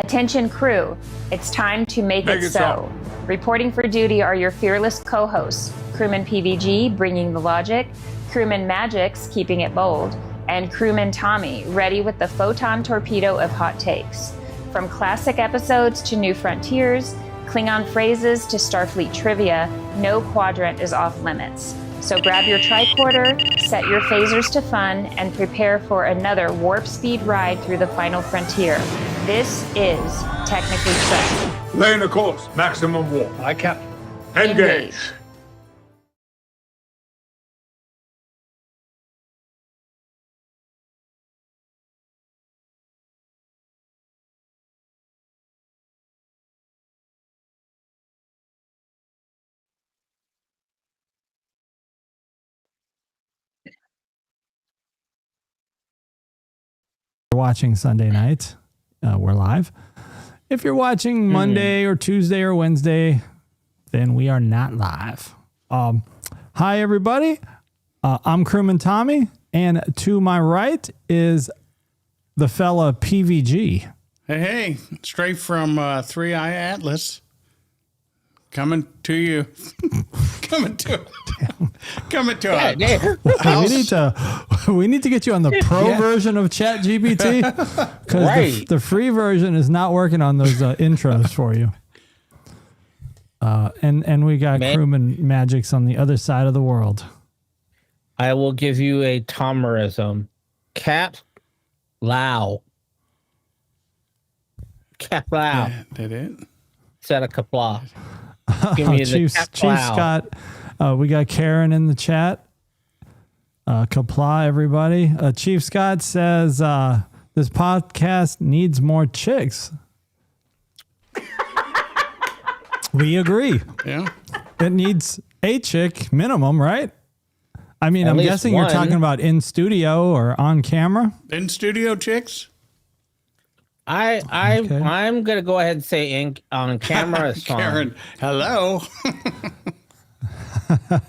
Attention crew, it's time to make it so. Reporting for duty are your fearless co-hosts, Crewman PVG, bringing the logic, Crewman Mgyx, keeping it bold, and Crewman Tommy, ready with the photon torpedo of hot takes. From classic episodes to new frontiers, Klingon phrases to Starfleet trivia, no quadrant is off limits. So grab your tricorder, set your phasers to fun, and prepare for another warp speed ride through the final frontier. This is Technically Trek. Laying a course, maximum warp. Aye, Captain. Engage. Watching Sunday night, we're live. If you're watching Monday or Tuesday or Wednesday, then we are not live. Hi everybody, I'm Crewman Tommy, and to my right is the fella PVG. Hey, straight from 3i Atlas. Coming to you. coming to us. We need to get you on the pro version of ChatGPT, because the free version is not working on those intros for you. And we got Crewman Mgyx on the other side of the world. I will give you a Tomerism. Cat Lao. Cat Lao. Did it? Set a kapla. Give me Chief Scott. We got Karen in the chat. Kapla, everybody. Chief Scott says this podcast needs more chicks. We agree. Yeah. It needs a chick minimum, right? I mean, At I'm least guessing one. you're talking about in studio or on camera. In studio chicks? I'm gonna go ahead and say on camera is fine. Karen, hello. On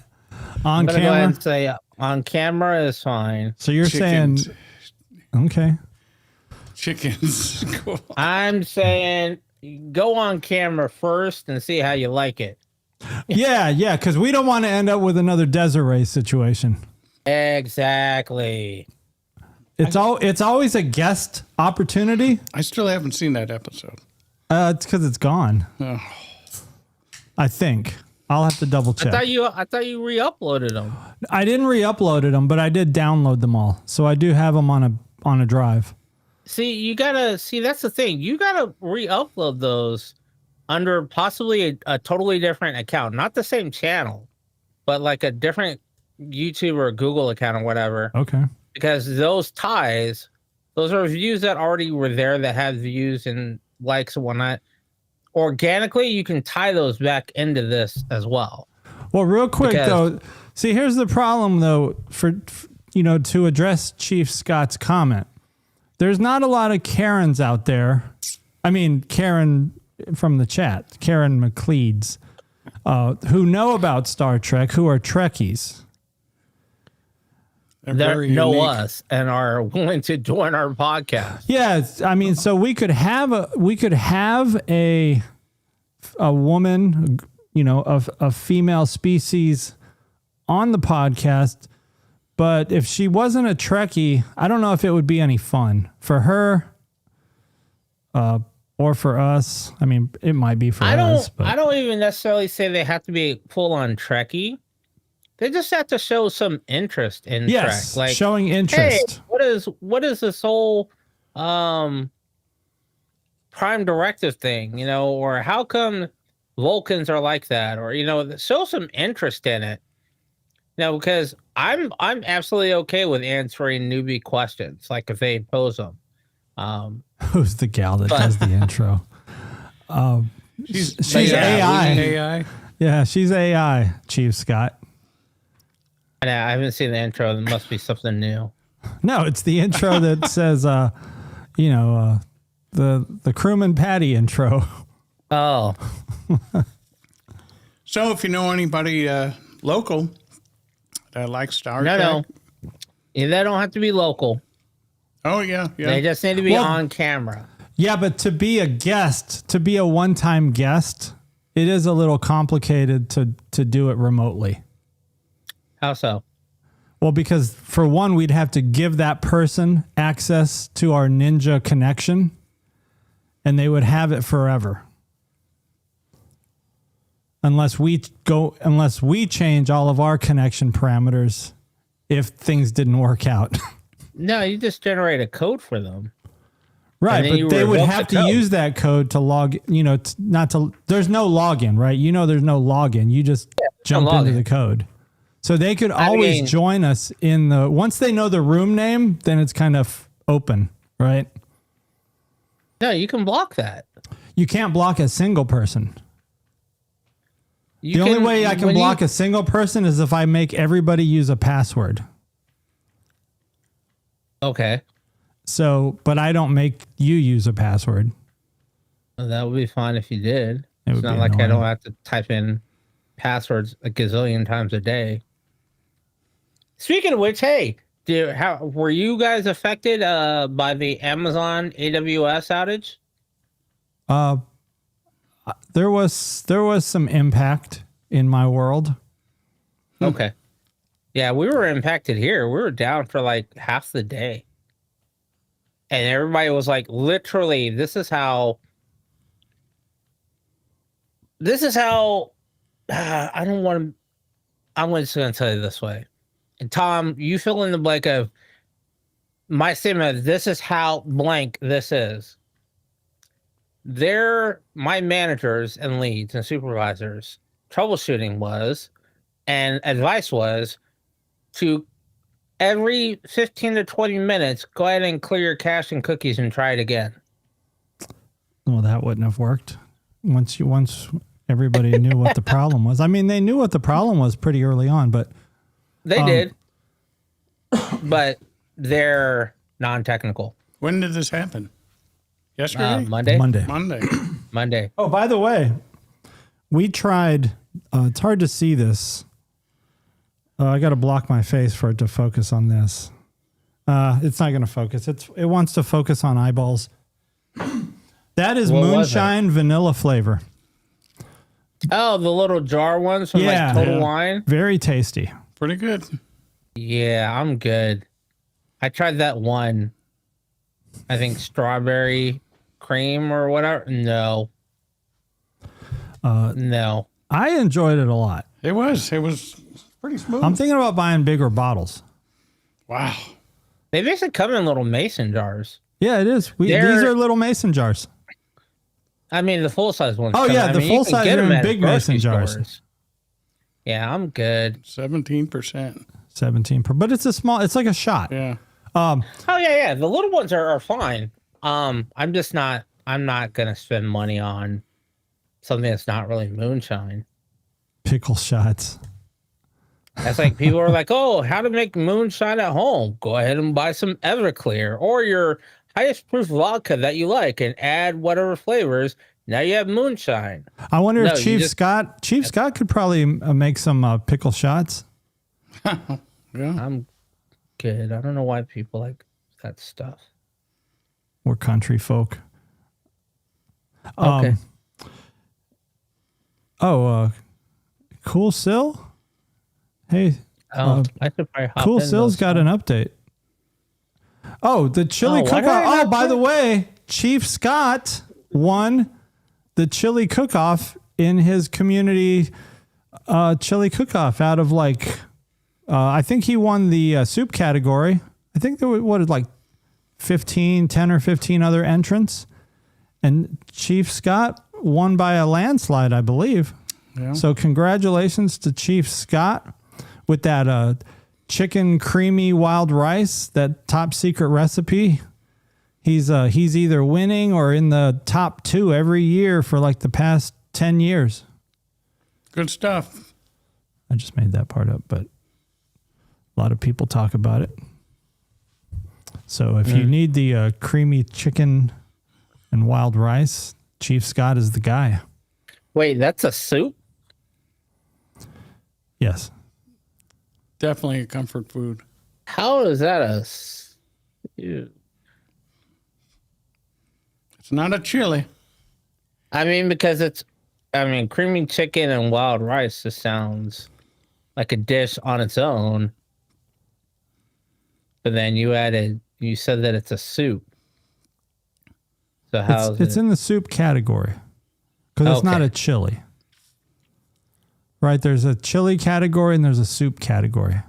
I'm gonna camera. go ahead and say on camera is fine. So you're Chickens. saying, okay. Chickens. Cool. I'm saying go on camera first and see how you like it. Yeah, because we don't want to end up with another Desiree situation. Exactly. It's always a guest opportunity. I still haven't seen that episode. It's because it's gone. Oh. I think I'll have to double check. I thought you re-uploaded them. I didn't re-upload them, but I did download them all, so I do have them on a drive. See, that's the thing. You gotta re-upload those under possibly a totally different account, not the same channel, but like a different YouTube or Google account or whatever. Okay. Because those are views that already were there that had views and likes and whatnot. Organically, you can tie those back into this as well. Well, real quick though, see, here's the problem though, for to address Chief Scott's comment. There's not a lot of Karens out there. I mean, Karen from the chat, Karen McLeeds, who know about Star Trek, who are Trekkies. That know us and are willing to join our podcast. Yeah, I mean, so we could have a woman, a female species on the podcast, but if she wasn't a Trekkie, I don't know if it would be any fun for her, or for us. I mean, it might be for us. But I don't even necessarily say they have to be full on Trekkie. They just have to show some interest in Trek, like showing interest. Hey, what is this whole Prime Directive thing, or how come Vulcans are like that, or show some interest in it. Because I'm absolutely okay with answering newbie questions, like if they pose them. Who's the gal that does the intro? She's AI. AI. Yeah, she's AI. Chief Scott. I haven't seen the intro. There must be something new. No, it's the intro that says, the Crewman Patty intro. Oh. So if you know anybody local that likes Star Trek. No. Yeah, they don't have to be local. Oh, yeah. They just need to be on camera. Yeah, but to be a guest, to be a one-time guest, it is a little complicated to do it remotely. How so? Well, because for one, we'd have to give that person access to our Ninja connection, and they would have it forever. Unless we change all of our connection parameters if things didn't work out. No, you just generate a code for them. Right, but they would have to code. use that code to log, there's no login, right? There's no login. You just jump into the code. So they could always join us once they know the room name, then it's kind of open, right? No, you can block that. You can't block a single person. The only way I can block a single person is if I make everybody use a password. Okay. So, but I don't make you use a password. Well, that would be fine if you did. It It's not like I don't have to type in passwords a gazillion times a day. Speaking of which, hey, were you guys affected by the Amazon AWS outage? There was some impact in my world. Okay. Yeah, we were impacted here. We were down for like half the day. And everybody was like, literally, this is how I don't want to, I'm just going to tell you this way. And Tom, you fill in the blank of my statement. This is how blank this is. My managers and leads and supervisors troubleshooting was, and advice was to every 15 to 20 minutes, go ahead and clear your cache and cookies and try it again. Well, that wouldn't have worked once everybody knew what the problem was. I mean, they knew what the problem was pretty early on, but they did, but they're non-technical. When did this happen? Yesterday? Monday. Oh, by the way, we tried, it's hard to see this. I got to block my face for it to focus on this. It's not going to focus. It wants to focus on eyeballs. That is moonshine vanilla flavor. Oh, the little jar ones from like Total Wine? Very tasty. Pretty good. Yeah, I'm good. I tried that one. I think strawberry cream or whatever. No. No. I enjoyed it a lot. It was pretty smooth. I'm thinking about buying bigger bottles. Wow. They basically come in little mason jars. Yeah, it is. These are little mason jars. I mean, the full-size ones. Oh, yeah, the full-size are in big mason jars. Stores. Yeah, I'm good. 17%. 17, but it's like a shot. Yeah. Oh, yeah. The little ones are fine. I'm not going to spend money on something that's not really moonshine. Pickle shots. That's like people are like, oh, how to make moonshine at home? Go ahead and buy some Everclear or your highest proof vodka that you like and add whatever flavors. Now you have moonshine. I wonder if Chief Scott could probably make some pickle shots. Yeah. I'm good. I don't know why people like that stuff. We're country folk. Okay. Cool Sill? Hey. I should probably hop Cool in Sill's got an update. Oh, the chili cook-off. Oh, by the way, Chief Scott won the chili cook-off in his community chili cook-off out of I think he won the soup category. I think there were 10 or 15 other entrants. And Chief Scott won by a landslide, I believe. Yeah. So congratulations to Chief Scott with that chicken creamy wild rice, that top secret recipe. He's either winning or in the top 2 every year for the past 10 years. Good stuff. I just made that part up, but a lot of people talk about it. So if you need the creamy chicken and wild rice, Chief Scott is the guy. Wait, that's a soup? Yes. Definitely a comfort food. How is that It's It's not a chili. I mean, because creamy chicken and wild rice just sounds like a dish on its own. But then you said that it's a soup. So it's in the soup category because it's not a chili. Right? There's a chili category and there's a soup category.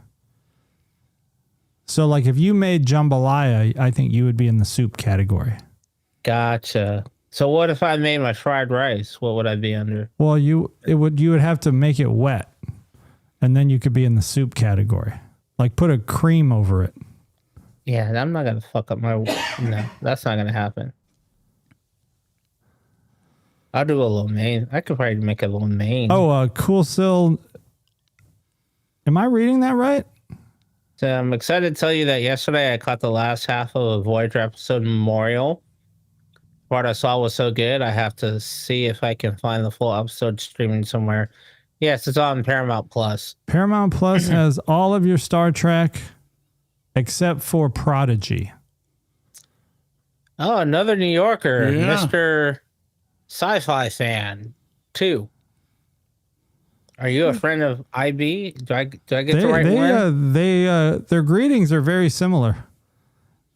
So like if you made jambalaya, I think you would be in the soup category. Gotcha. So what if I made my fried rice? What would I be under? Well, you would have to make it wet, and then you could be in the soup category. Like put a cream over it. Yeah, I'm not gonna fuck up my. No, that's not gonna happen. I'll do a little main. I could probably make a little main. Oh, Cool Sill. Am I reading that right? So I'm excited to tell you that yesterday I caught the last half of a Voyager episode Memorial. What I saw was so good, I have to see if I can find the full episode streaming somewhere. Yes, it's on Paramount Plus. Paramount Plus has all of your Star Trek except for Prodigy. Oh, another New Yorker, Yeah. Mr. Sci-Fi fan, too. Are you a friend of IB? Do I get the right one? Their greetings are very similar.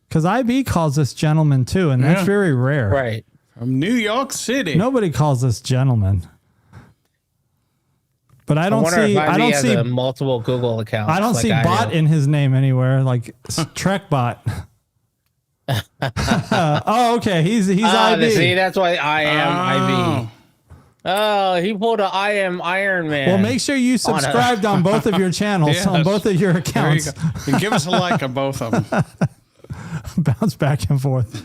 Because IB calls us gentlemen too, and that's very rare. Right. From New York City. Nobody calls us gentlemen. But I don't see multiple Google accounts. I don't see bot in his name anywhere, like Trekbot. Oh, okay. He's IB. See, that's why I am IB. Oh, he pulled a I am Iron Man. Well, make sure you subscribed on both of your channels, on both of your accounts. And give us a like on both of them. Bounce back and forth.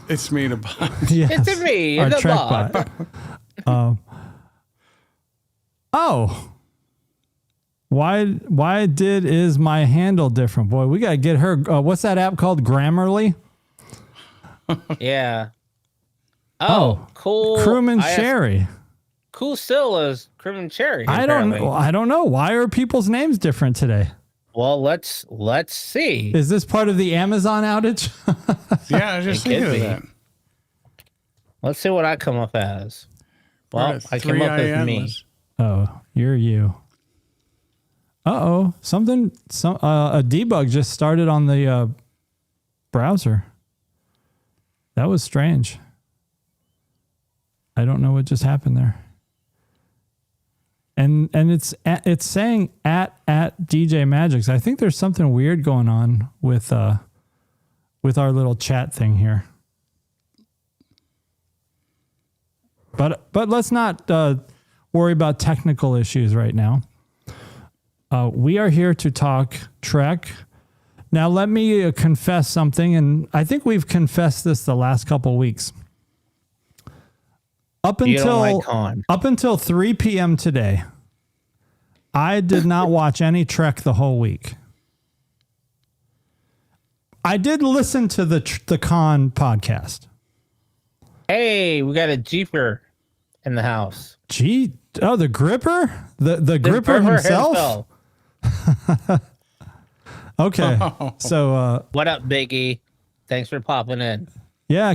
It's me, the bot. Yes. It's me, Our the Trekbot. Oh. Why is my handle different? Boy, we got to get her. What's that app called? Grammarly? Yeah. Oh, cool. Crewman Sherry. Cool still is Crewman Cherry. I don't know. Why are people's names different today? Well, let's see. Is this part of the Amazon outage? Yeah, I just thinking of that. Let's see what I come up as. Well, I came up as me. Oh, you're you. Uh-oh. A debug just started on the browser. That was strange. I don't know what just happened there. And it's saying at DJ Mgyx. I think there's something weird going on with our little chat thing here. But let's not worry about technical issues right now. We are here to talk Trek. Now, let me confess something, and I think we've confessed this the last couple weeks. Up until 3 p.m. today, I did not watch any Trek the whole week. I did listen to the Con podcast. Hey, we got a Jeeper in the house. The Gripper? The Gripper himself? Okay. So what up, Biggie? Thanks for popping in. Yeah,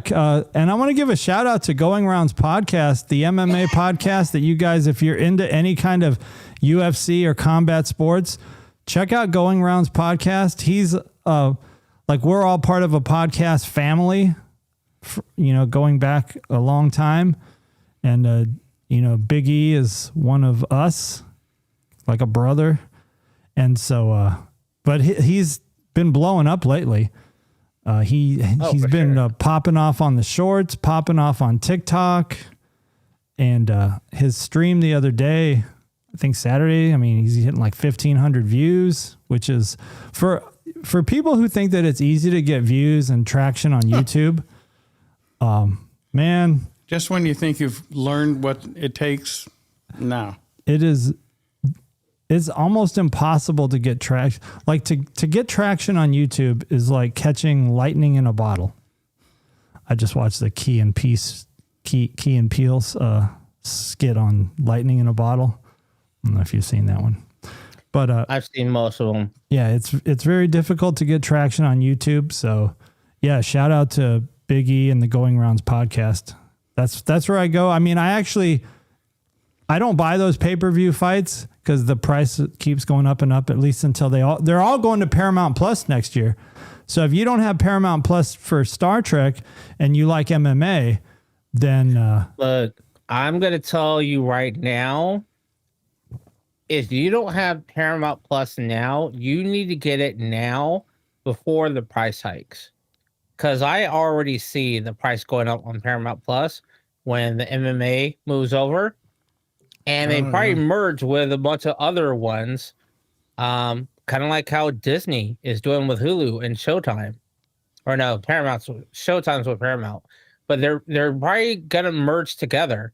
and I want to give a shout out to Going Rounds podcast, the MMA podcast that you guys, if you're into any kind of UFC or combat sports, check out Going Rounds podcast. He's we're all part of a podcast family, going back a long time. And, Big E is one of us, like a brother. And so, but he's been blowing up lately. He's been popping off on the shorts, popping off on TikTok, and his stream the other day, I think Saturday. I mean, he's hitting like 1,500 views, which is for people who think that it's easy to get views and traction on YouTube. Man, just when you think you've learned what it takes, no, it's almost impossible to get traction. Like to get traction on YouTube is like catching lightning in a bottle. I just watched the Key and Peele's skit on lightning in a bottle. I don't know if you've seen that one, but I've seen most of them. Yeah, it's very difficult to get traction on YouTube. So yeah, shout out to Big E and the Going Rounds podcast. That's where I go. I mean, I don't buy those pay-per-view fights because the price keeps going up and up, at least until they're all going to Paramount Plus next year. So if you don't have Paramount Plus for Star Trek and you like MMA, then look, I'm going to tell you right now, if you don't have Paramount Plus now, you need to get it now before the price hikes. Because I already see the price going up on Paramount Plus when the MMA moves over. And they probably merge with a bunch of other ones. Kind of like how Disney is doing with Hulu and Showtime. Or no, Showtime's with Paramount. But they're probably going to merge together.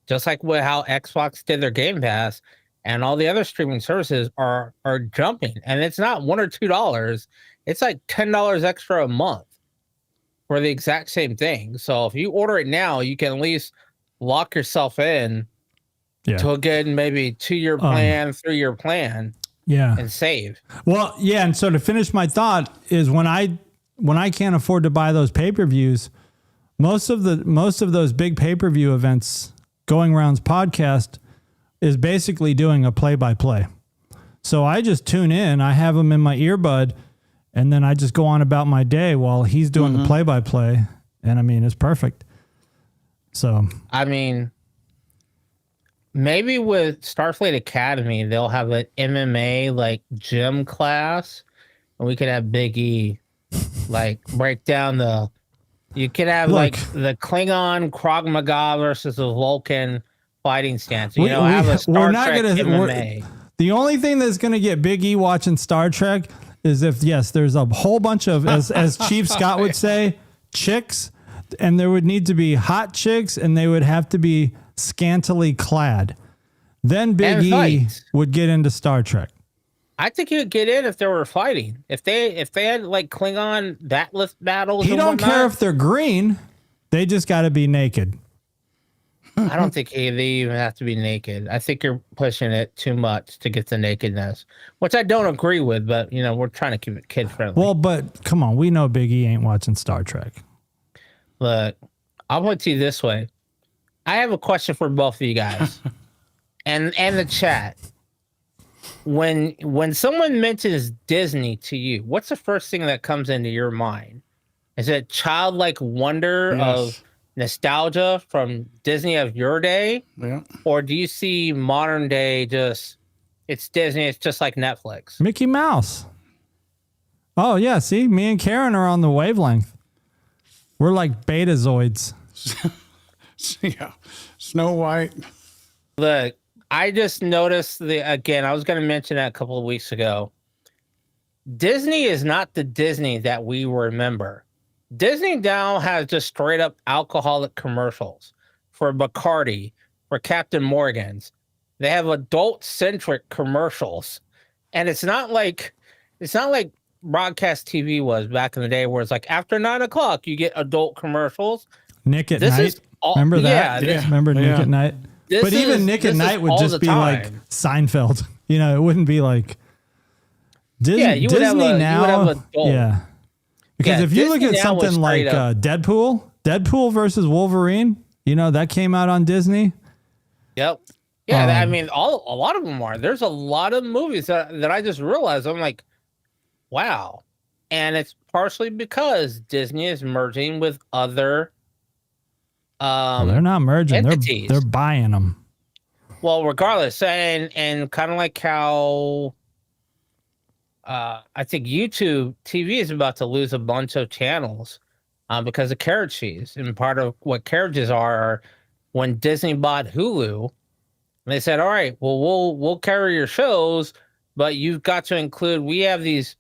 Just like how Xbox did their Game Pass. And all the other streaming services are jumping. And it's not $1 or $2. It's like $10 extra a month for the exact same thing. So if you order it now, you can at least lock yourself in to a good maybe 2-year plan, 3-year plan. Yeah. And save. Well, yeah. And so to finish my thought is when I can't afford to buy those pay-per-views, most of those big pay-per-view events, Going Rounds podcast is basically doing a play-by-play. So I just tune in, I have them in my earbud, and then I just go on about my day while he's doing the play-by-play. And I mean, it's perfect. So, I mean, maybe with Starfleet Academy, they'll have an MMA like gym class, and we could have Big E like break down you could have like the Klingon Krav Maga versus the Vulcan fighting stance. You know, have a Star Trek MMA. The only thing that's going to get Big E watching Star Trek is if, yes, there's a whole bunch of, as Chief Scott would say, chicks, and there would need to be hot chicks, and they would have to be scantily clad. Then Big E would get into Star Trek. I think he would get in if they were fighting. If they had like Klingon battles. He don't care if they're green. They just got to be naked. I don't think they even have to be naked. I think you're pushing it too much to get the nakedness, which I don't agree with. But you know, we're trying to keep it kid friendly. Well, but come on, we know Big E ain't watching Star Trek. Look, I'll put it to you this way. I have a question for both of you guys, and the chat. When someone mentions Disney to you, what's the first thing that comes into your mind? Is it childlike wonder of nostalgia from Disney of your day? Yeah. Or do you see modern day it's Disney, it's just like Netflix? Mickey Mouse. Oh, yeah. See, me and Karen are on the wavelength. We're like betazoids. Yeah. Snow White. Look, I just noticed I was going to mention that a couple of weeks ago. Disney is not the Disney that we remember. Disney now has just straight up alcoholic commercials for Bacardi, for Captain Morgan's. They have adult centric commercials. And it's not like broadcast TV was back in the day where it's like after 9:00 you get adult commercials. Nick at Night. Remember that? Yeah, remember Nick at Night? But even Nick at Night would just be like Seinfeld. You know, it wouldn't be like Disney. Yeah, you would have now. Yeah. Because if you look at something like Deadpool versus Wolverine, you know, that came out on Disney. Yep. Yeah, I mean, a lot of them are. There's a lot of movies that I just realized. I'm like, wow. And it's partially because Disney is merging with other well, they're not merging. They're buying them. Well, regardless, and kind of like how I think YouTube TV is about to lose a bunch of channels because of carriage fees. And part of what carriages are when Disney bought Hulu, they said, all right, well, we'll carry your shows, but you've got to include, we have these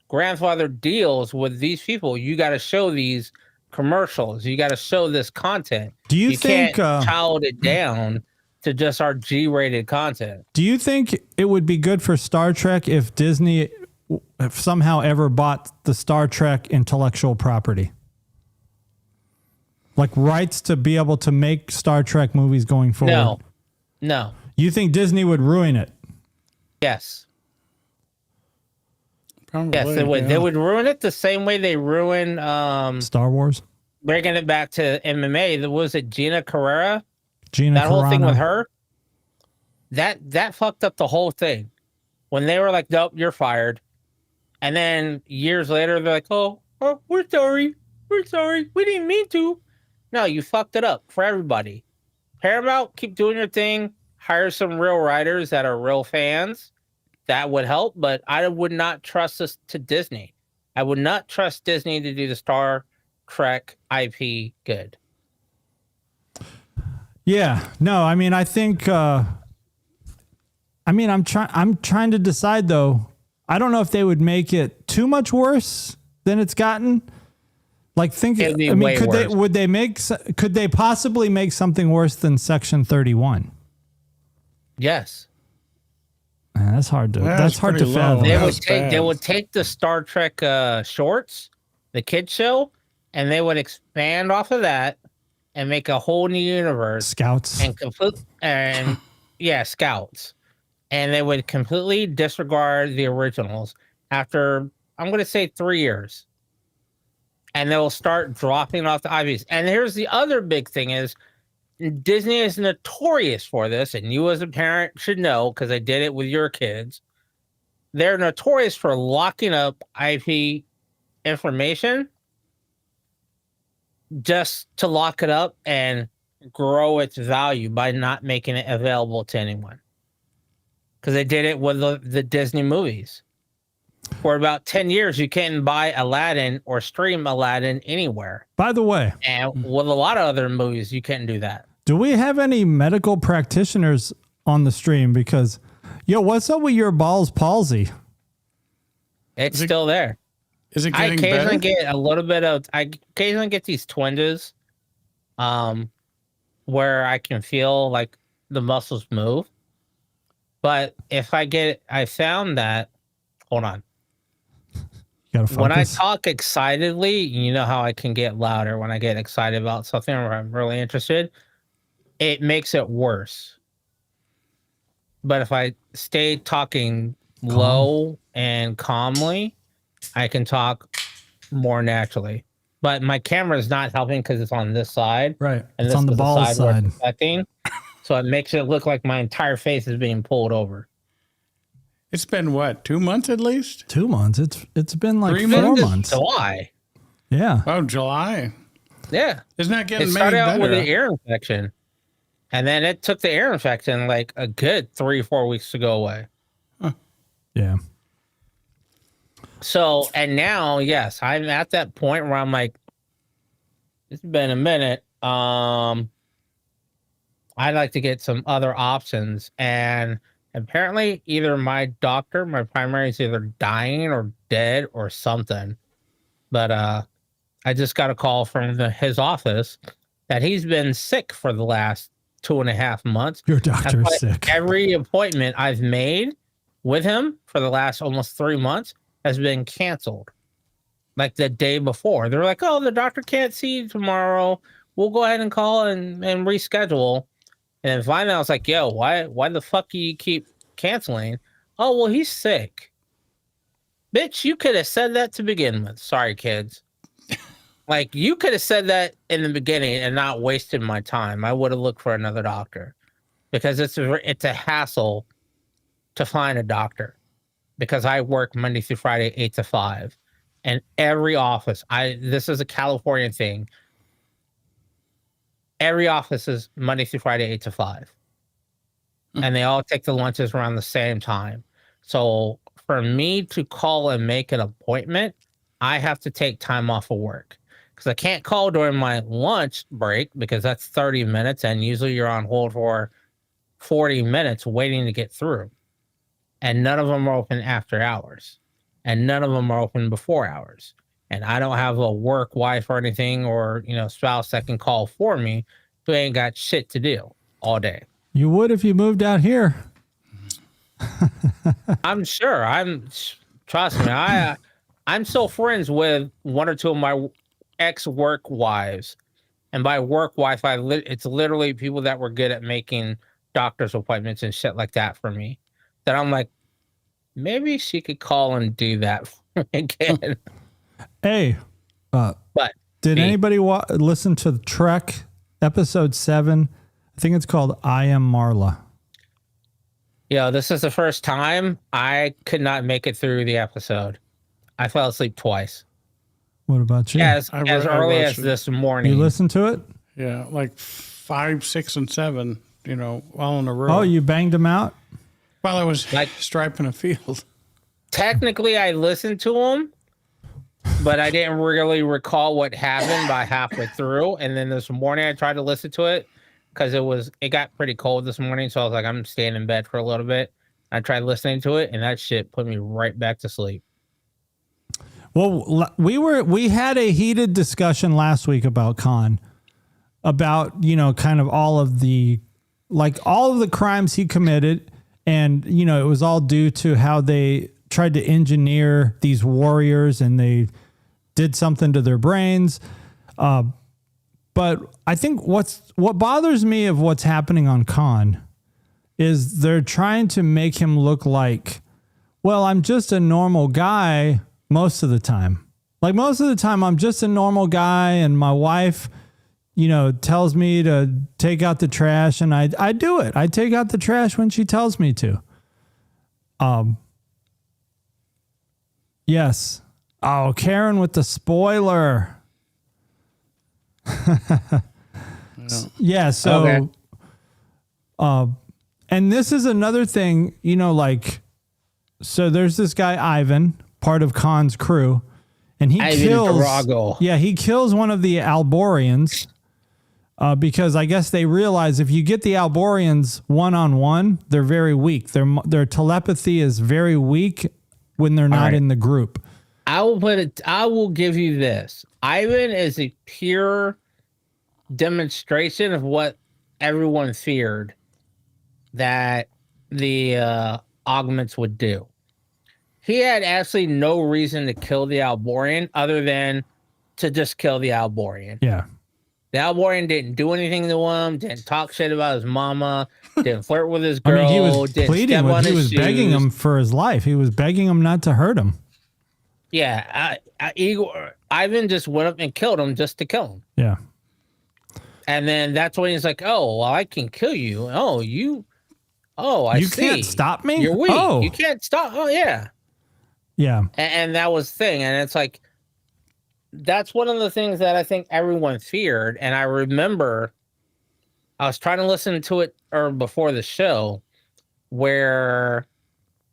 grandfather deals with these people. You got to show these commercials. You got to show this content. Do you think can't child it down to just our G-rated content? Do you think it would be good for Star Trek if Disney somehow ever bought the Star Trek intellectual property? Like rights to be able to make Star Trek movies going forward? No. You think Disney would ruin it? Yes. Probably, yes, they would. They would ruin it the same way they ruin Star Wars. bringing it back to MMA, was it Gina Carrera? Gina that whole thing Carano. with her, that fucked up the whole thing. When they were like, "Nope, you're fired," and then years later they're like, "Oh, we're sorry, we didn't mean to." No, you fucked it up for everybody. Paramount, keep doing your thing. Hire some real writers that are real fans. That would help, but I would not trust this to Disney. I would not trust Disney to do the Star Trek IP good. Yeah, no, I mean, I think, I'm trying to decide though. I don't know if they would make it too much worse than it's gotten. Like It'd be way worse. Could they possibly make something worse than Section 31? Yes. Man, that's hard to pretty low. fathom. They would take the Star Trek shorts, the kid show, and they would expand off of that and make a whole new universe. Scouts. Scouts. And they would completely disregard the originals after, I'm going to say, 3 years. And they'll start dropping off the IVs. And here's the other big thing is Disney is notorious for this, and you as a parent should know because I did it with your kids. They're notorious for locking up IP information just to lock it up and grow its value by not making it available to anyone. Because they did it with the Disney movies. For about 10 years, you can't buy Aladdin or stream Aladdin anywhere. By the way, and with a lot of other movies, you can't do that. do we have any medical practitioners on the stream? Because, what's up with your balls palsy? It's still there. Is it I getting occasionally better? get a little bit of. I occasionally get these twinges, where I can feel like the muscles move. But if I found that. Hold on. You gotta focus. When I talk excitedly, you know how I can get louder when I get excited about something or I'm really interested. It makes it worse. But if I stay talking low and calmly, I can talk more naturally. But my camera is not helping because it's on this side. Right. And It's this on the is ball where side. it's affecting. So it makes it look like my entire face is being pulled over. It's been what, 2 months at least? 2 months. It's been like 3 4 months? months. July. Yeah. Oh, July. Yeah. Isn't that It getting made started out with better? an ear infection. And then it took the ear infection like a good 3-4 weeks to go away. Yeah. So, and now, yes, I'm at that point where I'm like, it's been a minute. I'd like to get some other options. And apparently either my doctor, my primary, is either dying or dead or something. But I just got a call from his office that he's been sick for the last 2.5 months. Your doctor is sick. Every appointment I've made with him for the last almost 3 months has been canceled. Like the day before. They're like, oh, the doctor can't see you tomorrow. We'll go ahead and call and reschedule. And then finally I was like, yo, why the fuck do you keep canceling? Oh, well, he's sick. Bitch, you could have said that to begin with. Sorry, kids. Like, you could have said that in the beginning and not wasted my time. I would have looked for another doctor. Because it's a hassle to find a doctor. Because I work Monday through Friday, 8 to 5. And every office, this is a California thing. Every office is Monday through Friday, 8 to 5. And they all take the lunches around the same time. So for me to call and make an appointment, I have to take time off of work. Because I can't call during my lunch break because that's 30 minutes. And usually you're on hold for 40 minutes waiting to get through. And none of them are open after hours. And none of them are open before hours. And I don't have a work wife or anything or, spouse that can call for me who ain't got shit to do all day. You would if you moved out here. I'm sure. Trust me. I'm still friends with one or two of my ex-work wives. And by work wife, it's literally people that were good at making doctor's appointments and shit like that for me. That I'm like, maybe she could call and do that for me again. Hey, But Did anybody listen to Trek episode 7? I think it's called I Am Marla. Yeah, this is the first time I could not make it through the episode. I fell asleep twice. What about you? As early as this morning. You listened to it? Yeah, like 5, 6, and 7, all in a row. Oh, you banged them out? While I was striping a field. Technically, I listened to them, but I didn't really recall what happened by halfway through. And then this morning, I tried to listen to it because it got pretty cold this morning. So I was like, I'm staying in bed for a little bit. I tried listening to it, and that shit put me right back to sleep. Well, we had a heated discussion last week about Khan, about, kind of all of the crimes he committed. And, it was all due to how they tried to engineer these warriors and they did something to their brains. But I think what bothers me of what's happening on Khan is they're trying to make him look like, well, I'm just a normal guy most of the time. Like most of the time, I'm just a normal guy and my wife, tells me to take out the trash and I do it. I take out the trash when she tells me to. Yes. Oh, Karen with the spoiler. Yeah. So, okay. And this is another thing, so there's this guy, Ivan, part of Khan's crew, and he kills one of the Alborians, because I guess they realize if you get the Alborians one-on-one, they're very weak. Their telepathy is very weak when they're not in the group. I will give you this. Ivan is a pure demonstration of what everyone feared that the augments would do. He had absolutely no reason to kill the Alborian other than to just kill the Alborian. Yeah. The Alborian didn't do anything to him, didn't talk shit about his mama, didn't flirt with his girl. He was pleading with, he was begging him for his life. He was begging him not to hurt him. Yeah. Ivan just went up and killed him just to kill him. Yeah. And then that's when he's like, oh, well, I can kill you. Oh, I see. You can't stop me? You're weak. Oh. You can't stop. Oh, yeah. Yeah. And that was the thing. And it's like, that's one of the things that I think everyone feared. And I remember I was trying to listen to it before the show where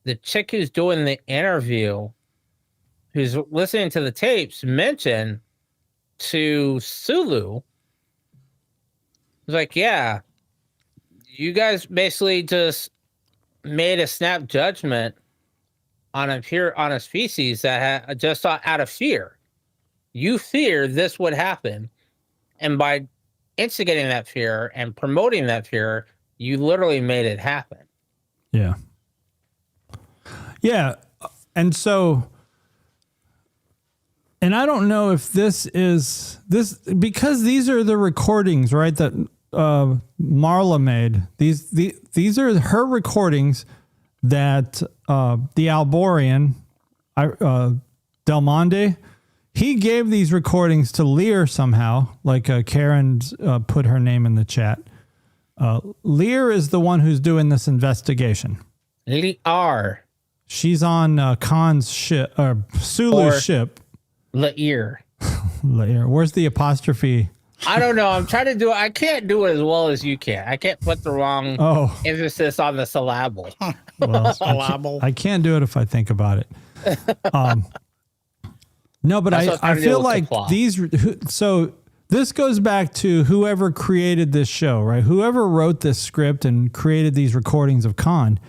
the chick who's doing the interview, who's listening to the tapes, mentioned to Sulu, was like, yeah, you guys basically just made a snap judgment on a species that had just out of fear. You feared this would happen. And by instigating that fear and promoting that fear, you literally made it happen. Yeah. Yeah. And so, and I don't know if this because these are the recordings, right, that Marla made. These are her recordings that the Alborian, Del Monde, he gave these recordings to Lear somehow, like Karen put her name in the chat. Lear is the one who's doing this investigation. Lear. She's on Khan's ship, or Sulu's ship. Lear. Lear. Where's the apostrophe? I don't know. I'm trying to do it. I can't do it as well as you can. I can't put the wrong emphasis on the syllable. Well, I can't do it if I think about it. No, but I feel like so this goes back to whoever created this show, right? Whoever wrote this script and created these recordings of Khan,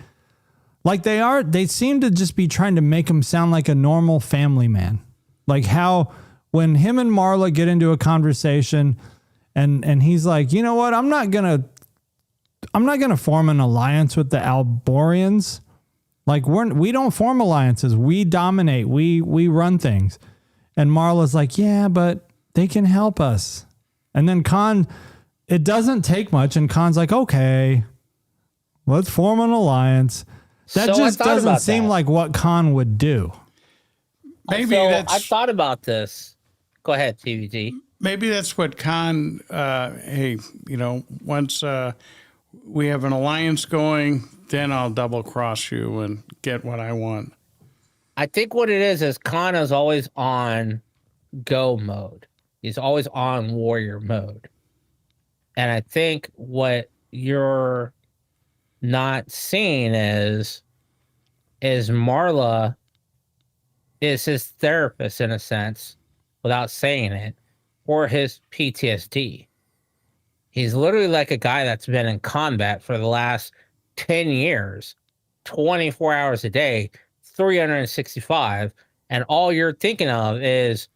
like they seem to just be trying to make him sound like a normal family man. Like how when him and Marla get into a conversation and he's like, you know what? I'm not going to form an alliance with the Alborians. Like we don't form alliances. We dominate. We run things. And Marla's like, yeah, but they can help us. And then Khan, it doesn't take much. And Khan's like, okay, let's form an alliance. That just doesn't seem like what Khan would do. Maybe I thought about this. Go ahead, TVG. maybe that's what Khan, hey, once we have an alliance going, then I'll double cross you and get what I want. I think what it is Khan is always on go mode. He's always on warrior mode. And I think what you're not seeing is Marla is his therapist in a sense, without saying it, for his PTSD. He's literally like a guy that's been in combat for the last 10 years, 24 hours a day, 365, and all you're thinking of is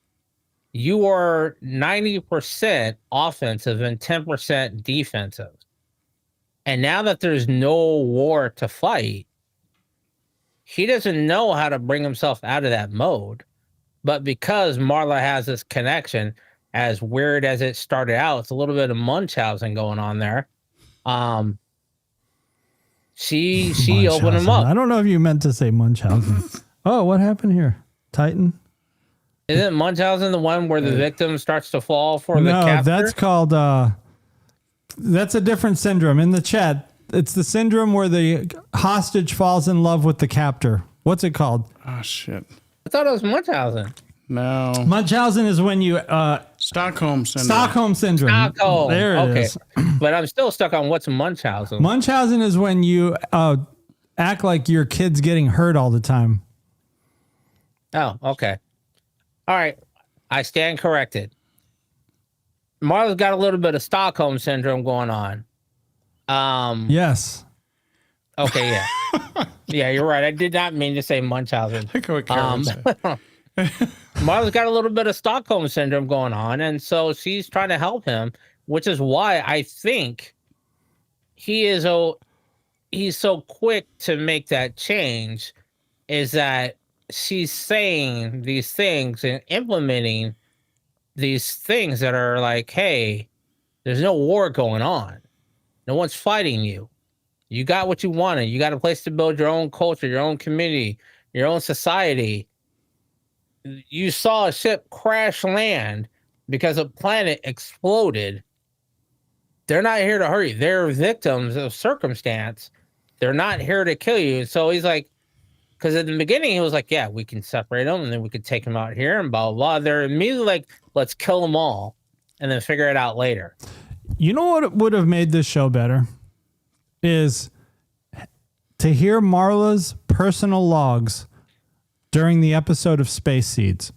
you are 90% offensive and 10% defensive. And now that there's no war to fight, he doesn't know how to bring himself out of that mode. But because Marla has this connection, as weird as it started out, it's a little bit of Munchausen going on there. She opened him up. I don't know if you meant to say Munchausen. Oh, what happened here? Titan? Isn't Munchausen the one where the victim starts to fall for the captor? No, that's called, that's a different syndrome. In the chat, it's the syndrome where the hostage falls in love with the captor. What's it called? Oh, shit. I thought it was Munchausen. No. Munchausen is when you... Stockholm Syndrome. Stockholm Syndrome. Stockholm. There it is. But I'm still stuck on what's Munchausen. Munchausen is when you act like your kid's getting hurt all the time. Oh, okay. All right. I stand corrected. Marla's got a little bit of Stockholm Syndrome going on. Yes. Okay, yeah. Yeah, you're right. I did not mean to say Munchausen. Look what Karen said. Marla's got a little bit of Stockholm Syndrome going on, and so she's trying to help him, which is why I think he's so quick to make that change, is that she's saying these things and implementing these things that are like, hey, there's no war going on. No one's fighting you. You got what you wanted. You got a place to build your own culture, your own community, your own society. You saw a ship crash land because a planet exploded. They're not here to hurt you. They're victims of circumstance. They're not here to kill you. So he's like, because at the beginning he was like, yeah, we can separate them and then we could take them out here and blah, blah, blah. They're immediately like, let's kill them all and then figure it out later. You know what would have made this show better is to hear Marla's personal logs during the episode of Space Seeds.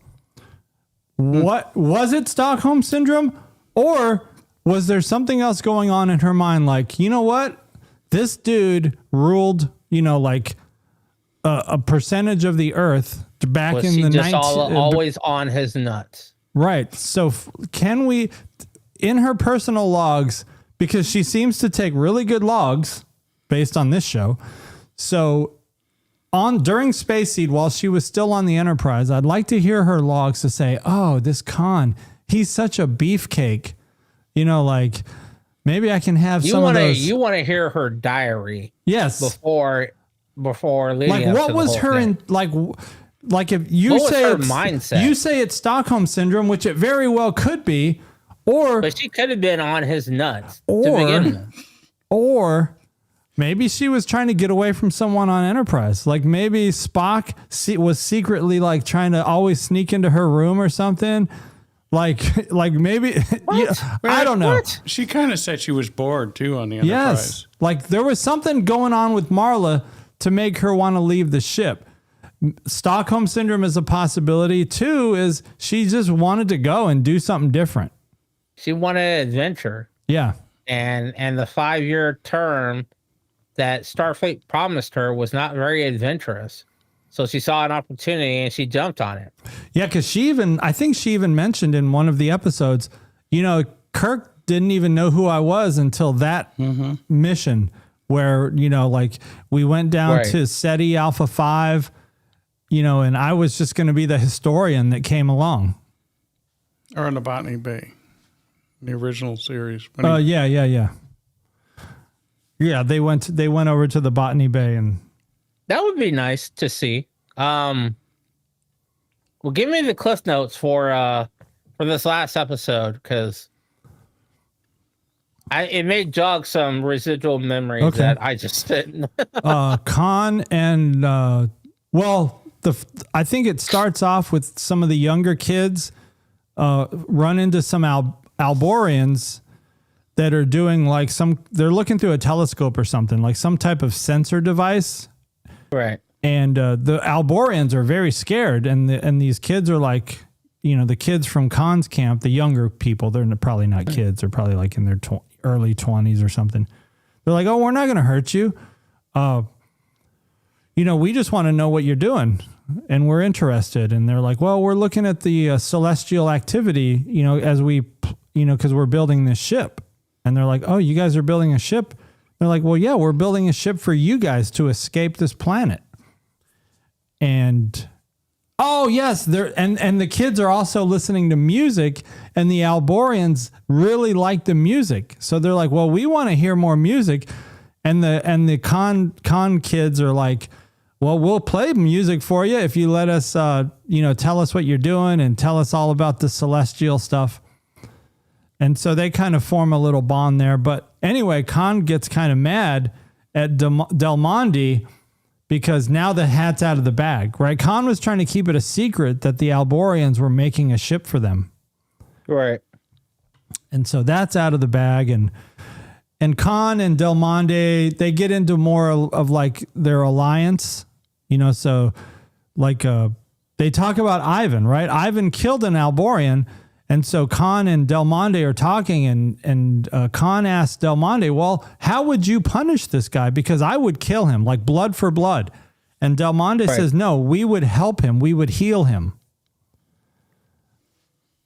What was it, Stockholm Syndrome? Or was there something else going on in her mind? Like, you know what? This dude ruled, like a percentage of the earth back in the 19th. Always on his nuts. Right. So can we, in her personal logs, because she seems to take really good logs based on this show. So during Space Seed, while she was still on the Enterprise, I'd like to hear her logs to say, oh, this Khan, he's such a beefcake. Like maybe I can have some of those. You want to hear her diary. Yes. Before leading like up what to was the her whole in like if you what say was her it's mindset? You say it's Stockholm Syndrome, which it very well could be, but she could have been on his nuts to begin with. Or maybe she was trying to get away from someone on Enterprise. Like maybe Spock was secretly like trying to always sneak into her room or something. Like maybe I don't know. What? She kind of said she was bored too on the Enterprise. Yes, like there was something going on with Marla to make her want to leave the ship. Stockholm Syndrome is a possibility. 2 is she just wanted to go and do something different. She wanted adventure. Yeah. And the 5-year term that Starfleet promised her was not very adventurous. So she saw an opportunity and she jumped on it. Yeah, because I think she even mentioned in one of the episodes, Kirk didn't even know who I was until that mission where, like we went down to SETI Alpha 5, and I was just going to be the historian that came along. Or in the Botany Bay, the original series. Yeah. Yeah, they went over to the Botany Bay and... That would be nice to see. Well, give me the cliff notes for for this last episode because it may jog some residual memories that I just didn't. Khan and I think it starts off with some of the younger kids run into some Alborians that are doing like they're looking through a telescope or something, like some type of sensor device. Right. And the Alborians are very scared. And these kids are like, the kids from Khan's camp, the younger people, they're probably not kids. They're probably like in their early 20s or something. They're like, oh, we're not going to hurt you. We just want to know what you're doing. And we're interested. And they're like, well, we're looking at the celestial activity, as we, because we're building this ship. And they're like, oh, you guys are building a ship? They're like, well, yeah, we're building a ship for you guys to escape this planet. And, oh, yes, and the kids are also listening to music, and the Alborians really like the music. So they're like, well, we want to hear more music. And the Khan kids are like, well, we'll play music for you if you let us, tell us what you're doing and tell us all about the celestial stuff. And so they kind of form a little bond there. But anyway, Khan gets kind of mad at Del Monde because now the hat's out of the bag, right? Khan was trying to keep it a secret that the Alborians were making a ship for them. Right. And so that's out of the bag. And Khan and Del Monde, they get into more of like their alliance, so like they talk about Ivan, right? Ivan killed an Alborian. And so Khan and Del Monde are talking, and Khan asks Del Monde, well, how would you punish this guy? Because I would kill him, like blood for blood. And Del Monde says, no, we would help him. We would heal him.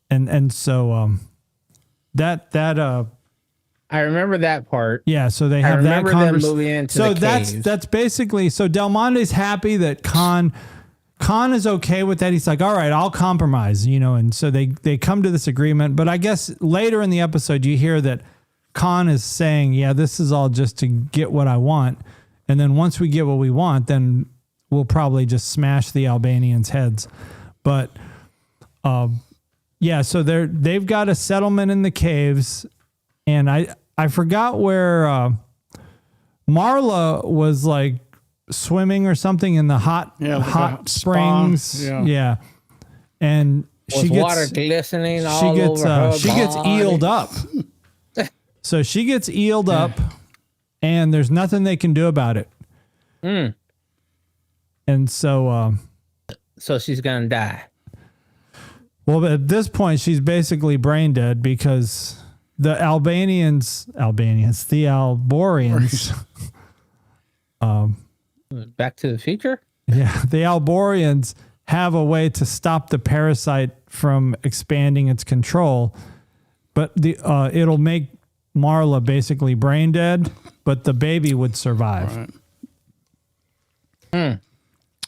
And so I remember that part. Yeah, so they have that conversation. Them moving into so the that's caves. That's basically, so Del Monte's happy that Khan is okay with that. He's like, all right, I'll compromise, and so they come to this agreement. But I guess later in the episode, you hear that Khan is saying, yeah, this is all just to get what I want. And then once we get what we want, then we'll probably just smash the Albanians' heads. But yeah, so they've got a settlement in the caves. And I forgot where Marla was like swimming or something in the hot springs. Yeah. And she gets water glistening all over her she gets eeled up. So she gets eeled up, and there's nothing they can do about it. And so she's gonna die. Well, at this point she's basically brain dead because the Alborians, Back to the Future? Yeah, the Alborians have a way to stop the parasite from expanding its control, but it'll make Marla basically brain dead, but the baby would survive. Right.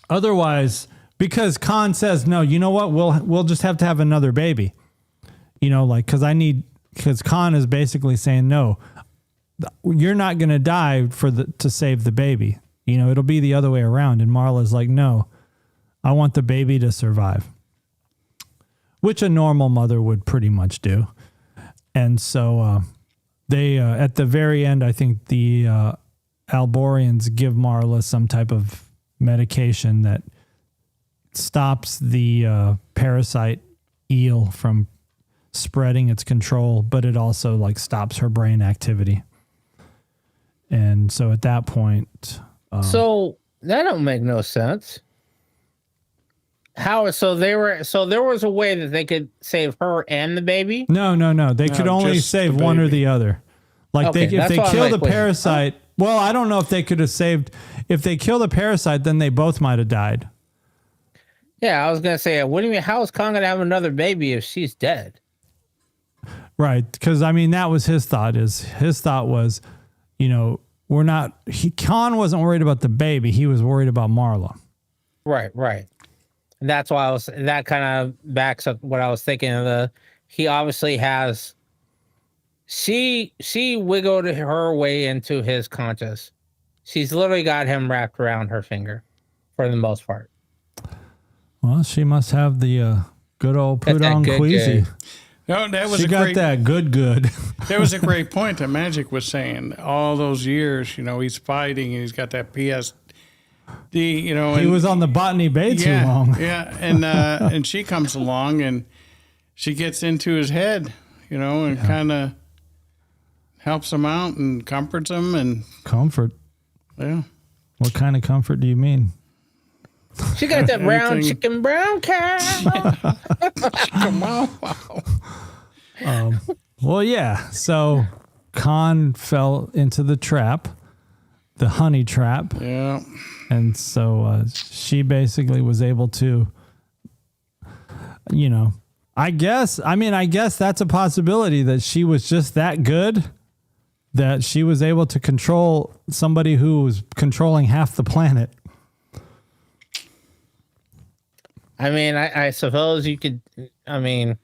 Otherwise, because Khan says, no, you know what? We'll just have to have another baby. Because Khan is basically saying, no, you're not going to die to save the baby. It'll be the other way around. And Marla's like, no, I want the baby to survive, which a normal mother would pretty much do. And so they, at the very end, I think the Alborians give Marla some type of medication that stops the parasite eel from spreading its control, but it also like stops her brain activity. And so at that point, so that don't make no sense. So there was a way that they could save her and the baby? No. They could only save one or the other. Like if they kill the parasite, well, I don't know if they could have saved. If they kill the parasite, then they both might have died. Yeah, I was gonna say, what do you mean? How is Khan gonna have another baby if she's dead? Right, because that was his thought. His thought was, Khan wasn't worried about the baby. He was worried about Marla. Right. And that's why that kind of backs up what I was thinking. He obviously has. She wiggled her way into his conscious. She's literally got him wrapped around her finger, for the most part. Well, she must have the Good old Got that Pudong good, Queasy. good. No, that was She a got great, that good. That was a great point that Magic was saying. All those years, you know, he's fighting and he's got that PSD, you know. He and, was on the Botany Bay too yeah, long. Yeah, and she comes along and she gets into his head, you know, and kind of helps him out and comforts him and Comfort. yeah. What kind of comfort do you mean? She got that brown Anything- chicken brown cow. Come on, wow. Well, yeah. So Khan fell into the trap, the honey trap. Yeah. And so she basically was able to, you know, I guess that's a possibility that she was just that good that she was able to control somebody who was controlling half the planet. I mean, I suppose you could. I mean,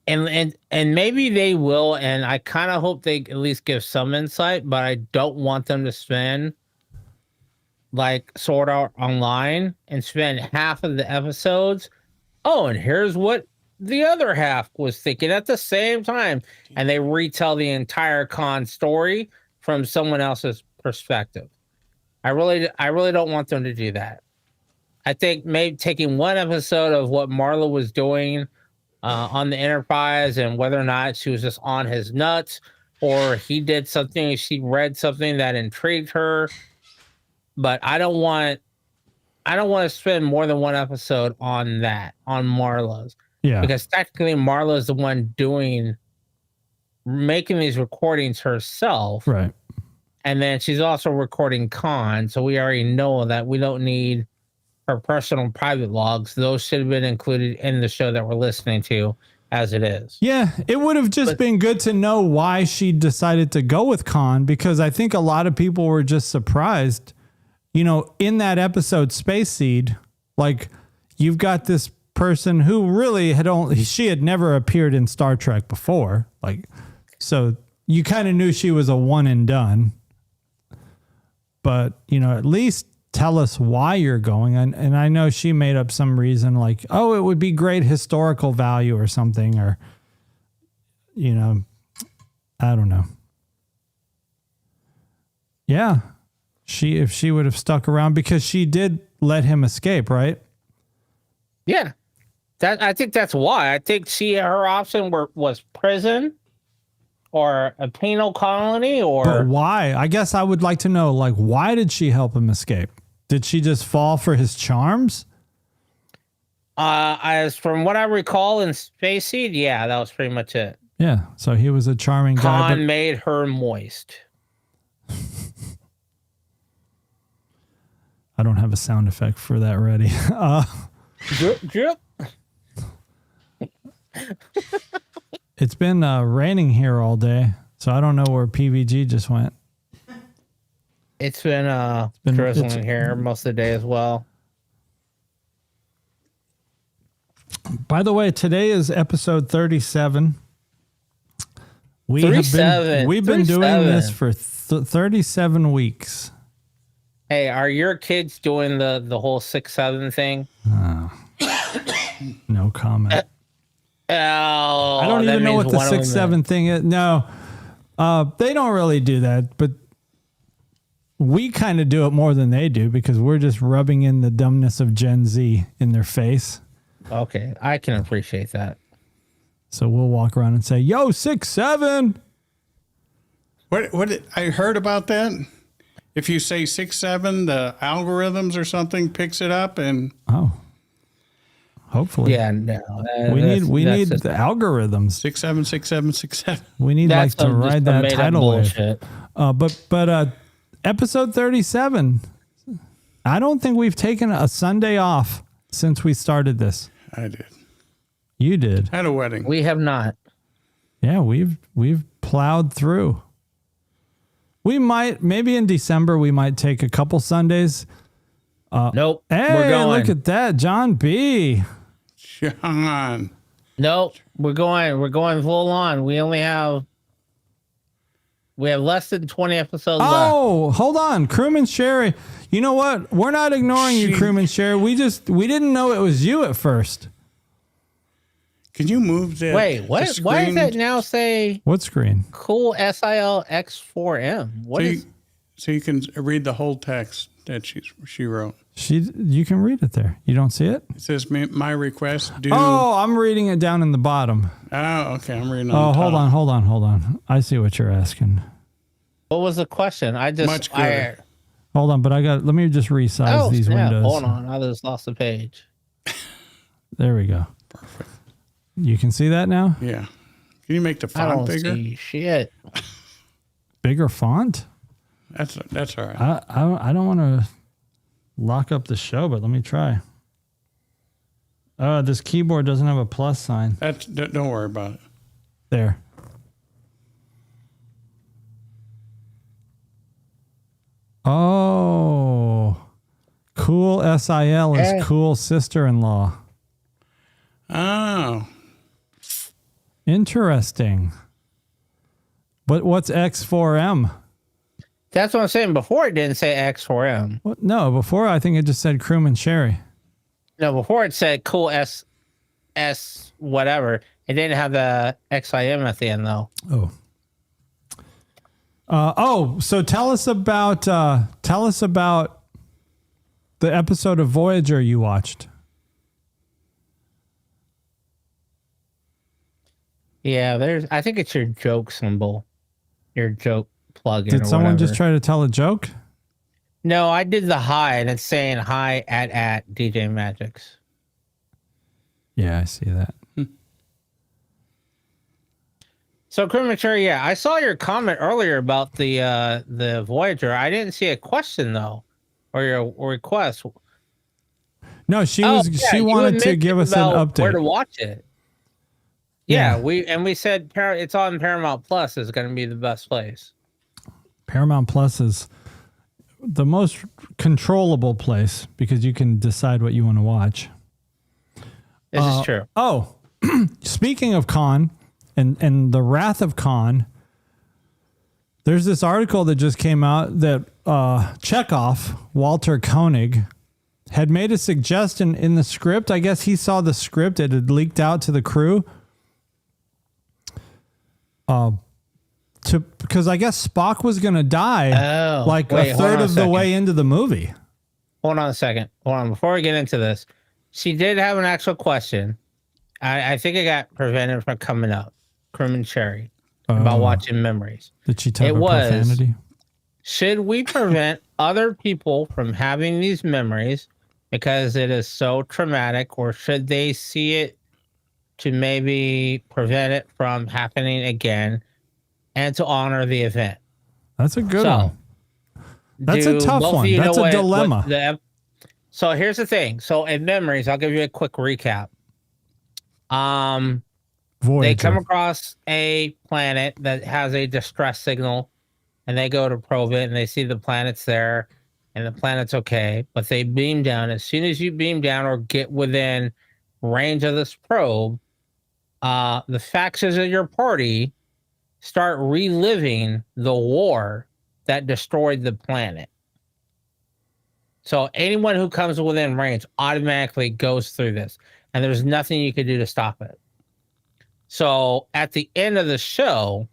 and maybe they will, and I kind of hope they at least give some insight. But I don't want them to spend like Sword Art Online and spend half of the episodes. Oh, and here's what the other half was thinking at the same time, and they retell the entire con story from someone else's perspective. I really don't want them to do that. I think maybe taking one episode of what Marla was doing on the Enterprise and whether or not she was just on his nuts or he did something, she read something that intrigued her. But I don't want to spend more than one episode on that, on Marla's. Yeah. Because technically Marla is the one making these recordings herself. Right. And then she's also recording Khan. So we already know that we don't need her personal private logs. Those should have been included in the show that we're listening to as it is. Yeah, it would have just been good to know why she decided to go with Khan, because I think a lot of people were just surprised. You know, in that episode Space Seed, like you've got this person who really she had never appeared in Star Trek before. Like, so you kind of knew she was a one and done. But, you know, at least tell us why you're going. And I know she made up some reason like, oh, it would be great historical value or something, or, you know, I don't know. Yeah. If she would have stuck around, because she did let him escape, right? Yeah. I think that's why. I think her option was prison or a penal colony or... But why? I guess I would like to know, like, why did she help him escape? Did she just fall for his charms? As from what I recall in Space Seed, yeah, that was pretty much it. Yeah, so he was a charming guy. Khan made her moist. I don't have a sound effect for that ready. Drip, drip. It's been raining here all day, so I don't know where PVG just went. It's been drizzling here most of the day as well. By the way, today is episode 37. We've been doing this for 37 weeks. Hey, are your kids doing the whole 6-7 thing? No comment. Oh, I don't even know what the 6-7 thing is. No, they don't really do that, but we kind of do it more than they do because we're just rubbing in the dumbness of Gen Z in their face. Okay, I can appreciate that. So we'll walk around and say, "Yo, 6-7." What I heard about that? If you say 6-7, the algorithms or something picks it up and hopefully. Yeah, no. We need the algorithms. 6-7, 6-7, 6-7. We need That's to some ride just that made up tidal wave. bullshit. But episode 37. I don't think we've taken a Sunday off since we started this. I did. You did. I had a wedding. We have not. Yeah, we've plowed through. We might, maybe in December, we might take a couple Sundays. Nope. Hey, we're going. look at that. John B. John. Nope. We're going full on. We have less than 20 episodes left. Oh, hold on. Crewman Sherry. You know what? We're not ignoring you, Crewman Sherry. We didn't know it was you at first. Can you move that? Wait, what? Why does that now say What screen? cool SIL X4M? What is? So you can read the whole text that she wrote. You can read it there. You don't see it? It says my request due. Oh, I'm reading it down in the bottom. Oh, okay. I'm reading. Oh, On hold top. on. I see what you're asking. What was the question? Much clearer. Hold on, but let me just resize these windows. Hold on, I just lost the page. There we go. Perfect. You can see that now? Yeah. Can you make the I font don't bigger? see shit. Bigger font? That's all right. I don't want to lock up the show, but let me try. This keyboard doesn't have a plus sign. Don't worry about it. There. Oh. Cool SIL is cool sister-in-law. Oh. Interesting. But what's X4M? That's what I'm saying. Before it didn't say X4M. What? No, before I think it just said Crewman Sherry. No, before it said cool S whatever. It didn't have the XIM at the end though. So tell us about the episode of Voyager you watched. Yeah, I think it's your joke symbol. Your joke plugin. Did someone just try to tell a joke? No, I did the hi and it's saying hi at DJ Mgyx. Yeah, I see that. So Crewman Patty, yeah, I saw your comment earlier about the Voyager. I didn't see a question though, or your request. No, she wanted to give us an update. Where to watch it? Yeah, we said it's on Paramount Plus is going to be the best place. Paramount Plus is the most controllable place because you can decide what you want to watch. This is true. Oh, speaking of Khan and the wrath of Khan, there's this article that just came out that Chekhov, Walter Koenig, had made a suggestion in the script. I guess he saw the script. It had leaked out to the crew. Because I guess Spock was going to die a third of the way into the movie. Hold on a second. Hold on. Before we get into this, she did have an actual question. I think it got prevented from coming up. Crewman Cherry about watching Memories. Did she talk about profanity? Should we prevent other people from having these memories because it is so traumatic, or should they see it to maybe prevent it from happening again and to honor the event? That's a good one. That's a tough one. That's a dilemma. So here's the thing. So in Memories, I'll give you a quick recap. Voyager. They come across a planet that has a distress signal, and they go to probe it, and they see the planet's there, and the planet's okay, but they beam down. As soon as you beam down or get within range of this probe, the factions of your party start reliving the war that destroyed the planet. So anyone who comes within range automatically goes through this, and there's nothing you can do to stop it. So at the end of the show,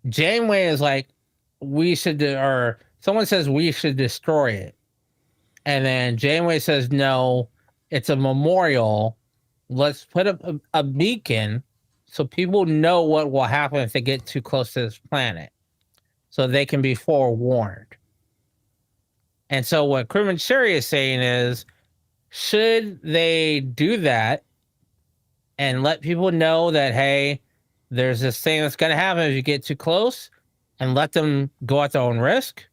Janeway is like, someone says we should destroy it. And then Janeway says, no, it's a memorial. Let's put up a beacon so people know what will happen if they get too close to this planet, so they can be forewarned. And so what Crewman Sherry is saying is, should they do that and let people know that, hey, there's this thing that's going to happen if you get too close, and let them go at their own risk,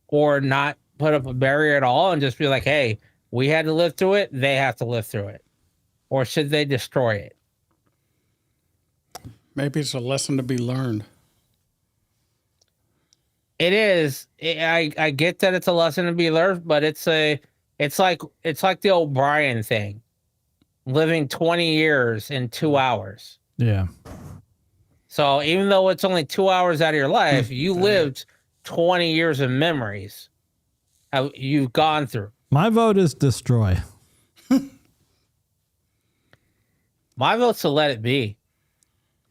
or not put up a barrier at all and just be like, hey, we had to live through it, they have to live through it? Or should they destroy it? Maybe it's a lesson to be learned. It is. I get that it's a lesson to be learned, but it's like the O'Brien thing, living 20 years in 2 hours. Yeah. So even though it's only 2 hours out of your life, you lived 20 years of memories you've gone through. My vote is destroy. My vote's to let it be.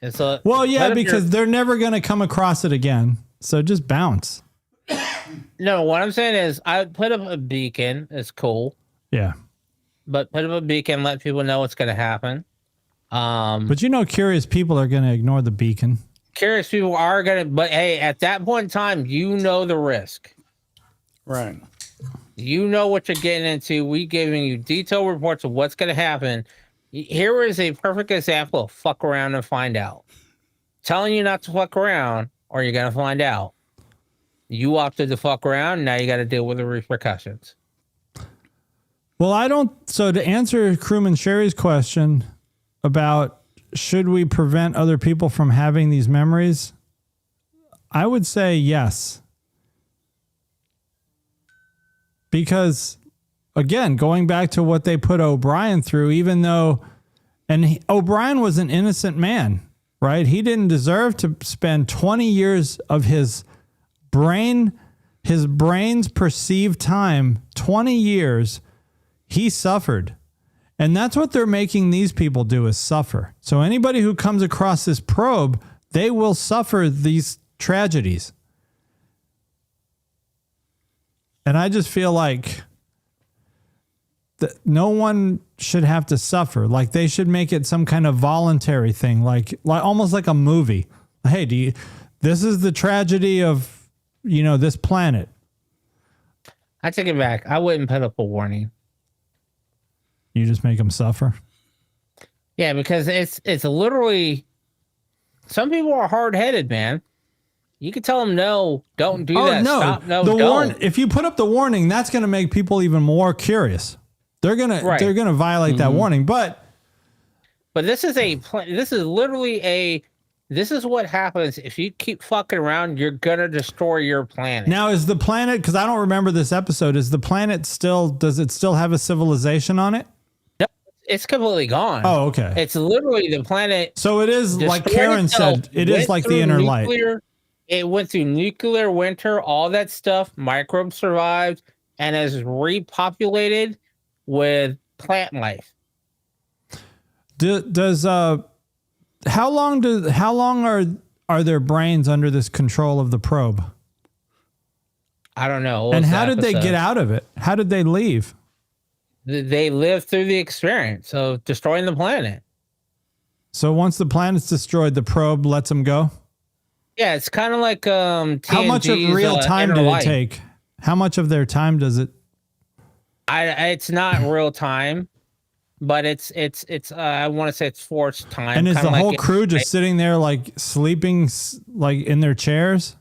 And so, well, yeah, because they're never going to come across it again. So just bounce. No, what I'm saying is I would put up a beacon. It's cool. Yeah. But put up a beacon, let people know what's going to happen. But curious people are going to ignore the beacon. Curious people are going to, but hey, at that point in time, you know the risk. Right. You know what you're getting into. We giving you detailed reports of what's going to happen. Here is a perfect example of fuck around and find out. Telling you not to fuck around or you're going to find out. You opted to fuck around. Now you got to deal with the repercussions. Well, so to answer Crewman Sherry's question about should we prevent other people from having these memories, I would say yes. Because, again, going back to what they put O'Brien through, even though, O'Brien was an innocent man, right? He didn't deserve to spend 20 years of his brain's perceived time, 20 years, he suffered. And that's what they're making these people do, is suffer. So anybody who comes across this probe, they will suffer these tragedies. And I just feel like that no one should have to suffer. Like they should make it some kind of voluntary thing, like almost like a movie. Hey, this is the tragedy of, this planet. I take it back. I wouldn't put up a warning. You just make them suffer. Yeah, because it's literally, some people are hard-headed, man. You can tell them, no, don't do that. No. Stop. No, don't. If you put up the warning, that's going to make people even more curious. They're going to violate that warning. But this is this is what happens if you keep fucking around. You're going to destroy your planet. Now, is the planet, because I don't remember this episode, does it still have a civilization on it? No, it's completely gone. Oh, okay. It's literally the planet. So it is, like Karen said, it is like the inner light. It went through nuclear winter, all that stuff. Microbes survived and has repopulated with plant life. How long are their brains under this control of the probe? I don't know. And how did they get out of it? How did they leave? They lived through the experience of destroying the planet. So once the planet's destroyed, the probe lets them go? Yeah, it's kind of like TNG's, how much of real time did it take? How much of their time does it? It's not real time, but it's I want to say it's forced time. And is the whole crew just sitting there like sleeping, like in their chairs?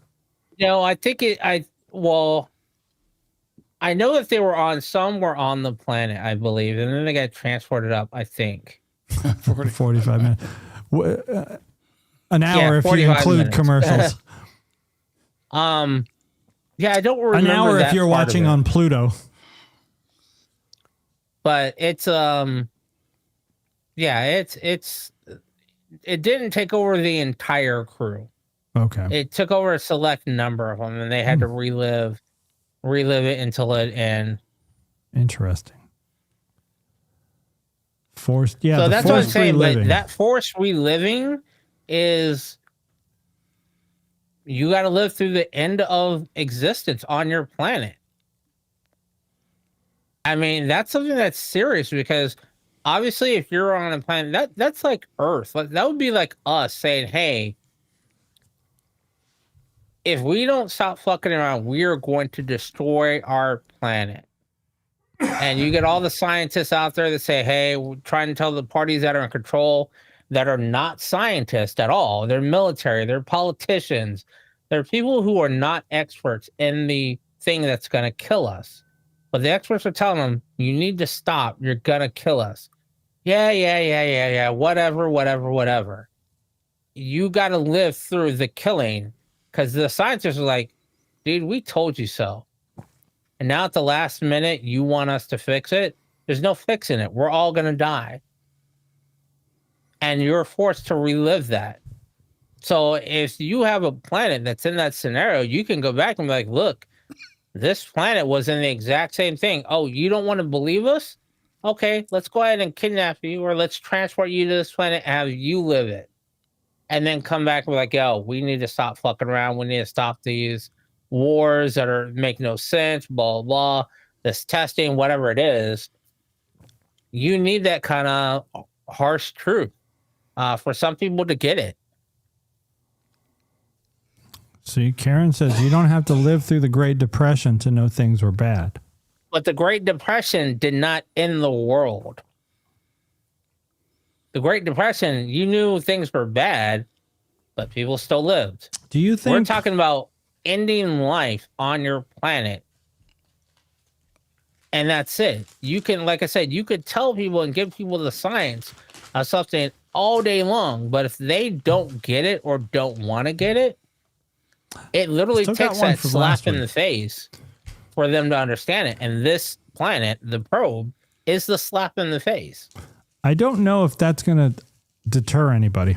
No, I think I know that they were on, some were on the planet, I believe, and then they got transported up, I think. 45 minutes. An hour if you include commercials. Yeah, I don't remember. An hour if you're watching on Pluto. But it's it didn't take over the entire crew. Okay. It took over a select number of them, and they had to relive it until it end. Interesting. Forced, yeah. So that's what I'm saying. But that forced reliving is, you got to live through the end of existence on your planet. I mean, that's something that's serious, because obviously if you're on a planet, that's like Earth. That would be like us saying, hey, if we don't stop fucking around, we are going to destroy our planet. And you get all the scientists out there that say, hey, we're trying to tell the parties that are in control, that are not scientists at all. They're military, they're politicians, they're people who are not experts in the thing that's going to kill us. But the experts are telling them, you need to stop. You're going to kill us. Yeah. Whatever. You got to live through the killing, because the scientists are like, dude, we told you so. And now at the last minute, you want us to fix it? There's no fixing it. We're all going to die. And you're forced to relive that. So if you have a planet that's in that scenario, you can go back and be like, look, this planet was in the exact same thing. Oh, you don't want to believe us? okay, let's go ahead and kidnap you, or let's transport you to this planet and have you live it. And then come back and be like, yo, we need to stop fucking around. We need to stop these wars that are make no sense, blah, blah, this testing, whatever it is. You need that kind of harsh truth for some people to get it. See, Karen says you don't have to live through the Great Depression to know things were bad. But the Great Depression did not end the world. The Great Depression, you knew things were bad, but people still lived. Do you think we're talking about ending life on your planet? And that's it. You can, like I said, you could tell people and give people the science of something all day long, but if they don't get it or don't want to get it, it literally takes that slap in the face for them to understand it. And this planet, the probe, is the slap in the face. I don't know if that's going to deter anybody.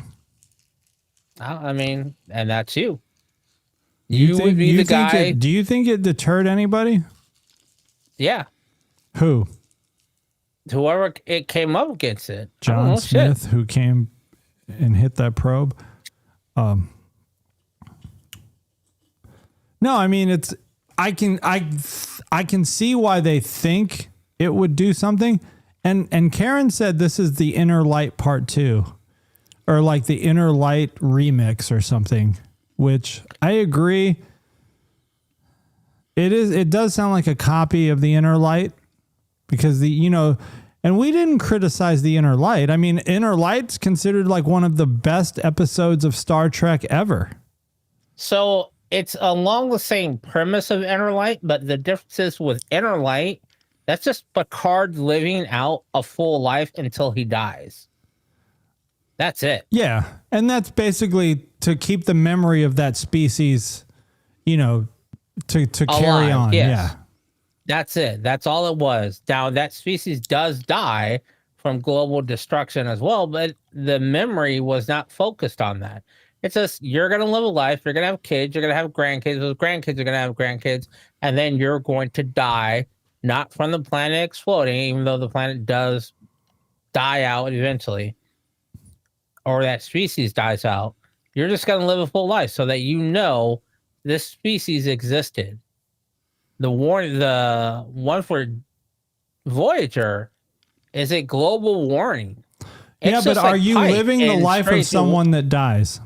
I mean, and that's you. You would be the guy. Do you think it deterred anybody? Yeah. Who? Whoever it came up against it. John Smith, who came and hit that probe. No, I mean, it's, I can see why they think it would do something. And Karen said this is the Inner Light Part 2, or like the Inner Light remix or something, which I agree. It does sound like a copy of the Inner Light, because and we didn't criticize the Inner Light. I mean, Inner Light's considered like one of the best episodes of Star Trek ever. So it's along the same premise of Inner Light, but the difference is with Inner Light, that's just Picard living out a full life until he dies. That's it. Yeah. And that's basically to keep the memory of that species, to carry on. Yes. Yeah. That's it. That's all it was. Now, that species does die from global destruction as well, but the memory was not focused on that. It's just, you're going to live a life, you're going to have kids, you're going to have grandkids, those grandkids are going to have grandkids, and then you're going to die, not from the planet exploding, even though the planet does die out eventually, or that species dies out. You're just going to live a full life so that this species existed. The one for Voyager is a global warning. Yeah, but are you living the life of someone that dies?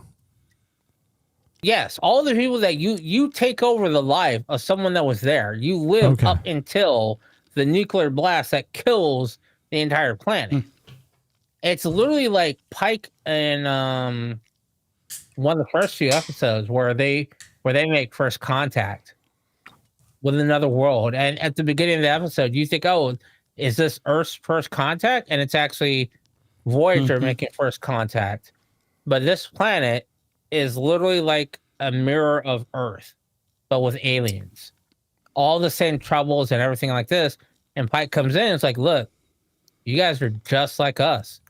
Yes, all the people that you take over the life of someone that was there. You live up until the nuclear blast that kills the entire planet. It's literally like Pike in one of the first few episodes where they make first contact with another world. And at the beginning of the episode, you think, oh, is this Earth's first contact? And it's actually Voyager making first contact. But this planet is literally like a mirror of Earth, but with aliens. All the same troubles and everything like this. And Pike comes in, it's like, look, you guys are just like us.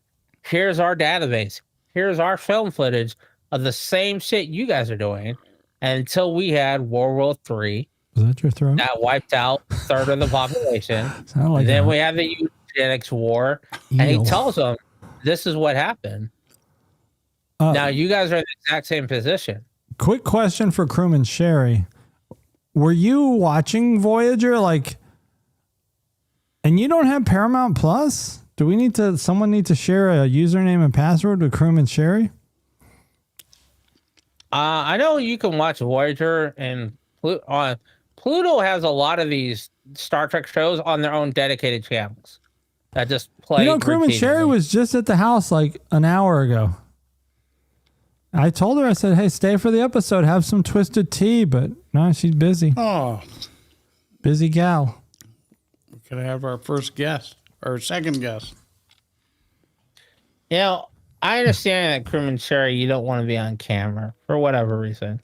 Here's our database. Here's our film footage of the same shit you guys are doing. And until we had World War III, was that your throat? That wiped out a third of the population. Like then we had the eugenics war. And he tells them, this is what happened. Now you guys are in the exact same position. Quick question for Crewman Sherry. Were you watching Voyager? And you don't have Paramount Plus? Do someone need to share a username and password with Crewman Sherry? I know you can watch Voyager and Pluto has a lot of these Star Trek shows on their own dedicated channels that just play. Crewman Sherry was just at the house like an hour ago. I told her, I said, hey, stay for the episode, have some twisted tea, but no, she's busy. Oh. Busy gal. We could have our first guest, or second guest. I understand that, Crewman Sherry, you don't want to be on camera for whatever reason,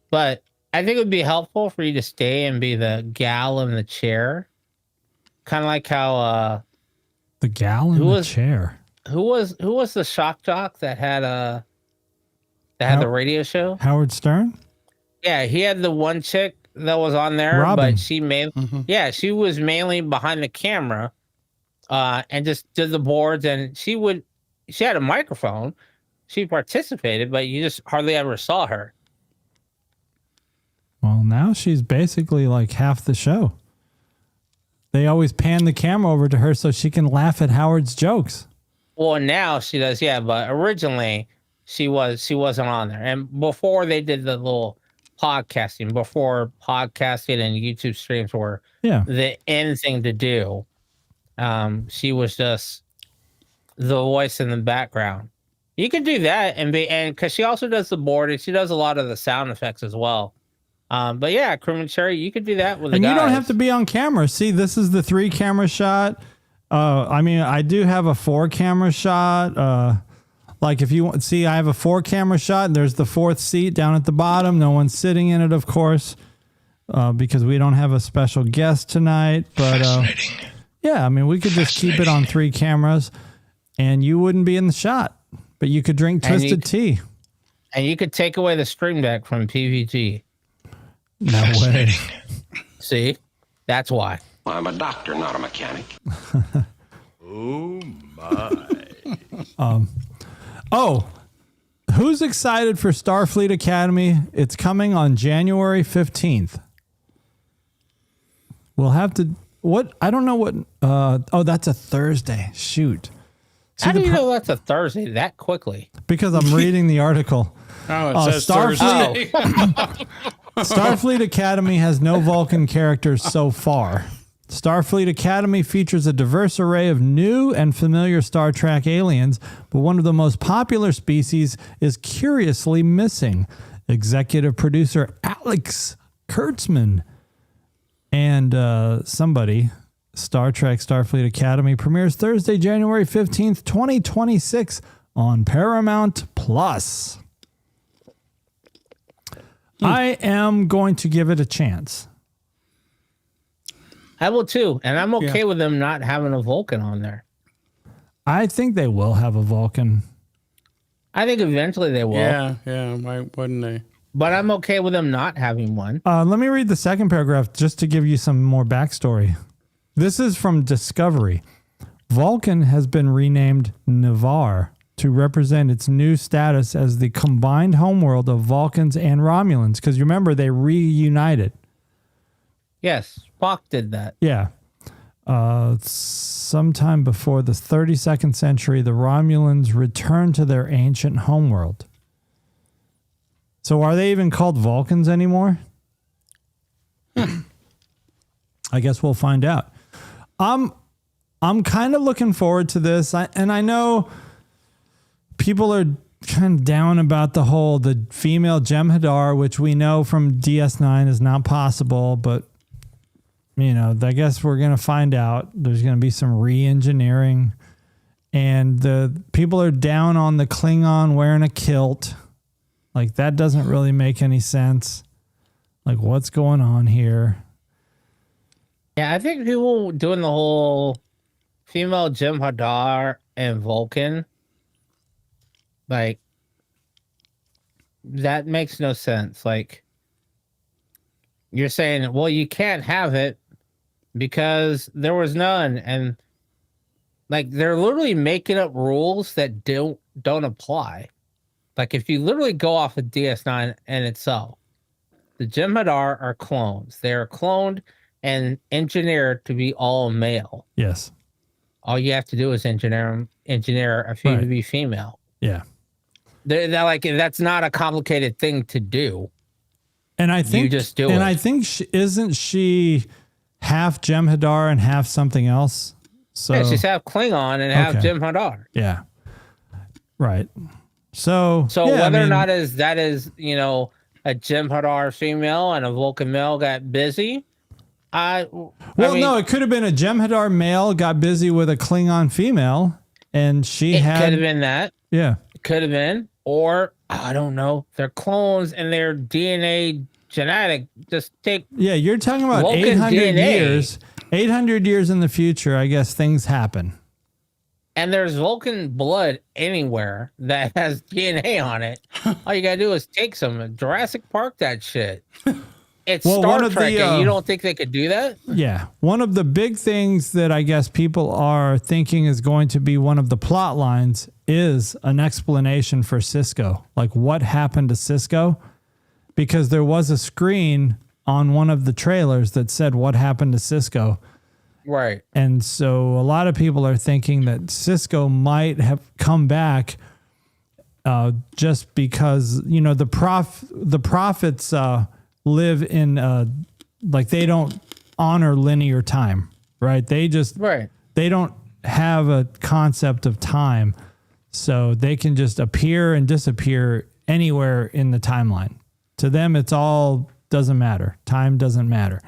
but I think it would be helpful for you to stay and be the gal in the chair. Kind of like how the gal in the chair. Who was the shock jock that had the radio show? Howard Stern? Yeah, he had the one chick that was on there, Robin. but she she was mainly behind the camera and just did the boards. And she had a microphone. She participated, but you just hardly ever saw her. Well, now she's basically like half the show. They always pan the camera over to her so she can laugh at Howard's jokes. Well, now she does, yeah, but originally she wasn't on there. And before they did the little podcasting, before podcasting and YouTube streams were the end thing to do, she was just the voice in the background. You can do that and because she also does the board and she does a lot of the sound effects as well. But yeah, Crewman Cherry, you could do that with the guys. And you don't have to be on camera. See, this is the 3-camera shot. I mean, I do have a 4-camera shot. Like if you want, see, I have a 4-camera shot and there's the 4th seat down at the bottom. No one's sitting in it, of course, because we don't have a special guest tonight. But yeah, I mean, we could just keep it on 3 cameras and you wouldn't be in the shot, but you could drink twisted tea. And you could take away the stream deck from PVG. No way. See, that's why. Well, I'm a doctor, not a mechanic. Oh my. Who's excited for Starfleet Academy? It's coming on January 15th. We'll have to, I don't know what, that's a Thursday. Shoot. See, how do you know that's a Thursday that quickly? Because I'm reading the article. Oh, it says Starfleet. Thursday. Starfleet Academy has no Vulcan characters so far. Starfleet Academy features a diverse array of new and familiar Star Trek aliens, but one of the most popular species is curiously missing. Executive producer Alex Kurtzman and somebody, Star Trek Starfleet Academy premieres Thursday, January 15th, 2026 on Paramount Plus. I am going to give it a chance. I will too, and I'm okay with them not having a Vulcan on there. I think they will have a Vulcan. I think eventually they will. Yeah, why wouldn't they? But I'm okay with them not having one. Let me read the second paragraph just to give you some more backstory. This is from Discovery. Vulcan has been renamed Navarre to represent its new status as the combined homeworld of Vulcans and Romulans. Because remember, they reunited. Yes, Spock did that. Yeah. Sometime before the 32nd century, the Romulans returned to their ancient homeworld. So are they even called Vulcans anymore? I guess we'll find out. I'm kind of looking forward to this. And I know people are kind of down about the female Jem'Hadar, which we know from DS9 is not possible, but you know, I guess we're going to find out. There's going to be some re-engineering, and the people are down on the Klingon wearing a kilt. Like, that doesn't really make any sense. Like, what's going on here? Yeah, I think people doing the whole female Jem'Hadar and Vulcan, like, that makes no sense. Like, you're saying, well, you can't have it because there was none. And like, they're literally making up rules that don't apply. Like, if you literally go off of DS9 and itself, the Jem'Hadar are clones. They are cloned and engineered to be all male. Yes. All you have to do is engineer a few to be female. Yeah. They're like, that's not a complicated thing to do. And I think you just do it. And I think isn't she half Jem'Hadar and half something else? So yeah, she's half Klingon and half Jem'Hadar. Yeah. Right. So yeah, whether or not that is, you know, a Jem'Hadar female and a Vulcan male got busy. No, it could have been a Jem'Hadar male got busy with a Klingon female, and she could have been that. Yeah. It could have been. Or I don't know. They're clones and their DNA genetic just take. Yeah, you're talking about Vulcan 800 DNA. years. 800 years in the future, I guess things happen. And there's Vulcan blood anywhere that has DNA on it. All you gotta do is take some Jurassic Park that shit. It's Well, one Star of Trek, the, and you don't think they could do that? Yeah. One of the big things that I guess people are thinking is going to be one of the plot lines is an explanation for Cisco. Like what happened to Cisco? Because there was a screen on one of the trailers that said what happened to Cisco. Right. And so a lot of people are thinking that Cisco might have come back just because, you know, the prophets live in like they don't honor linear time, right? They don't have a concept of time. So they can just appear and disappear anywhere in the timeline. To them, it's all doesn't matter. Time doesn't matter.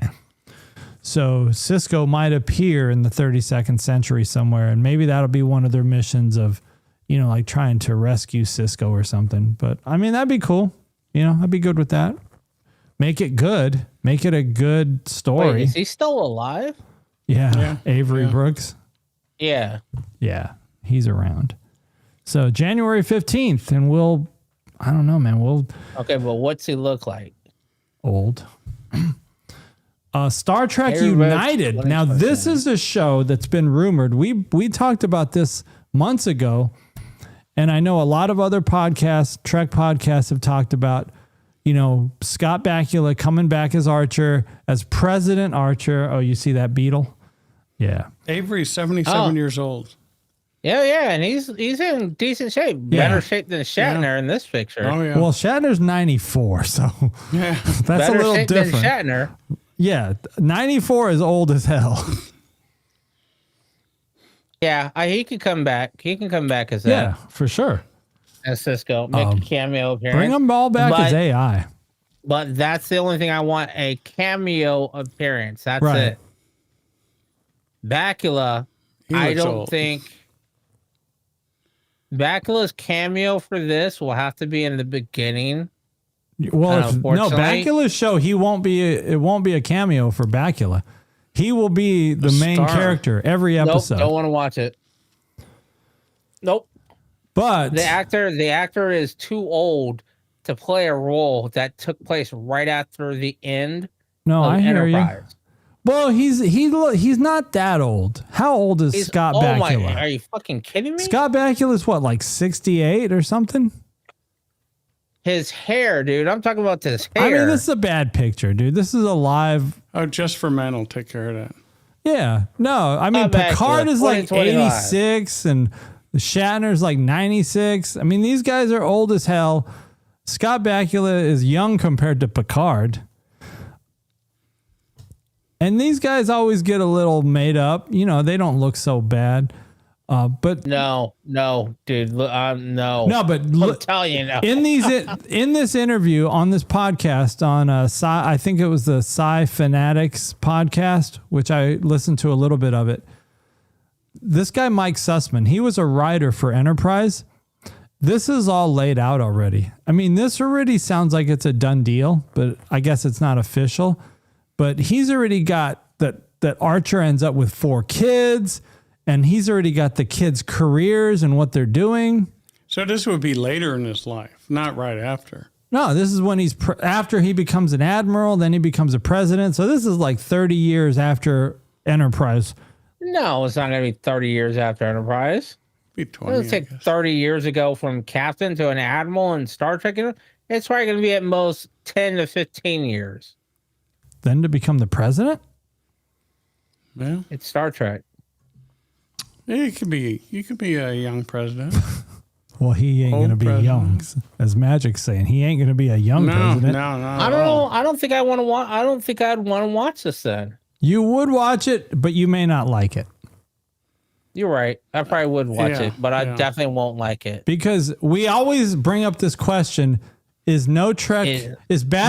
So Cisco might appear in the 32nd century somewhere, and maybe that'll be one of their missions of, you know, like trying to rescue Cisco or something. But I mean, that'd be cool. You know, I'd be good with that. Make it good. Make it a good story. Wait, is he still alive? Yeah. Avery Brooks. Yeah. Yeah, he's around. So January 15th, and I don't know, man. Okay, but what's he look like? Old. Star Trek Everybody- United. Now, this is a show that's been rumored. We talked about this months ago, and I know a lot of other podcasts, Trek podcasts, have talked about, you know, Scott Bakula coming back as Archer, as President Archer. Oh, you see that beetle? Yeah. Avery's 77 years old. Yeah, and he's in decent shape. Yeah. Better shape than Shatner in this picture. Oh, yeah. Well, Shatner's 94, so Yeah. that's Better a little shape different. than Shatner. Yeah, 94 is old as hell. Yeah, he could come back. He can come back as Yeah, for sure. as Cisco. Make a cameo appearance. Bring them all back as AI. But that's the only thing I want, a cameo appearance. That's Right. it. Bakula, He I looks don't old. think Bakula's cameo for this will have to be in the beginning. Well, no, Unfortunately- Bakula's show, it won't be a cameo for Bakula. He will be the main star. character every episode. Nope, don't want to watch it. Nope. But The actor is too old to play a role that took place right after the end no, of I hear you. Enterprise. Well, he's not that old. How old is Scott Bakula? Are you fucking kidding me? Scott Bakula's what, like 68 or something? His hair, dude. I'm talking about this hair. I mean, this is a bad picture, dude. This is a live. Oh, Just for Men will take care of that. Yeah, no, I mean, Bakula, Picard is like 2025. 86 and Shatner's like 96. I mean, these guys are old as hell. Scott Bakula is young compared to Picard. And these guys always get a little made up. You know, they don't look so bad. But No, dude. No. no, but I'm telling you, no. in this interview on this podcast on I think it was the Sci Fanatics podcast, which I listened to a little bit of it. This guy Mike Sussman, he was a writer for Enterprise. This is all laid out already. I mean, this already sounds like it's a done deal, but I guess it's not official. But he's already got that Archer ends up with 4 kids, and he's already got the kids' careers and what they're doing. So this would be later in his life, not right after. No, this is when he's after he becomes an admiral, then he becomes a president. So this is like 30 years after Enterprise. No, it's not going to be 30 years after Enterprise. Be 20. It'll take 30 years ago from captain to an admiral in Star Trek. It's probably going to be at most 10 to 15 years. Then to become the president? Yeah. It's Star Trek. You could be a young president. Well, he ain't Old going to be president. young, as Magic's saying. He ain't going to be a young No, president. no. I don't know. I don't think I want to watch. I don't think I'd want to watch this then. You would watch it, but you may not like it. You're right. I probably would watch Yeah, it, but I yeah. definitely won't like it. Because we always bring up this question, is bad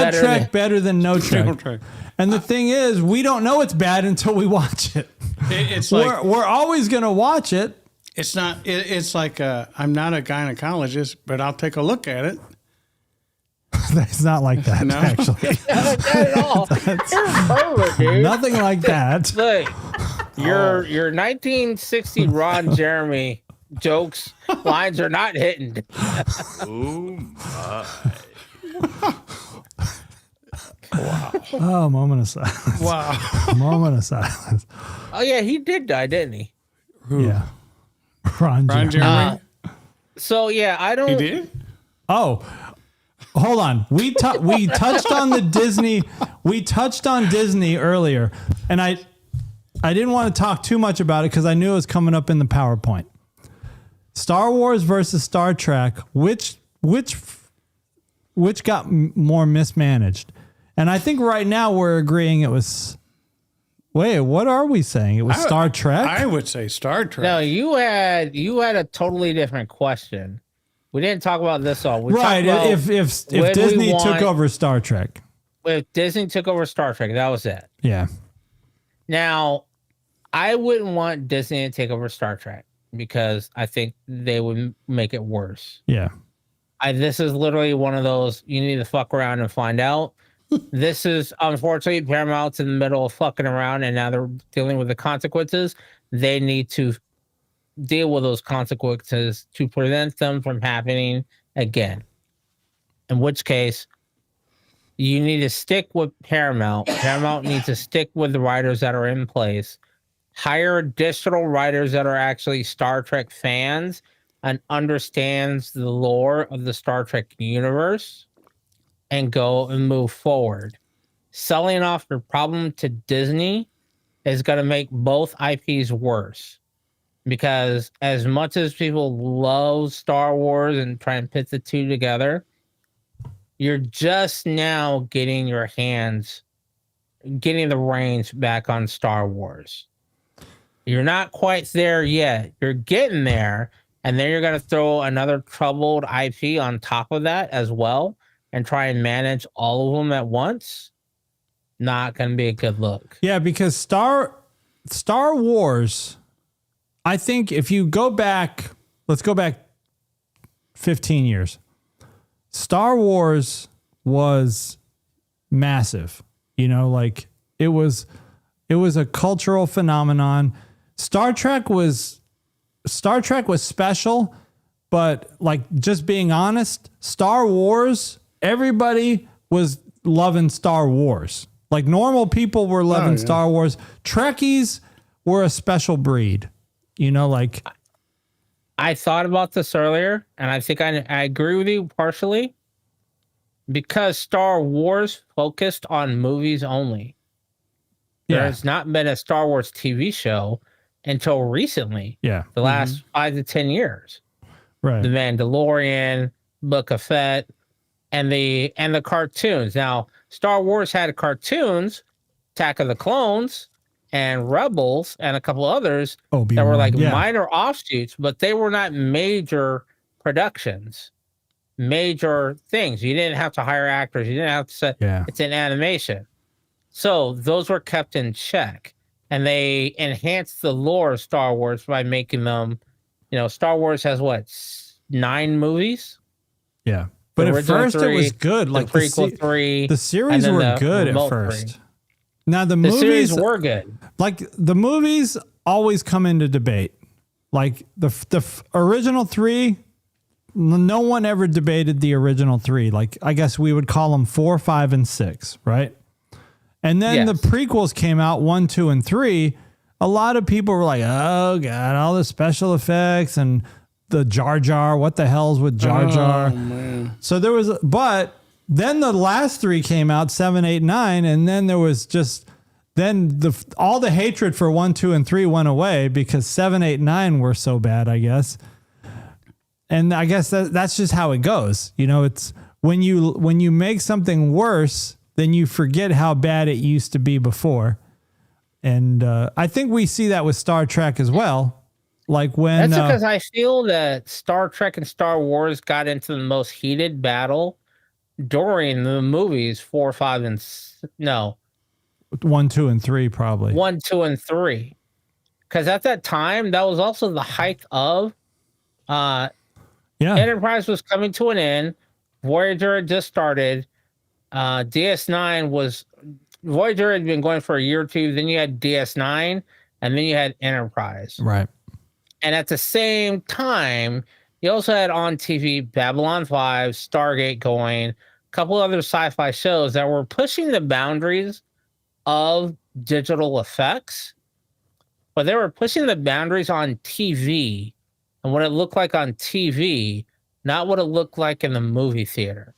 better Trek than- better than no Trek? No Trek. And the thing is, we don't know it's bad until we watch it. It's like We're always going to watch it. it's not. It's like I'm not a gynecologist, but I'll take a look at it. It's not like that, No. actually. Not at all. You're pervert, dude. Nothing like that. Look, your 1960 Ron Jeremy jokes lines are not hitting. Oh my. Oh, moment of silence. Wow. Moment of silence. Oh yeah, he did die, didn't he? Yeah. Ron Ron Jeremy. Jeremy? So yeah, I don't. He did? Oh, hold on. We touched on the Disney. We touched on Disney earlier, and I didn't want to talk too much about it because I knew it was coming up in the PowerPoint. Star Wars versus Star Trek. Which got more mismanaged? And I think right now we're agreeing it was. Wait, what are we saying? It was Star Trek? I would say Star Trek. No, you had a totally different question. We didn't talk about this all. We right. talked about If when Disney we took over Star Trek. If Disney took over Star Trek, that was it. Yeah. Now, I wouldn't want Disney to take over Star Trek because I think they would make it worse. Yeah. This is literally one of those you need to fuck around and find out. This is unfortunately Paramount's in the middle of fucking around and now they're dealing with the consequences. They need to deal with those consequences to prevent them from happening again. In which case, you need to stick with Paramount. Paramount needs to stick with the writers that are in place. Hire additional writers that are actually Star Trek fans and understands the lore of the Star Trek universe and go and move forward. Selling off your problem to Disney is going to make both IPs worse. Because as much as people love Star Wars and try and pit the two together, you're just now getting the reins back on Star Wars. You're not quite there yet. You're getting there. And then you're going to throw another troubled IP on top of that as well and try and manage all of them at once. Not going to be a good look. Yeah, because Star Wars, I think if you go back, let's go back 15 years. Star Wars was massive. You know, like it was a cultural phenomenon. Star Trek was special, but like just being honest, Star Wars, everybody was loving Star Wars. Like normal people were loving Star Wars. Trekkies were a special breed. You know, like I thought about this earlier, and I think I agree with you partially because Star Wars focused on movies only. Yeah. There has not been a Star Wars TV show until recently. Yeah. The last 5 to 10 years. Right. The Mandalorian, Book of Fett, and the cartoons. Now, Star Wars had cartoons, Attack of the Clones, and Rebels, and a couple others that were like minor offshoots, but they were not major productions, major things. You didn't have to hire actors. You didn't have to say it's an animation. So those were kept in check, and they enhanced the lore of Star Wars by making them, you know, Star Wars has what, 9 movies? Yeah. But at first it was good. Like the prequel 3. The series were good at first. 3. Now the movies series were good. Like the movies always come into debate. Like the original 3, no one ever debated the original 3. Like I guess we would call them 4, 5, and 6, right? And then the prequels came out 1, 2, and 3. A lot of people were like, "Oh God, all the special effects and the Jar Jar. What the hell's with Jar Jar?" Oh, man. So there was, but then the last 3 came out, 7, 8, 9, and then there was just all the hatred for 1, 2, and 3 went away because 7, 8, 9 were so bad, I guess. And I guess that's just how it goes. You know, it's when you make something worse, then you forget how bad it used to be before. And I think we see that with Star Trek as well. Like when that's because I feel that Star Trek and Star Wars got into the most heated battle during the movies 4, 5, and 1, 2, and 3 probably 1, 2, and 3. Because at that time, that was also the height of Enterprise was coming to an end. Voyager had just started. DS9 was Voyager had been going for a year or two. Then you had DS9, and then you had Enterprise. Right. And at the same time, you also had on TV Babylon 5, Stargate going, couple other sci-fi shows that were pushing the boundaries of digital effects, but they were pushing the boundaries on TV and what it looked like on TV, not what it looked like in the movie theater.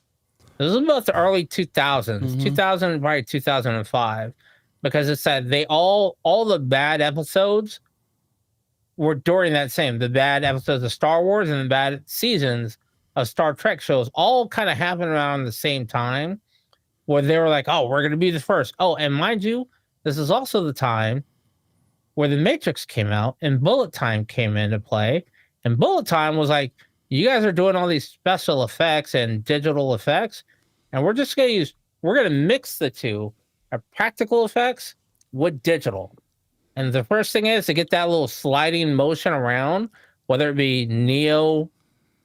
This was about the early 2000s, 2000, probably 2005, because it said all the bad episodes were during that same, the bad episodes of Star Wars and the bad seasons of Star Trek shows all kind of happened around the same time, where they were like, oh, we're going to be the first. Oh, and mind you, this is also the time where The Matrix came out and Bullet Time came into play. And Bullet Time was like, you guys are doing all these special effects and digital effects, and we're going to mix the two, our practical effects with digital. And the first thing is to get that little sliding motion around, whether it be Neo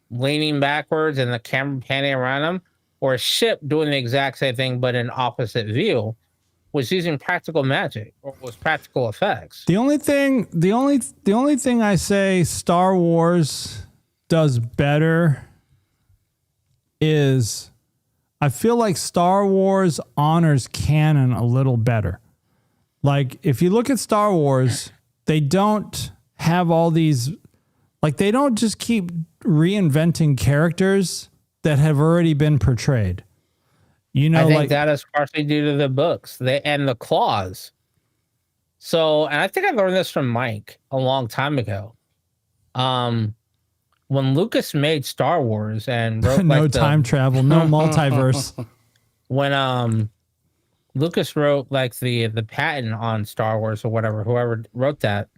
leaning backwards and the camera panning around him, or a ship doing the exact same thing but in opposite view, was using practical magic or was practical effects. The only thing I say Star Wars does better is I feel like Star Wars honors canon a little better. Like, if you look at Star Wars, they don't have all these, like, they don't just keep reinventing characters that have already been portrayed. You know, I think like that is partially due to the books and the clause. So, and I think I learned this from Mike a long time ago. When Lucas made Star Wars and wrote no time travel, no multiverse. When Lucas wrote like the patent on Star Wars or whatever, whoever wrote that,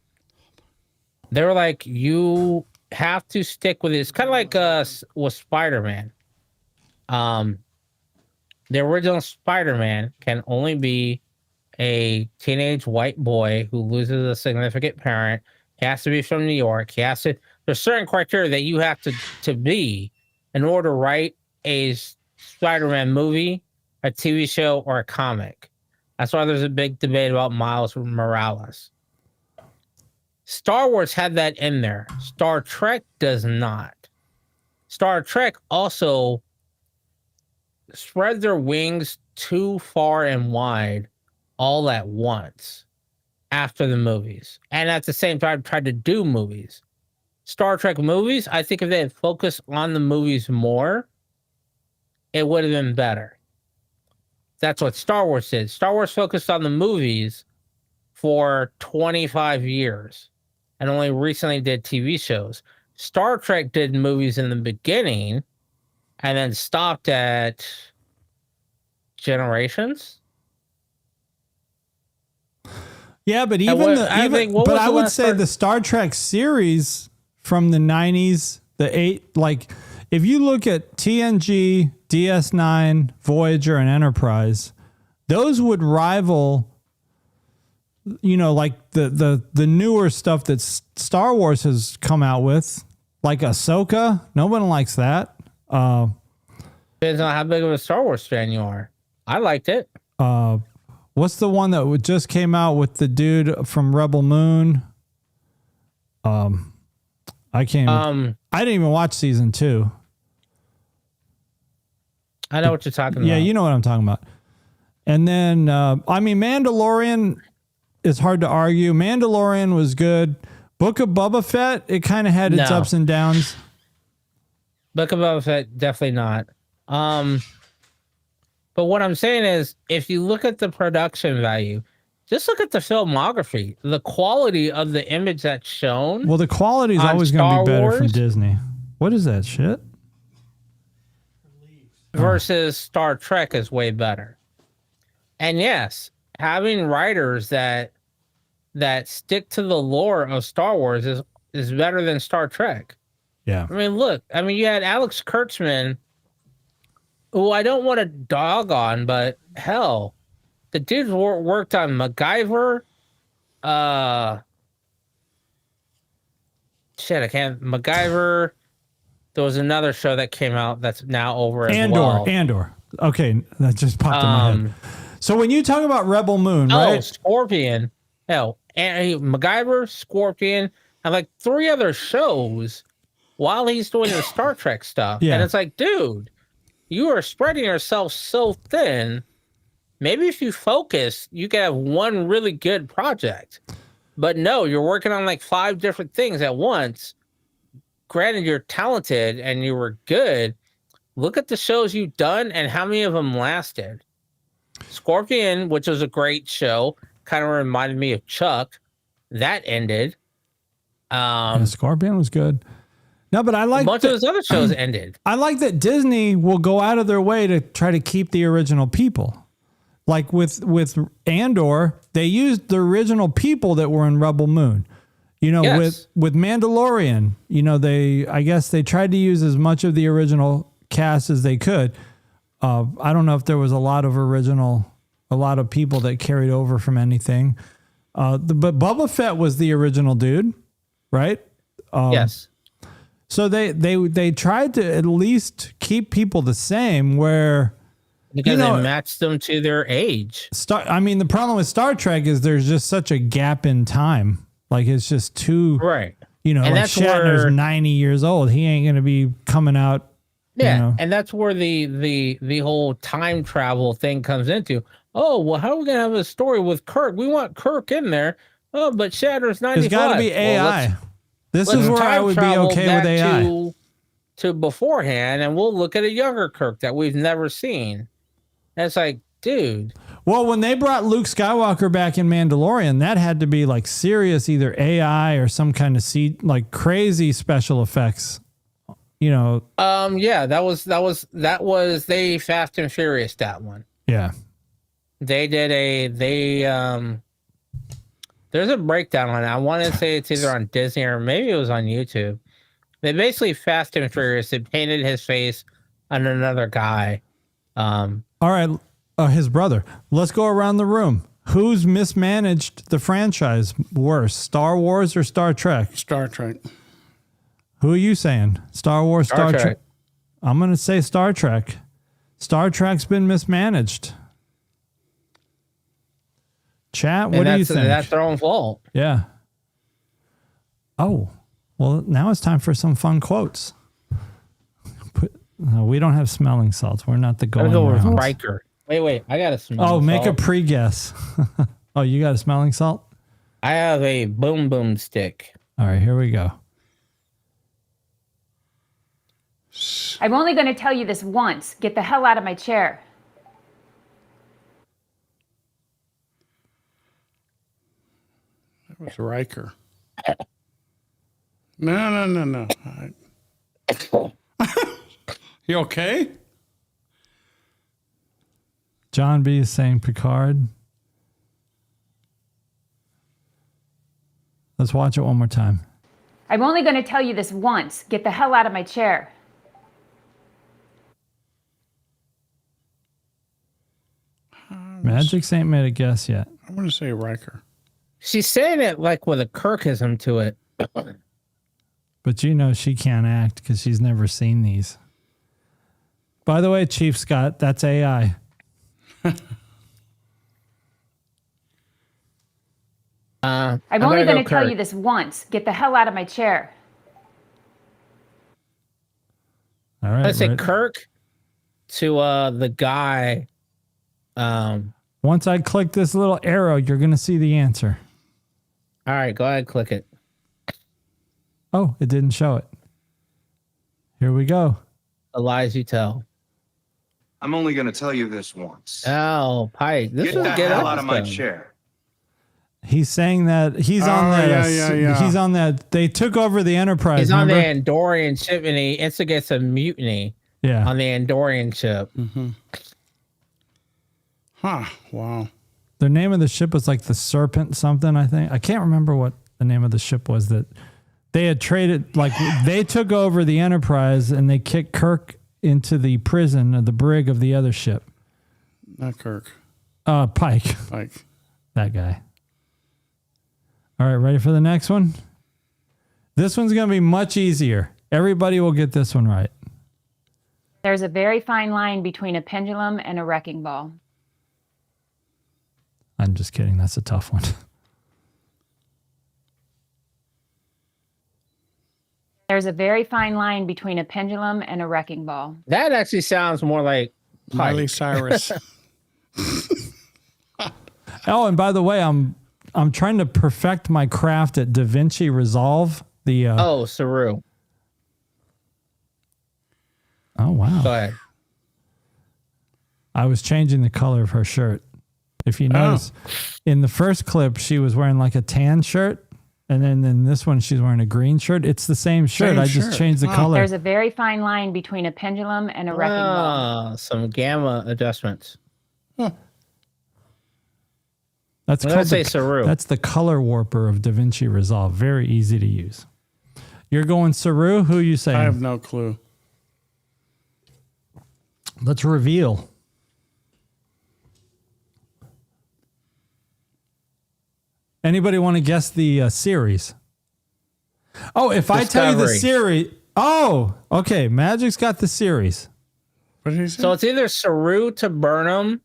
they were like, you have to stick with it. It's kind of like with Spider-Man. The original Spider-Man can only be a teenage white boy who loses a significant parent. He has to be from New York. There's certain criteria that you have to be in order to write a Spider-Man movie, a TV show, or a comic. That's why there's a big debate about Miles Morales. Star Wars had that in there. Star Trek does not. Star Trek also spread their wings too far and wide all at once after the movies. And at the same time, tried to do movies. Star Trek movies, I think if they had focused on the movies more, it would have been better. That's what Star Wars did. Star Wars focused on the movies for 25 years and only recently did TV shows. Star Trek did movies in the beginning and then stopped at Generations. Yeah, but I would say the Star Trek series from the 90s, if you look at TNG, DS9, Voyager, and Enterprise, those would rival, like the newer stuff that Star Wars has come out with, like Ahsoka. No one likes that. Depends on how big of a Star Wars fan you are. I liked it. What's the one that just came out with the dude from Rebel Moon? I didn't even watch season 2. I know what you're talking about. Yeah, you know what I'm talking about. And then, Mandalorian is hard to argue. Mandalorian was good. Book of Boba Fett, it kind of had its ups and downs. Book of Boba Fett, definitely not. But what I'm saying is, if you look at the production value, just look at the filmography, the quality of the image that's shown. Well, the quality is always going to be better from Disney. What is that shit? Versus Star Trek is way better. And yes, having writers that stick to the lore of Star Wars is better than Star Trek. Yeah. I mean, look, you had Alex Kurtzman, who I don't want to dog on, but hell, the dude worked on MacGyver. MacGyver. There was another show that came out that's now over as well. Andor. Okay, that just popped in my head. So when you talk about Rebel Moon, right? Scorpion. Hell, MacGyver, Scorpion, and like 3 other shows while he's doing the Star Trek stuff. Yeah. And it's like, dude, you are spreading yourself so thin. Maybe if you focus, you can have one really good project. But no, you're working on like 5 different things at once. Granted, you're talented and you were good. Look at the shows you've done and how many of them lasted. Scorpion, which was a great show, kind of reminded me of Chuck. That ended. Scorpion was good. No, but I like a bunch of those other shows ended. I like that Disney will go out of their way to try to keep the original people. Like with Andor, they used the original people that were in Rebel Moon. You know, Yes. with Mandalorian, you know, I guess they tried to use as much of the original cast as they could. I don't know if there was a lot of people that carried over from anything. But Boba Fett was the original dude, right? Yes. So they tried to at least keep people the same where Because they matched them to their age. The problem with Star Trek is there's just such a gap in time. Like it's just too Right. You know, and like that's Shatner's where, 90 years old. He ain't gonna be coming out. Yeah, you know. and that's where the whole time travel thing comes into. Oh, well, how are we gonna have a story with Kirk? We want Kirk in there. Oh, but Shatner's 95. There's got to be AI. Well, this is where I would be okay with AI. To beforehand, and we'll look at a younger Kirk that we've never seen. And it's like, dude. Well, when they brought Luke Skywalker back in Mandalorian, that had to be like serious, either AI or some kind of like crazy special effects. You know. Yeah, that was they Fast and Furious that one. Yeah. They did there's a breakdown on it. I want to say it's either on Disney or maybe it was on YouTube. They basically Fast and Furious. They painted his face on another guy. All right, his brother. Let's go around the room. Who's mismanaged the franchise worse, Star Wars or Star Trek? Star Trek. Who are you saying? Star Wars, Star Trek? I'm going to say Star Trek. Star Trek's been mismanaged. Chat, what do you think? That's their own fault. Yeah. Oh, well, now it's time for some fun quotes. No, we don't have smelling salts. We're not the going I'll go with rounds. Riker. Wait. I got a smelling Oh, make salt. a pre-guess. Oh, you got a smelling salt? I have a boom boom stick. All right, here we go. I'm only going to tell you this once. Get the hell out of my chair. That was Riker. No. You okay? John B is saying Picard. Let's watch it one more time. I'm only going to tell you this once. Get the hell out of my chair. Mgyx ain't made a guess yet. I'm going to say Riker. She's saying it like with a Kirkism to it. But you know she can't act because she's never seen these. By the way, Chief Scott, that's AI. I'm only going to tell you this once. Get the hell out of my chair. All right. Let's say Kirk to the guy. Once I click this little arrow, you're going to see the answer. All right, go ahead, click it. Oh, it didn't show it. Here we go. The lies you tell. I'm only going to tell you this once. Oh, Pike. This Get is the a good hell out of my episode. chair. He's saying that he's on that. Yeah. He's on that. They took over the Enterprise. He's on the remember? Andorian ship and he instigates a mutiny Yeah. on the Andorian ship. Mm-hmm. Huh. Wow. The name of the ship was like the Serpent something, I think. I can't remember what the name of the ship was that they had traded. Like they took over the Enterprise and they kicked Kirk into the prison or the brig of the other ship. Not Kirk. Pike. Pike. That guy. All right, ready for the next one? This one's going to be much easier. Everybody will get this one right. There's a very fine line between a pendulum and a wrecking ball. I'm just kidding. That's a tough one. There's a very fine line between a pendulum and a wrecking ball. That actually sounds more like Miley Pike. Cyrus. Oh, and by the way, I'm trying to perfect my craft at DaVinci Resolve. The Oh, Saru. oh wow. Go ahead. I was changing the color of her shirt. If you notice, in the first clip, she was wearing like a tan shirt. And then in this one, she's wearing a green shirt. It's the same shirt. Same I just shirt. changed the color. There's a very fine line between a pendulum and a wrecking ball. Some gamma adjustments. That's I'm gonna say Saru. That's the color warper of DaVinci Resolve. Very easy to use. You're going Saru? Who are you saying? I have no clue. Let's reveal. Anybody want to guess the series? Oh, if I tell you the Discovery. series. Oh, okay. Magic's got the series. What did he say? So it's either Saru to Burnham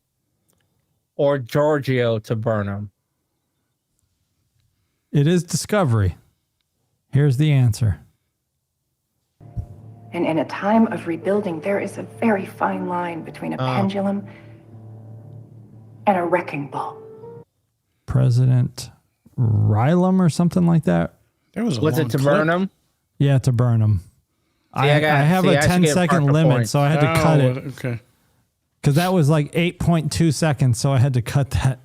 or Giorgio to Burnham. It is Discovery. Here's the answer. And in a time of rebuilding, there is a very fine line between a pendulum and a wrecking ball. President Rylam or something like that. There was a Was long it to clip. Burnham? Yeah, to Burnham. I have a I should 10-second get partial limit, points. so I had to cut it. Okay. Because that was like 8.2 seconds, so I had to cut that.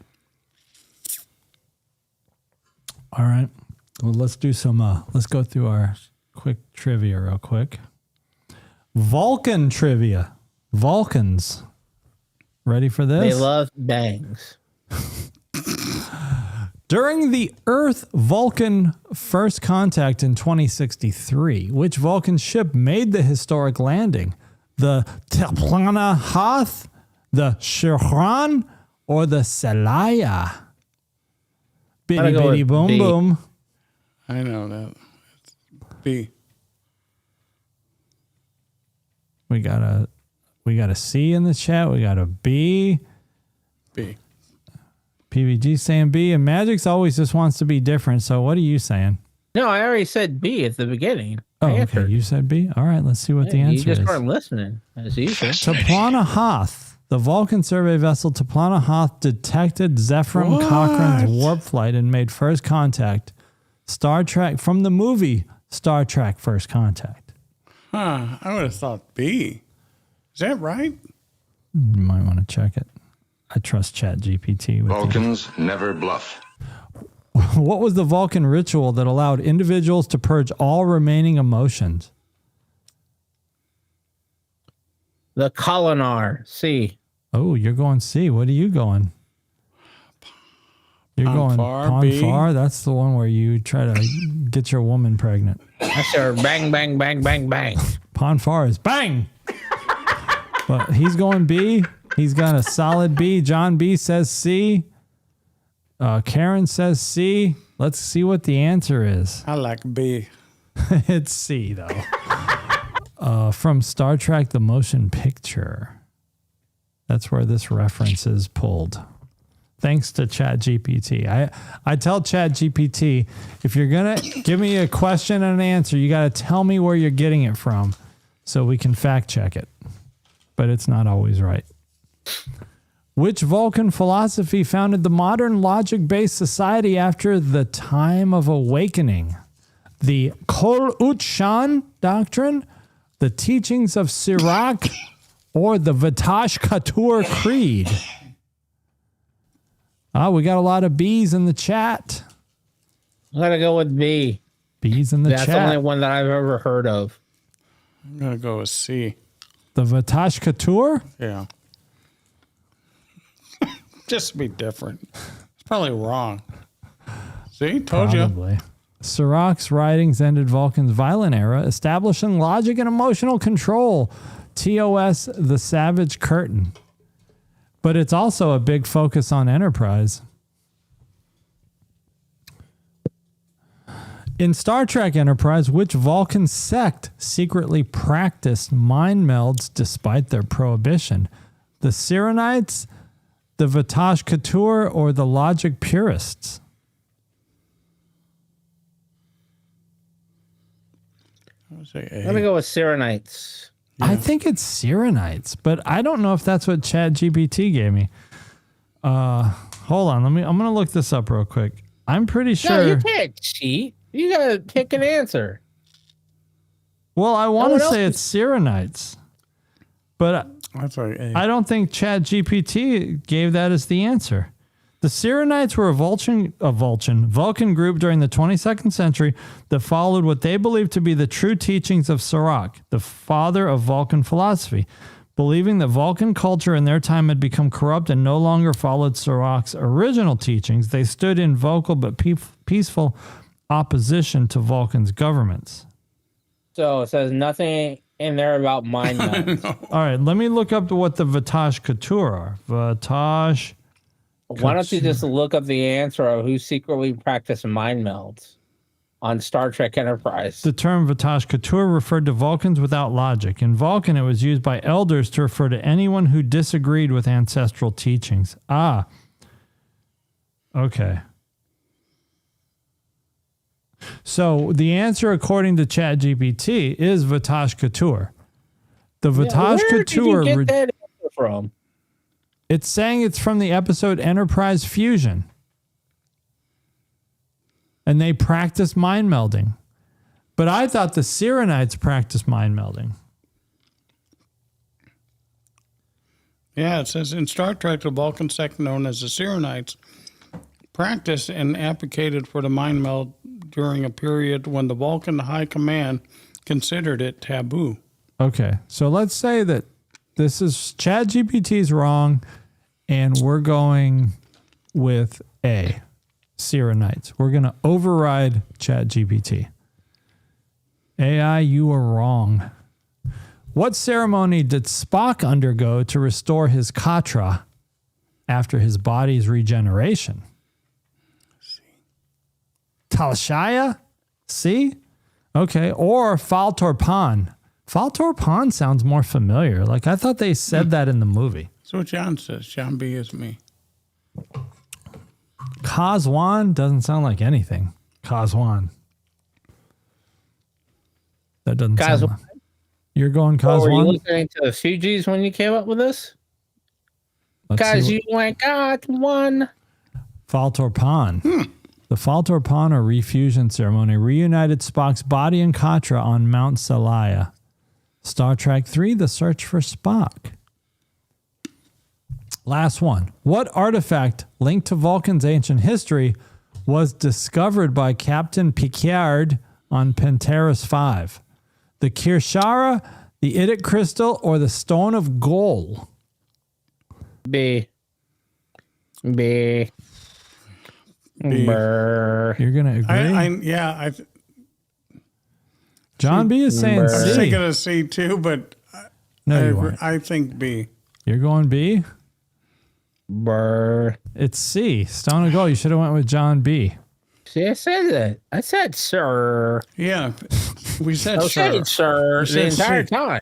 All right. Well, let's do some, let's go through our quick trivia real quick. Vulcan trivia. Vulcans. Ready for this? They love bangs. During the Earth-Vulcan first contact in 2063, which Vulcan ship made the historic landing? The Teplana Hoth, the Shirhan, or the Selaya? Bitty Gotta go bitty with boom B. boom. I know that. It's B. We got a C in the chat. We got a B. B. PVG saying B, and Magic's always just wants to be different. So what are you saying? No, I already said B at the beginning. Oh, I okay. answered. You said B. All right. Let's see what the You answer just is. weren't listening, as usual. Taplana Hoth, the Vulcan survey vessel Taplana Hoth detected Zephram Cochrane's warp flight and made first contact. Star Trek from the movie Star Trek First Contact. Huh. I would have thought B. Is that right? You might want to check it. I trust ChatGPT. with Vulcans never bluff. What was the Vulcan ritual that allowed individuals to purge all remaining emotions? The Colinar, C. Oh, you're going C. What are you going? You're going Ponfar, B. Ponfar. That's the one where you try to get your woman pregnant. That's our bang, bang, bang, bang, bang. Ponfar is bang. But he's going B. He's got a solid B. John B says C. Karen says C. Let's see what the answer is. I like B. It's C, though. From Star Trek The Motion Picture. That's where this reference is pulled. Thanks to ChatGPT. I tell ChatGPT, if you're going to give me a question and an answer, you got to tell me where you're getting it from so we can fact check it. But it's not always right. Which Vulcan philosophy founded the modern logic-based society after the Time of Awakening? The Kol Ut-Shan doctrine, the teachings of Sirach, or the Vatash Katur Creed? We got a lot of B's in the chat. I'm going to go with B. B's in the That's the chat. only one that I've ever heard of. I'm going to go with C. The Vatash Katur? Yeah. Just to be different. It's probably wrong. See? Told you. Probably. Sirach's writings ended Vulcan's violent era, establishing logic and emotional control. TOS, the Savage Curtain. But it's also a big focus on Enterprise. In Star Trek Enterprise, which Vulcan sect secretly practiced mind melds despite their prohibition? The Sirenites, the Vatash Katur, or the Logic Purists? Let me go with Serenites. Yeah. I think it's Serenites, but I don't know if that's what ChatGPT gave me. Hold on, I'm gonna look this up real quick. I'm pretty sure. No, you can't cheat. You gotta pick an answer. Well, I want to say it's Serenites, but I don't think ChatGPT gave that as the answer. The Serenites were a Vulcan group during the 22nd century that followed what they believed to be the true teachings of Sirach, the father of Vulcan philosophy. Believing that Vulcan culture in their time had become corrupt and no longer followed Sirach's original teachings, they stood in vocal but peaceful opposition to Vulcan's governments. So it says nothing in there about mind meld. All right, let me look up what the Vatash Couture are. Vatash. Why don't you just look up the answer of who secretly practiced mind melds on Star Trek Enterprise? The term Vatash Couture referred to Vulcans without logic. In Vulcan, it was used by elders to refer to anyone who disagreed with ancestral teachings. Ah. Okay. So the answer, according to ChatGPT, is Vatash Couture. The Vatash Couture. Where did you get that answer from? It's saying it's from the episode Enterprise Fusion. And they practice mind melding. But I thought the Serenites practiced mind melding. Yeah, it says in Star Trek, the Vulcan sect known as the Serenites practiced and advocated for the mind meld during a period when the Vulcan High Command considered it taboo. Okay, so let's say that this is ChatGPT's wrong, and we're going with A, Serenites. We're going to override ChatGPT. AI, you are wrong. What ceremony did Spock undergo to restore his Katra after his body's regeneration? Talshaya? See? Okay. Or Faltor Pan. Faltor Pan sounds more familiar. Like, I thought they said that in the movie. That's what John says. John B is me. Kazwan doesn't sound like anything. Kazwan. That doesn't sound like. You're going Kazwan? Were you listening to the Fugees when you came up with this? Guys, you went got one. Faltor Pan. The Faltor Pan or refusion ceremony reunited Spock's body and Katra on Mount Salaya. Star Trek 3, The Search for Spock. Last one. What artifact linked to Vulcan's ancient history was discovered by Captain Picard on Pentaris 5? The Kirshara, the Idic Crystal, or the Stone of Gol? B. You're going to agree? John B is saying C. I was thinking of C too, but no, I think B. You're going B? Brr. It's C. Stone of Gold. You should have went with John B. See, I said that. I said sir. Yeah, we said I sir. said sir the entire time.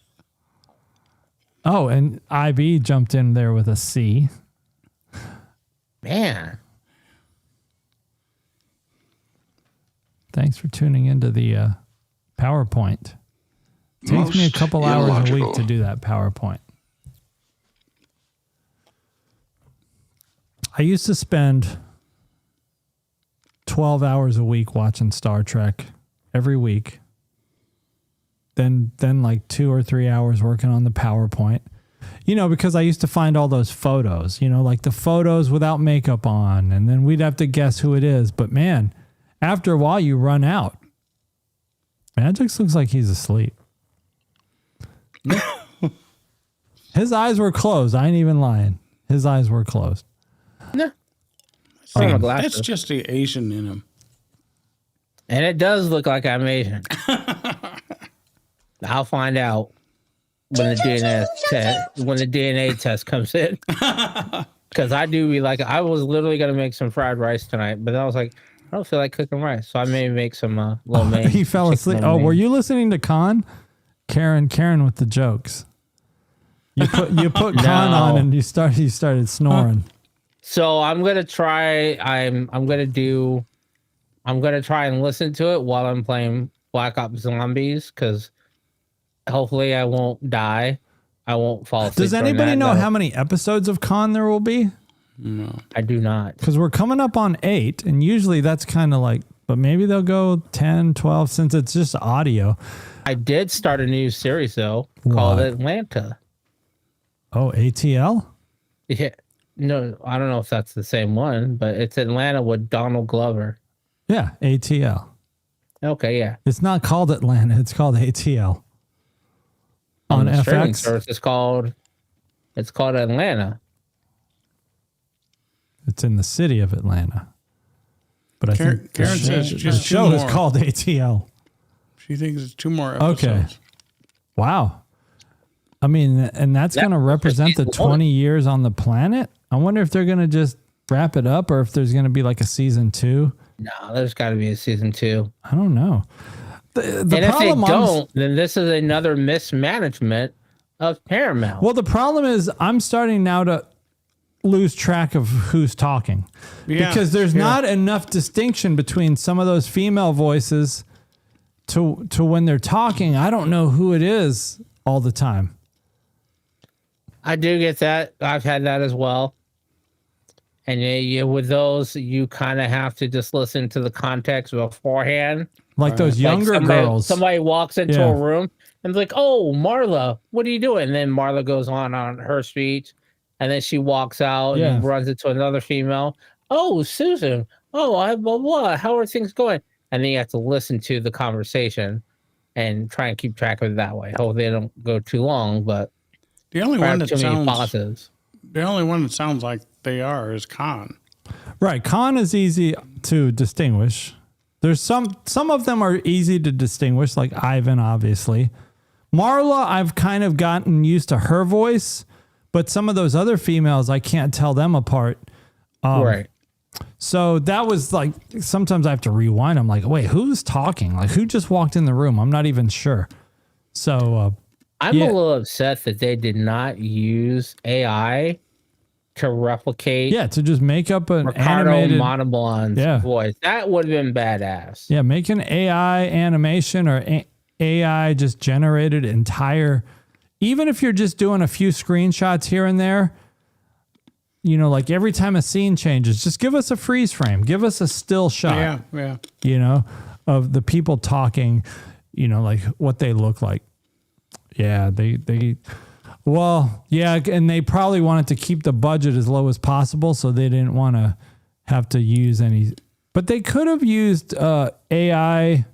Oh, and IB jumped in there with a C. Man. Thanks for tuning into the PowerPoint. It takes me a couple hours a week to do that PowerPoint. I used to spend 12 hours a week watching Star Trek every week. Then like 2 or 3 hours working on the PowerPoint. You know, because I used to find all those photos, you know, like the photos without makeup on, and then we'd have to guess who it is. But man, after a while you run out. Magix looks like he's asleep. His eyes were closed. I ain't even lying. His eyes were closed. No. That's just the Asian in him. And it does look like I'm Asian. I'll find out when the DNA test comes in. Because I do be like, I was literally gonna make some fried rice tonight, but I was like, I don't feel like cooking rice, so I may make some lo mein. He fell asleep. Oh, were you listening to Khan? Karen with the jokes. You put Khan on and you started snoring. So I'm gonna try. I'm gonna try and listen to it while I'm playing Black Ops Zombies because hopefully I won't die. I won't fall asleep. Does anybody know how many episodes of Con there will be? No. I do not. Because we're coming up on 8, and usually that's kind of like, but maybe they'll go 10, 12 since it's just audio. I did start a new series though called Atlanta. Oh, ATL? Yeah. No, I don't know if that's the same one, but it's Atlanta with Donald Glover. Yeah, ATL. Okay, yeah. It's not called Atlanta. It's called ATL. On the streaming FX? service, it's called Atlanta. It's in the city of Atlanta. But I think Karen says the just show two is more. called ATL. She thinks it's 2 more episodes. Okay. Wow. I mean, and that's going to represent the 20 years on the planet? I wonder if they're going to just wrap it up or if there's going to be like a season 2. No, there's got to be a season 2. I don't know. The And if they problem don't, then this is another mismanagement of Paramount. Well, the problem is I'm starting now to lose track of who's talking. Yeah, because there's not enough distinction between some of those female voices to when they're talking. I don't know who it is all the time. I do get that. I've had that as well. And with those, you kind of have to just listen to the context beforehand. Like those younger girls. Somebody walks into a room and is like, "Oh, Marla, what are you doing?" And then Marla goes on her speech, and then she walks out and runs into another female. "Oh, Susan. Oh, I blah blah. How are things going?" And then you have to listen to the conversation and try and keep track of it that way. Hope they don't go too long, but the only one that too many sounds pauses. the only one that sounds like they are is Khan. Right. Khan is easy to distinguish. There's some of them are easy to distinguish, like Ivan, obviously. Marla, I've kind of gotten used to her voice, but some of those other females, I can't tell them apart. Right. So that was like, sometimes I have to rewind. I'm like, wait, who's talking? Like, who just walked in the room? I'm not even sure. So I'm a little upset that they did not use AI to replicate. Yeah, to just make up an Ricardo animated Montalban's voice. That would have been badass. Yeah, make an AI animation or AI just generated entire. Even if you're just doing a few screenshots here and there, you know, like every time a scene changes, just give us a freeze frame, give us a still shot. Yeah. You know, of the people talking, you know, like what they look like. Yeah, well, yeah, and they probably wanted to keep the budget as low as possible, so they didn't want to have to use any. But they could have used AI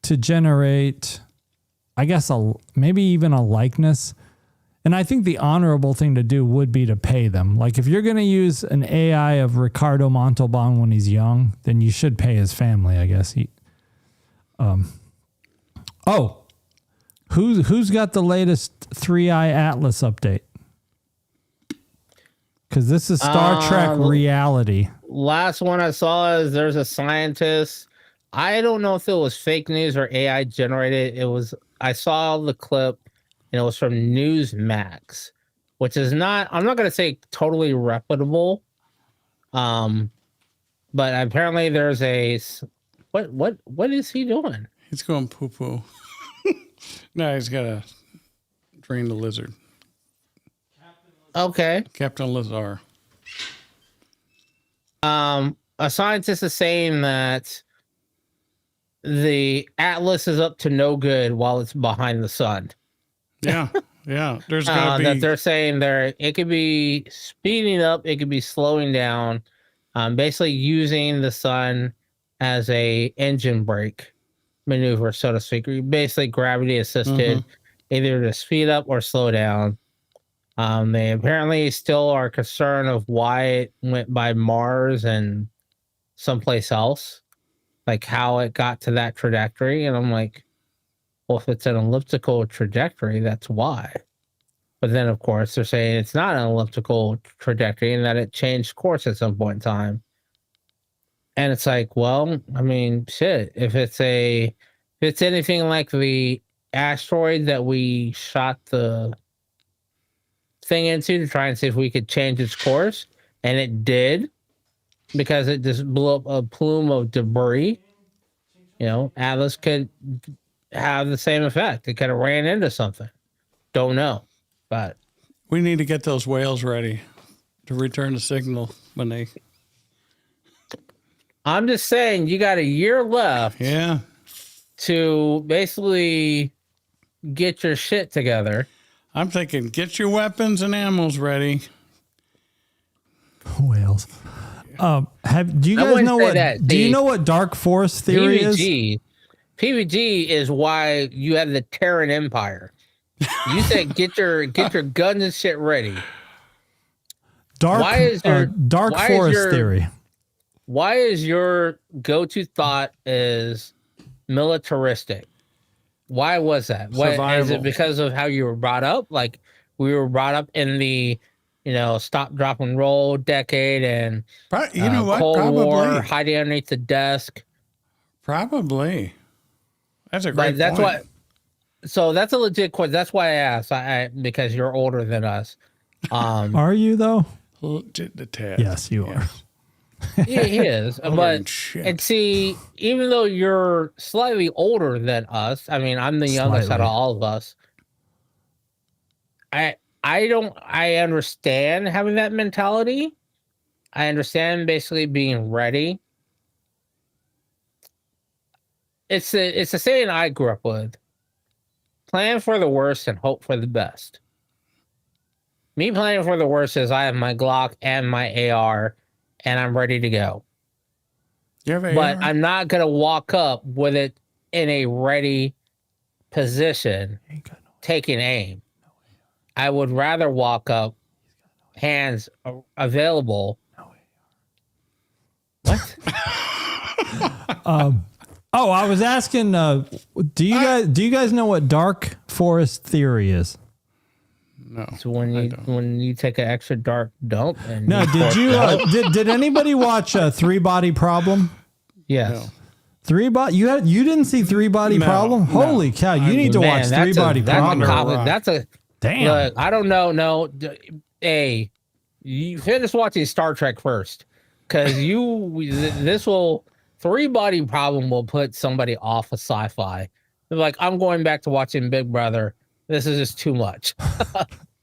to generate, I guess, maybe even a likeness. And I think the honorable thing to do would be to pay them. Like if you're going to use an AI of Ricardo Montalban when he's young, then you should pay his family, I guess. Who's got the latest 3i Atlas update? Because this is Star Trek reality. Last one I saw is there's a scientist. I don't know if it was fake news or AI generated. I saw the clip and it was from Newsmax, which is not, I'm not going to say totally reputable. But apparently there's what is he doing? He's going poo poo. No, he's got to drain the lizard. Okay. Captain Lazar. A scientist is saying that the Atlas is up to no good while it's behind the sun. Yeah. There's got to be. That they're saying it could be speeding up, it could be slowing down, basically using the sun as a engine brake maneuver, so to speak. Basically gravity assisted, either to speed up or slow down. They apparently still are concerned of why it went by Mars and someplace else, like how it got to that trajectory. And I'm like, well, if it's an elliptical trajectory, that's why. But then, of course, they're saying it's not an elliptical trajectory and that it changed course at some point in time. And it's like, well, I mean, shit, if it's anything like the asteroid that we shot the thing into to try and see if we could change its course, and it did, because it just blew up a plume of debris. You know, Atlas could have the same effect. It could have ran into something. Don't know, but We need to get those whales ready to return the signal when they. I'm just saying, you got a year left. Yeah. To basically get your shit together. I'm thinking, get your weapons and ammos ready. Whales. Do you guys know what? Do you know what Dark Force theory is? PVG is why you have the Terran Empire. You said get your guns and shit ready. Dark Force theory. Why is your go-to thought is militaristic? Why was that? What is it? Because of how you were brought up? Like we were brought up in the, stop, drop, and roll decade, and you know what? Cold Probably War, hiding underneath the desk. Probably. That's a great That's point. So that's a legit question. That's why I asked. Because you're older than us. Are you though? The tad. Yes, you are. Yeah, he is. But and see, even though you're slightly older than us, I mean, I'm the youngest out of all of us. I understand having that mentality. I understand basically being ready. It's a saying I grew up with. Plan for the worst and hope for the best. Me planning for the worst is I have my Glock and my AR, and I'm ready to go. But I'm not going to walk up with it in a ready position, taking aim. I would rather walk up, hands available. What? I was asking, do you guys know what Dark Forest theory is? No. So when you take an extra dark dump and did anybody watch Three Body Problem? Yes. No. You didn't see Three Body Problem? Holy cow! You need to watch Three Body Problem. That's a damn. Look, I don't know. No, hey, you finish watching Star Trek first, because Three Body Problem will put somebody off of sci-fi. They're like, I'm going back to watching Big Brother. This is just too much.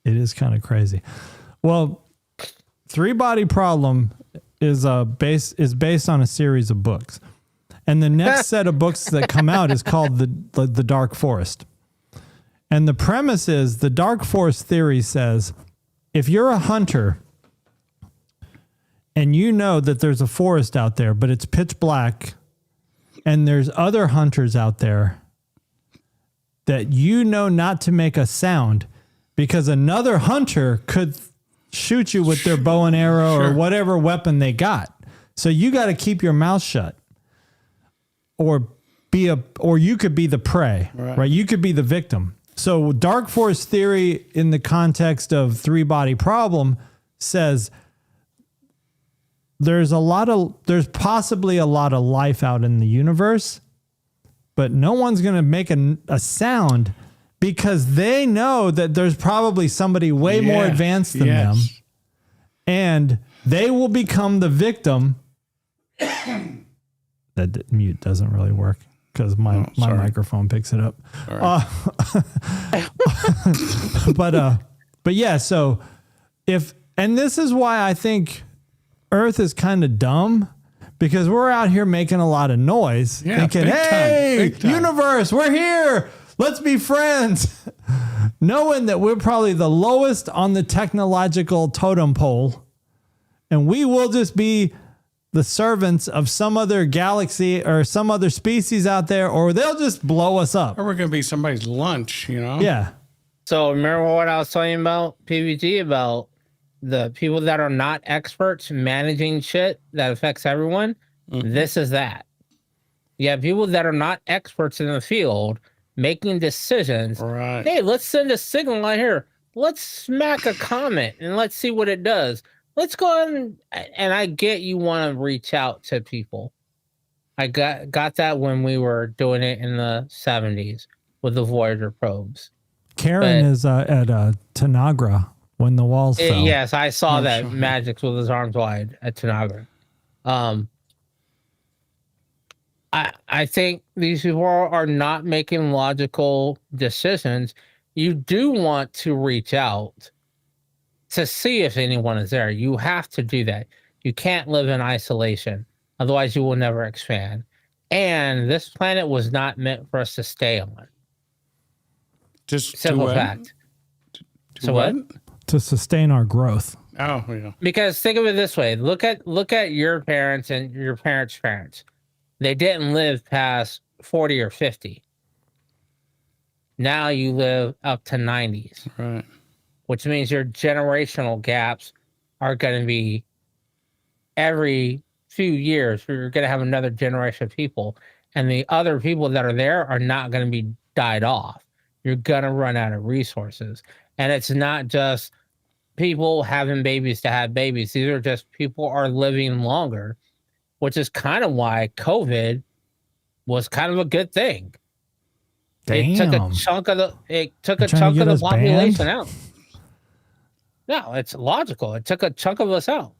It is kind of crazy. Well, Three Body Problem is based on a series of books, and the next set of books that come out is called the Dark Forest. And the premise is the Dark Forest theory says, if you're a hunter and you know that there's a forest out there, but it's pitch black, and there's other hunters out there that you know not to make a sound because another hunter could shoot you with their bow and arrow or whatever weapon they got. So you got to keep your mouth shut, or you could be the prey, right? You could be the victim. So Dark Force theory in the context of Three Body Problem says there's possibly a lot of life out in the universe, but no one's going to make a sound because they know that there's probably somebody way more advanced than them, and they will become the victim. That mute doesn't really work because my microphone picks it up. Right. But yeah, so and this is why I think Earth is kind of dumb, because we're out here making a lot of noise, thinking, hey, universe, we're here. Let's be friends. Knowing that we're probably the lowest on the technological totem pole, and we will just be the servants of some other galaxy or some other species out there, or they'll just blow us up. Or we're going to be somebody's lunch, Yeah. So remember what I was telling you about PVG, about the people that are not experts managing shit that affects everyone? Mm-hmm. This is that. You have people that are not experts in the field making decisions. Right. Hey, let's send a signal out here. Let's smack a comet and let's see what it does. Let's go and I get you want to reach out to people. I got that when we were doing it in the 70s with the Voyager probes. Karen is at Tanagra when the walls fell. Yes, I saw that Mgyx with his arms wide at Tanagra. I think these people are not making logical decisions. You do want to reach out to see if anyone is there. You have to do that. You can't live in isolation. Otherwise, you will never expand. And this planet was not meant for us to stay on. Just Simple to fact. To what? To sustain our growth. Oh, yeah. Because think of it this way: look at your parents and your parents' parents. They didn't live past 40 or 50. Now you live up to 90s, Right. which means your generational gaps are going to be every few years. You're going to have another generation of people, and the other people that are there are not going to be died off. You're going to run out of resources. And it's not just people having babies to have babies. These are just people are living longer, which is kind of why COVID was kind of a good thing. Damn. It took a chunk of the trying to get us population banned? out. No, it's logical. It took a chunk of us out.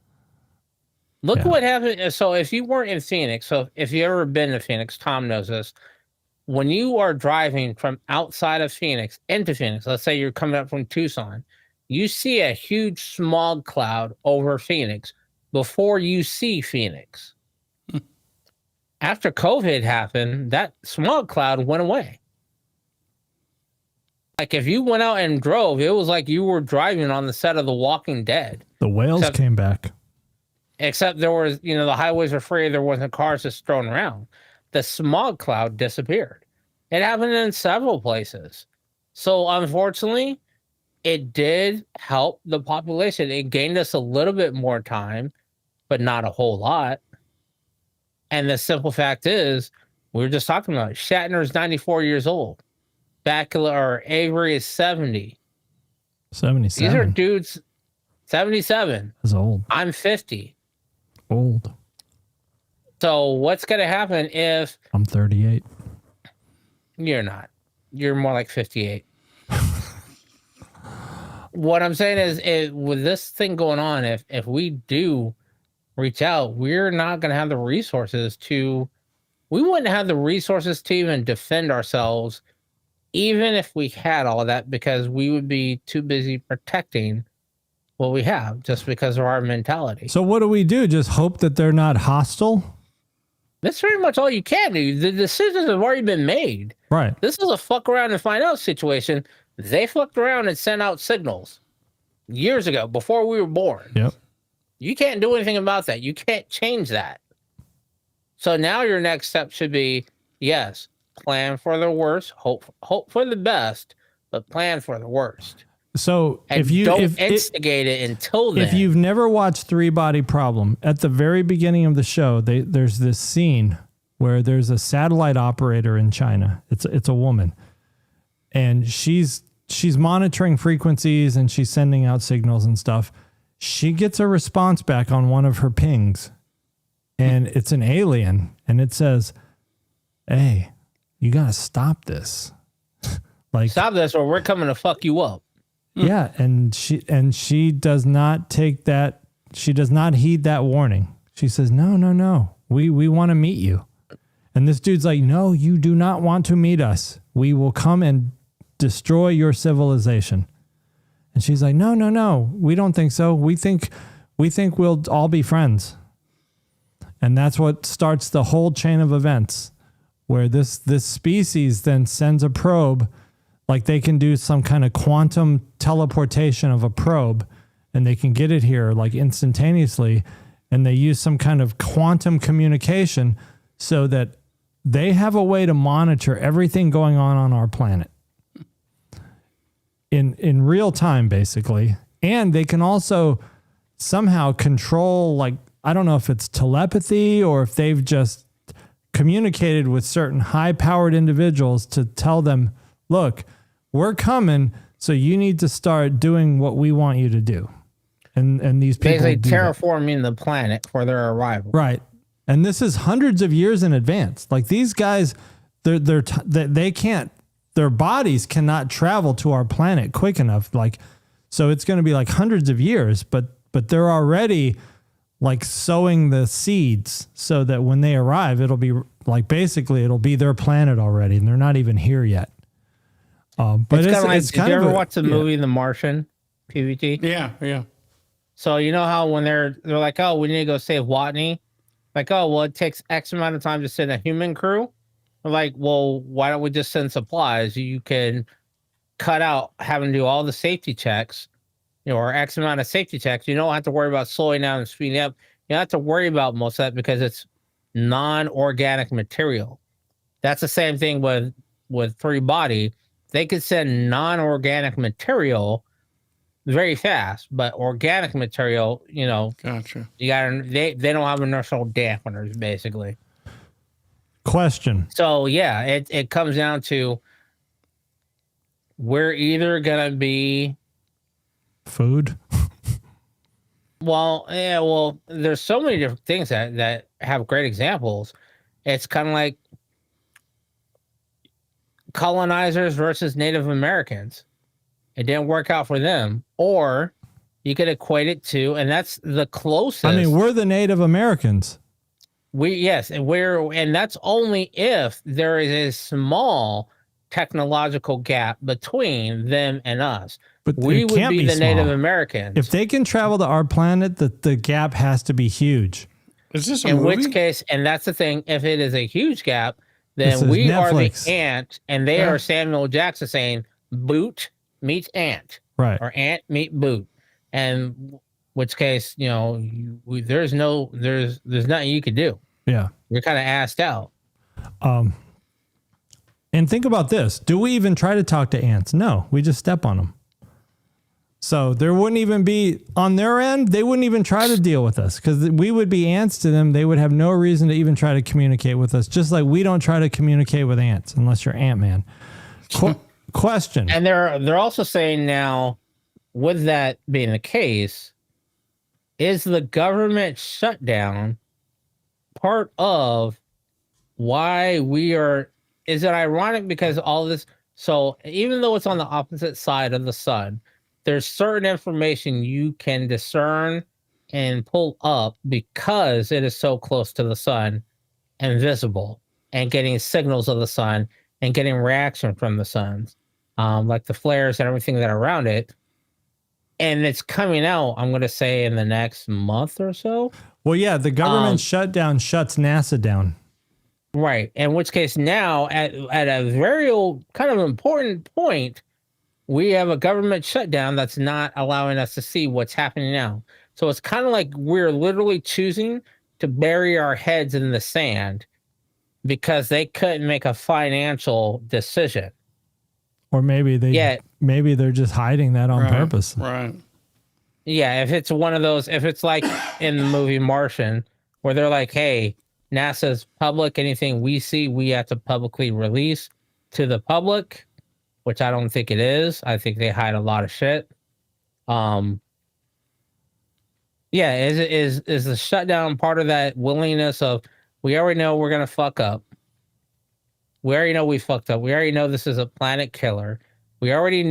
Look Yeah. what happened. So if you weren't in Phoenix, so if you've ever been to Phoenix, Tom knows this. When you are driving from outside of Phoenix into Phoenix, let's say you're coming up from Tucson, you see a huge smog cloud over Phoenix before you see Phoenix. After COVID happened, that smog cloud went away. Like if you went out and drove, it was like you were driving on the set of The Walking Dead. The whales came back. Except there was, the highways were free. There wasn't cars just thrown around. The smog cloud disappeared. It happened in several places. So unfortunately, it did help the population. It gained us a little bit more time, but not a whole lot. And the simple fact is, we were just talking about it. Shatner's 94 years old. Avery is 70. 77. These are dudes, 77. That's old. I'm 50. Old. So what's going to happen if I'm 38. you're not? You're more like 58. What I'm saying is with this thing going on, if we do reach out, we're not going to have the resources we wouldn't have the resources to even defend ourselves, even if we had all that, because we would be too busy protecting what we have just because of our mentality. So what do we do? Just hope that they're not hostile? That's pretty much all you can do. The decisions have already been made. Right. This is a fuck around and find out situation. They fucked around and sent out signals years ago before we were born. Yep. You can't do anything about that. You can't change that. So now your next step should be, yes, plan for the worst, hope for the best, but plan for the worst. So And if you don't instigate it until then. if you've never watched Three Body Problem, at the very beginning of the show, there's this scene where there's a satellite operator in China. It's a woman, and she's monitoring frequencies and she's sending out signals and stuff. She gets a response back on one of her pings, and it's an alien, and it says, "Hey, you gotta stop this." Like, stop this or we're coming to fuck you up. yeah, and she does not take that. She does not heed that warning. She says, "No. We want to meet you." And this dude's like, "No, you do not want to meet us. We will come and destroy your civilization." And she's like, "No. We don't think so. We think we'll all be friends." And that's what starts the whole chain of events, where this species then sends a probe. Like they can do some kind of quantum teleportation of a probe, and they can get it here like instantaneously. And they use some kind of quantum communication so that they have a way to monitor everything going on our planet in real time, basically. And they can also somehow control, like, I don't know if it's telepathy or if they've just communicated with certain high-powered individuals to tell them, look, we're coming, so you need to start doing what we want you to do. And these people basically terraforming the planet for their arrival. Right. And this is hundreds of years in advance. Like these guys, they can't, their bodies cannot travel to our planet quick enough. Like, so it's going to be like hundreds of years, but they're already like sowing the seeds so that when they arrive, it'll be Like basically it'll be their planet already and they're not even here yet. But it's kind of like, it's did you ever watch the movie The Martian, PVT? Yeah. So you know how when they're like, oh, we need to go save Watney? Like, oh, well, it takes X amount of time to send a human crew. They're like, well, why don't we just send supplies? You can cut out having to do all the safety checks, or X amount of safety checks. You don't have to worry about slowing down and speeding up. You don't have to worry about most of that because it's non-organic material. That's the same thing with Three Body. They could send non-organic material very fast, but organic material, Gotcha. you gotta they don't have inertial dampeners, basically. Question. So yeah, it comes down to we're either gonna be food. Well, there's so many different things that have great examples. It's kind of like colonizers versus Native Americans. It didn't work out for them. Or you could equate it to, and that's the closest. I mean, we're the Native Americans. And that's only if there is a small technological gap between them and us. But we would be the Native Americans. If they can travel to our planet, the gap has to be huge. Is this a in movie? which case, and that's the thing, if it is a huge gap, then we are the ant, and they are Samuel Jackson saying boot meets ant, right? Or ant meet boot, and which case, there's nothing you could do. Yeah, you're kind of assed out. And think about this: do we even try to talk to ants? No, we just step on them. So there wouldn't even be, on their end, they wouldn't even try to deal with us because we would be ants to them. They would have no reason to even try to communicate with us, just like we don't try to communicate with ants unless you're Ant-Man. Question. And they're also saying now, with that being the case, is the government shutdown part of why we are, is it ironic because all this, so even though it's on the opposite side of the sun, there's certain information you can discern and pull up because it is so close to the sun and visible and getting signals of the sun and getting reaction from the suns, like the flares and everything that are around it. And it's coming out, I'm going to say, in the next month or so. Well, yeah, the government shutdown shuts NASA down. Right. In which case now, at a very kind of important point, we have a government shutdown that's not allowing us to see what's happening now. So it's kind of like we're literally choosing to bury our heads in the sand because they couldn't make a financial decision. Or maybe they're just hiding that on purpose. Right. Yeah, if it's one of those, if it's like in the movie Martian, where they're like, hey, NASA's public, anything we see, we have to publicly release to the public, which I don't think it is. I think they hide a lot of shit. Yeah, is the shutdown part of that willingness of, we already know we're going to fuck up. We already know we fucked up. We already know this is a planet killer. We already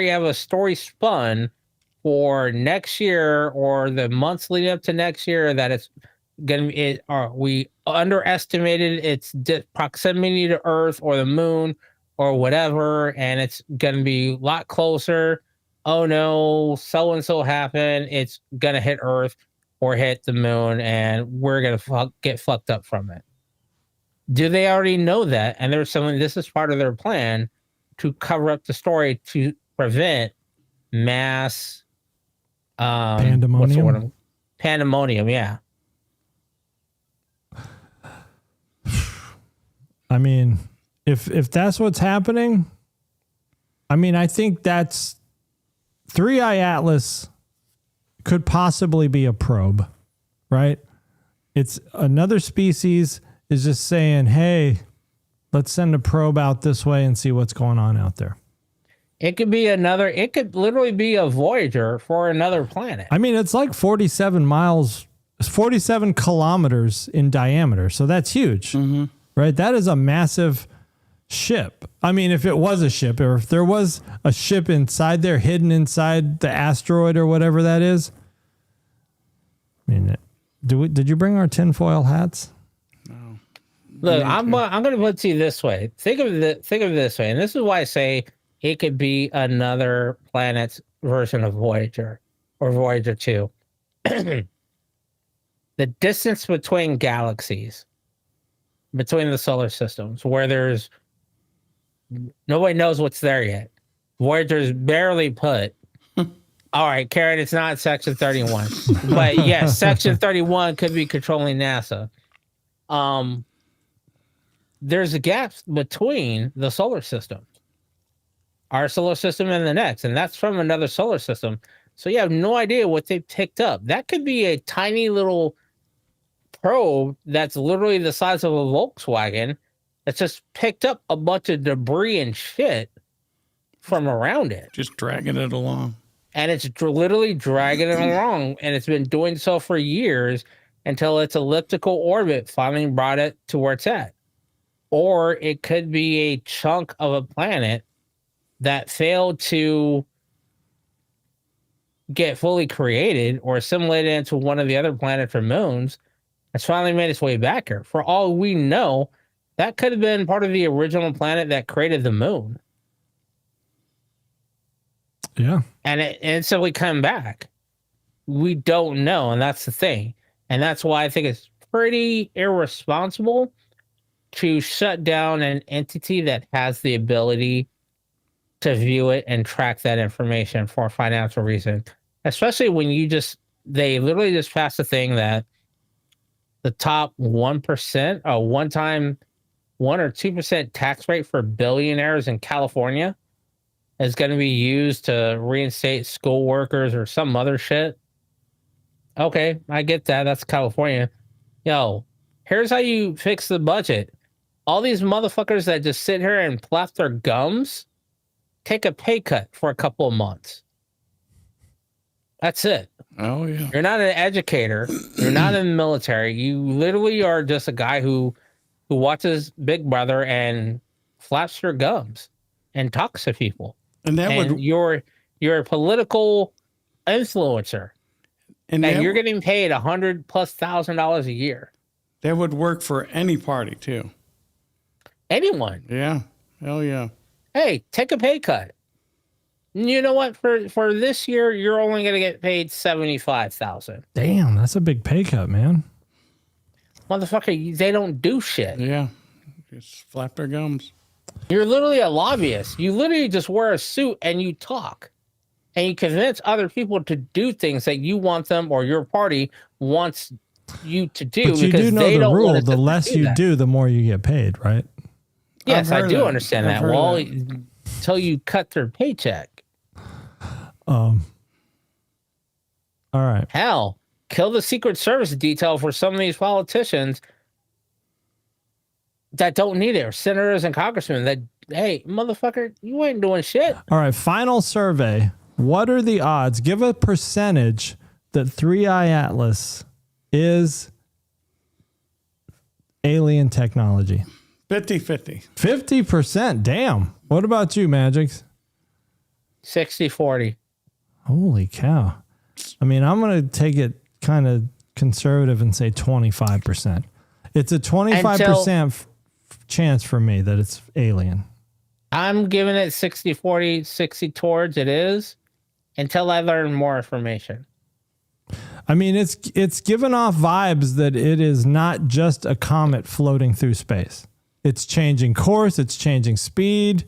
have a story spun for next year or the months leading up to next year that it's going to be, we underestimated its proximity to Earth or the moon or whatever, and it's going to be a lot closer. Oh no, so-and-so happened. It's going to hit Earth or hit the moon, and we're going to get fucked up from it. Do they already know that? And there's someone, this is part of their plan to cover up the story to prevent mass pandemonium. Pandemonium, yeah. I mean, if that's what's happening, I mean, I think that's Three-Eye Atlas could possibly be a probe, right? It's another species is just saying, hey, let's send a probe out this way and see what's going on out there. It could literally be a Voyager for another planet. I mean, it's like 47 kilometers in diameter. So that's huge, right? That is a massive ship. I mean, if it was a ship, or if there was a ship inside there, hidden inside the asteroid or whatever that is. I mean, did you bring our tinfoil hats? Look, I'm going to put it to you this way. Think of it this way, and this is why I say it could be another planet's version of Voyager or Voyager 2. The distance between galaxies, between the solar systems, where there's nobody knows what's there yet. Voyager's barely put. All right, Karen, it's not Section 31, but yes, Section 31 could be controlling NASA. There's a gap between the solar systems, our solar system and the next, and that's from another solar system. So you have no idea what they picked up. That could be a tiny little probe that's literally the size of a Volkswagen that's just picked up a bunch of debris and shit from around it. Just dragging it along. And it's literally dragging it along, and it's been doing so for years until its elliptical orbit finally brought it to where it's at. Or it could be a chunk of a planet that failed to get fully created or assimilated into one of the other planets or moons. It's finally made its way back here. For all we know, that could have been part of the original planet that created the moon. Yeah. And it instantly come back. We don't know, and that's the thing. And that's why I think it's pretty irresponsible to shut down an entity that has the ability to view it and track that information for financial reason. Especially when they literally just passed a thing that the top 1%, a one-time 1 or 2% tax rate for billionaires in California is going to be used to reinstate school workers or some other shit. Okay, I get that. That's California. Yo, here's how you fix the budget. All these motherfuckers that just sit here and flap their gums, take a pay cut for a couple of months. That's it. Oh, yeah. You're not an educator. You're not in the military. You literally are just a guy who watches Big Brother and flaps your gums and talks to people. And you're a political influencer. And you're getting paid $100,000+ a year. That would work for any party, too. Anyone. Yeah. Hell yeah. Hey, take a pay cut. You know what? For this year, you're only going to get paid $75,000. Damn, that's a big pay cut, man. Motherfucker, they don't do shit. Yeah. Just flap their gums. You're literally a lobbyist. You literally just wear a suit and you talk. And you convince other people to do things that you want them or your party wants you to do. But you do know the rule. The less you do, the more you get paid, right? Yes, I do understand that. Well, until you cut their paycheck. All right. Hell, kill the Secret Service detail for some of these politicians that don't need it, or senators and congressmen that, hey, motherfucker, you ain't doing shit. All right, final survey. What are the odds? Give a percentage that 3i Atlas is alien technology. 50-50. 50%. Damn. What about you, Mgyx? 60-40. Holy cow. I mean, I'm going to take it kind of conservative and say 25%. It's a 25% chance for me that it's alien. I'm giving it 60-40, 60 towards it is until I learn more information. I mean, it's given off vibes that it is not just a comet floating through space. It's changing course, it's changing speed,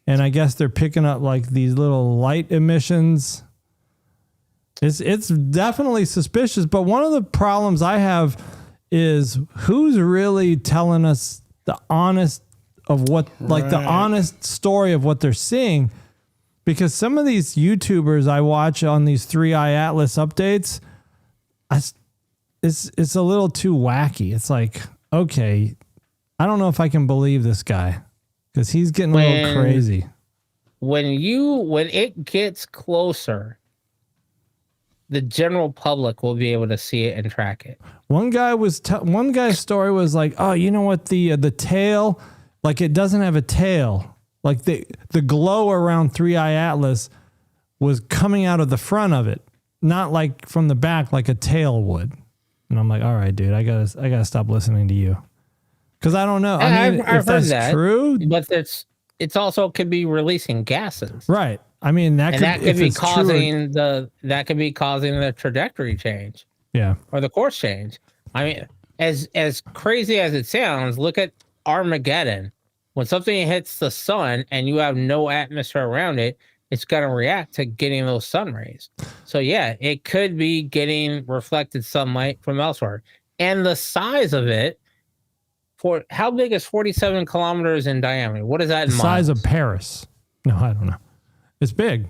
and I guess they're picking up like these little light emissions. It's definitely suspicious, but one of the problems I have is who's really telling us the honest of what, like the honest story of what they're seeing, because some of these YouTubers I watch on these 3i Atlas updates, it's a little too wacky. It's like, okay, I don't know if I can believe this guy because he's getting a little crazy. When it gets closer, the general public will be able to see it and track it. One guy's story was like, oh, you know what, the tail, like it doesn't have a tail. Like the glow around 3i Atlas was coming out of the front of it, not like from the back like a tail would. And I'm like, all right, dude, I gotta stop listening to you. Because I don't know. I mean, I've if that's heard that, true, but it's also could be releasing gases, right? I mean, that could be it's causing true, the trajectory change yeah. or the course change. I mean, as crazy as it sounds, look at Armageddon. When something hits the sun and you have no atmosphere around it, it's going to react to getting those sun rays. So yeah, it could be getting reflected sunlight from elsewhere. And the size of it, for how big is 47 kilometers in diameter? What is that in The size miles? of Paris. No, I don't know. It's big.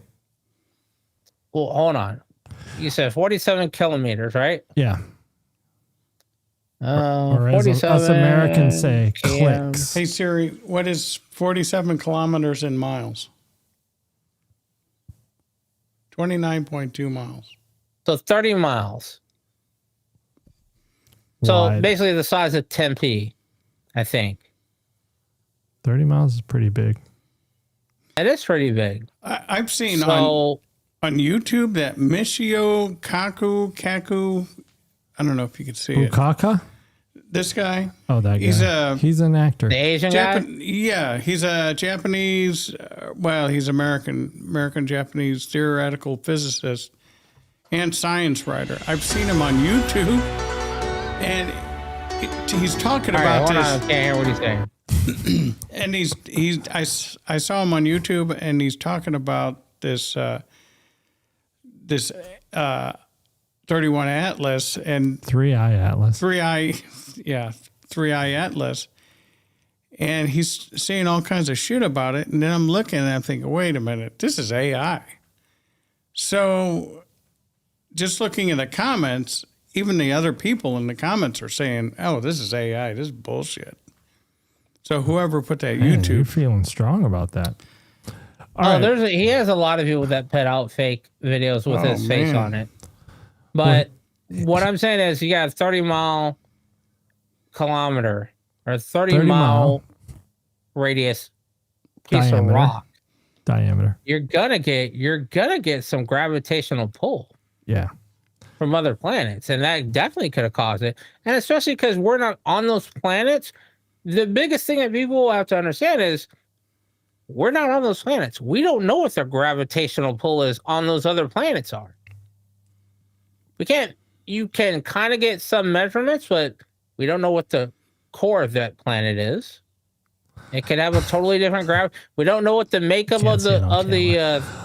Well, hold on. You said 47 kilometers, right? Yeah. Or as 47 us Americans say, km. clicks. Hey Siri, what is 47 kilometers in miles? 29.2 miles. So 30 miles. So Wide. basically the size of Tempe, I think. 30 miles is pretty big. It is pretty big. I've seen So on YouTube that Michio Kaku, I don't know if you could see it. Bukaka? This guy, Oh, that guy. He's an actor. the Asian guy? yeah, he's a Japanese, well, he's American Japanese theoretical physicist and science writer. I've seen him on YouTube, and he's talking All right, about hold this. on, I can't hear what he's saying. And I saw him on YouTube, and he's talking about this 31 Atlas and 3-Eye Atlas. 3-Eye Atlas, and he's saying all kinds of shit about it. And then I'm looking and I'm thinking, wait a minute, this is AI. So just looking at the comments, even the other people in the comments are saying, oh, this is AI, this is bullshit. So whoever put that Man, you're YouTube, feeling strong about that. All right. He has a lot of people that put out fake videos with his face man. on it. But what I'm saying is you got a 30 kilometer or 30 mile radius piece Diameter. of rock. Diameter. You're gonna get some gravitational pull Yeah. from other planets, and that definitely could have caused it. And especially because we're not on those planets, the biggest thing that people have to understand is we're not on those planets. We don't know what their gravitational pull is on those other planets are. You can kind of get some measurements, but we don't know what the core of that planet is. It could have a totally different gravity. We don't know what the makeup Can't of see it on the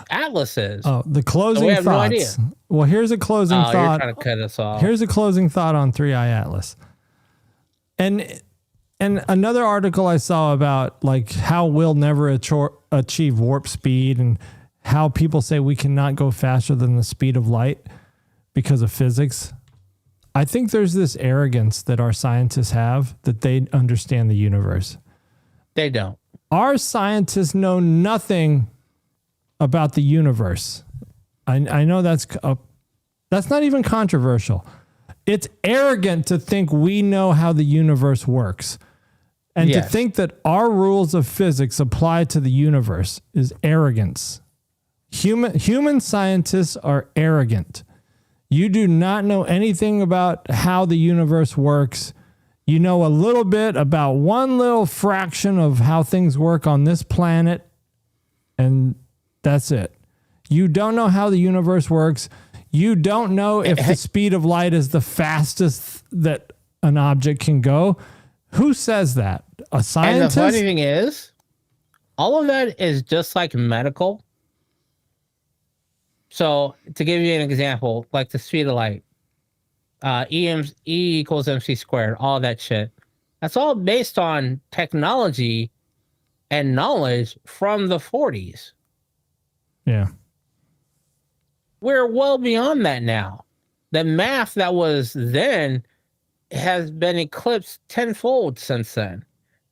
Atlas is. Oh, the closing we have no thoughts. idea. Well, here's a closing You're thought. trying to cut us off. Here's a closing thought on 3-Eye Atlas. And another article I saw about like how we'll never achieve warp speed and how people say we cannot go faster than the speed of light because of physics. I think there's this arrogance that our scientists have that they understand the universe. They don't. Our scientists know nothing about the universe. I know that's not even controversial. It's arrogant to think we know how the universe works. And to think that our rules of physics apply to the universe is arrogance. Human scientists are arrogant. You do not know anything about how the universe works. You know a little bit about one little fraction of how things work on this planet, and that's it. You don't know how the universe works. You don't know if the speed of light is the fastest that an object can go. Who says that? A scientist? And the funny thing is, all of that is just like medical. So to give you an example, like the speed of light, E equals MC squared, all that shit. That's all based on technology and knowledge from the 40s. Yeah. We're well beyond that now. The math that was then has been eclipsed tenfold since then.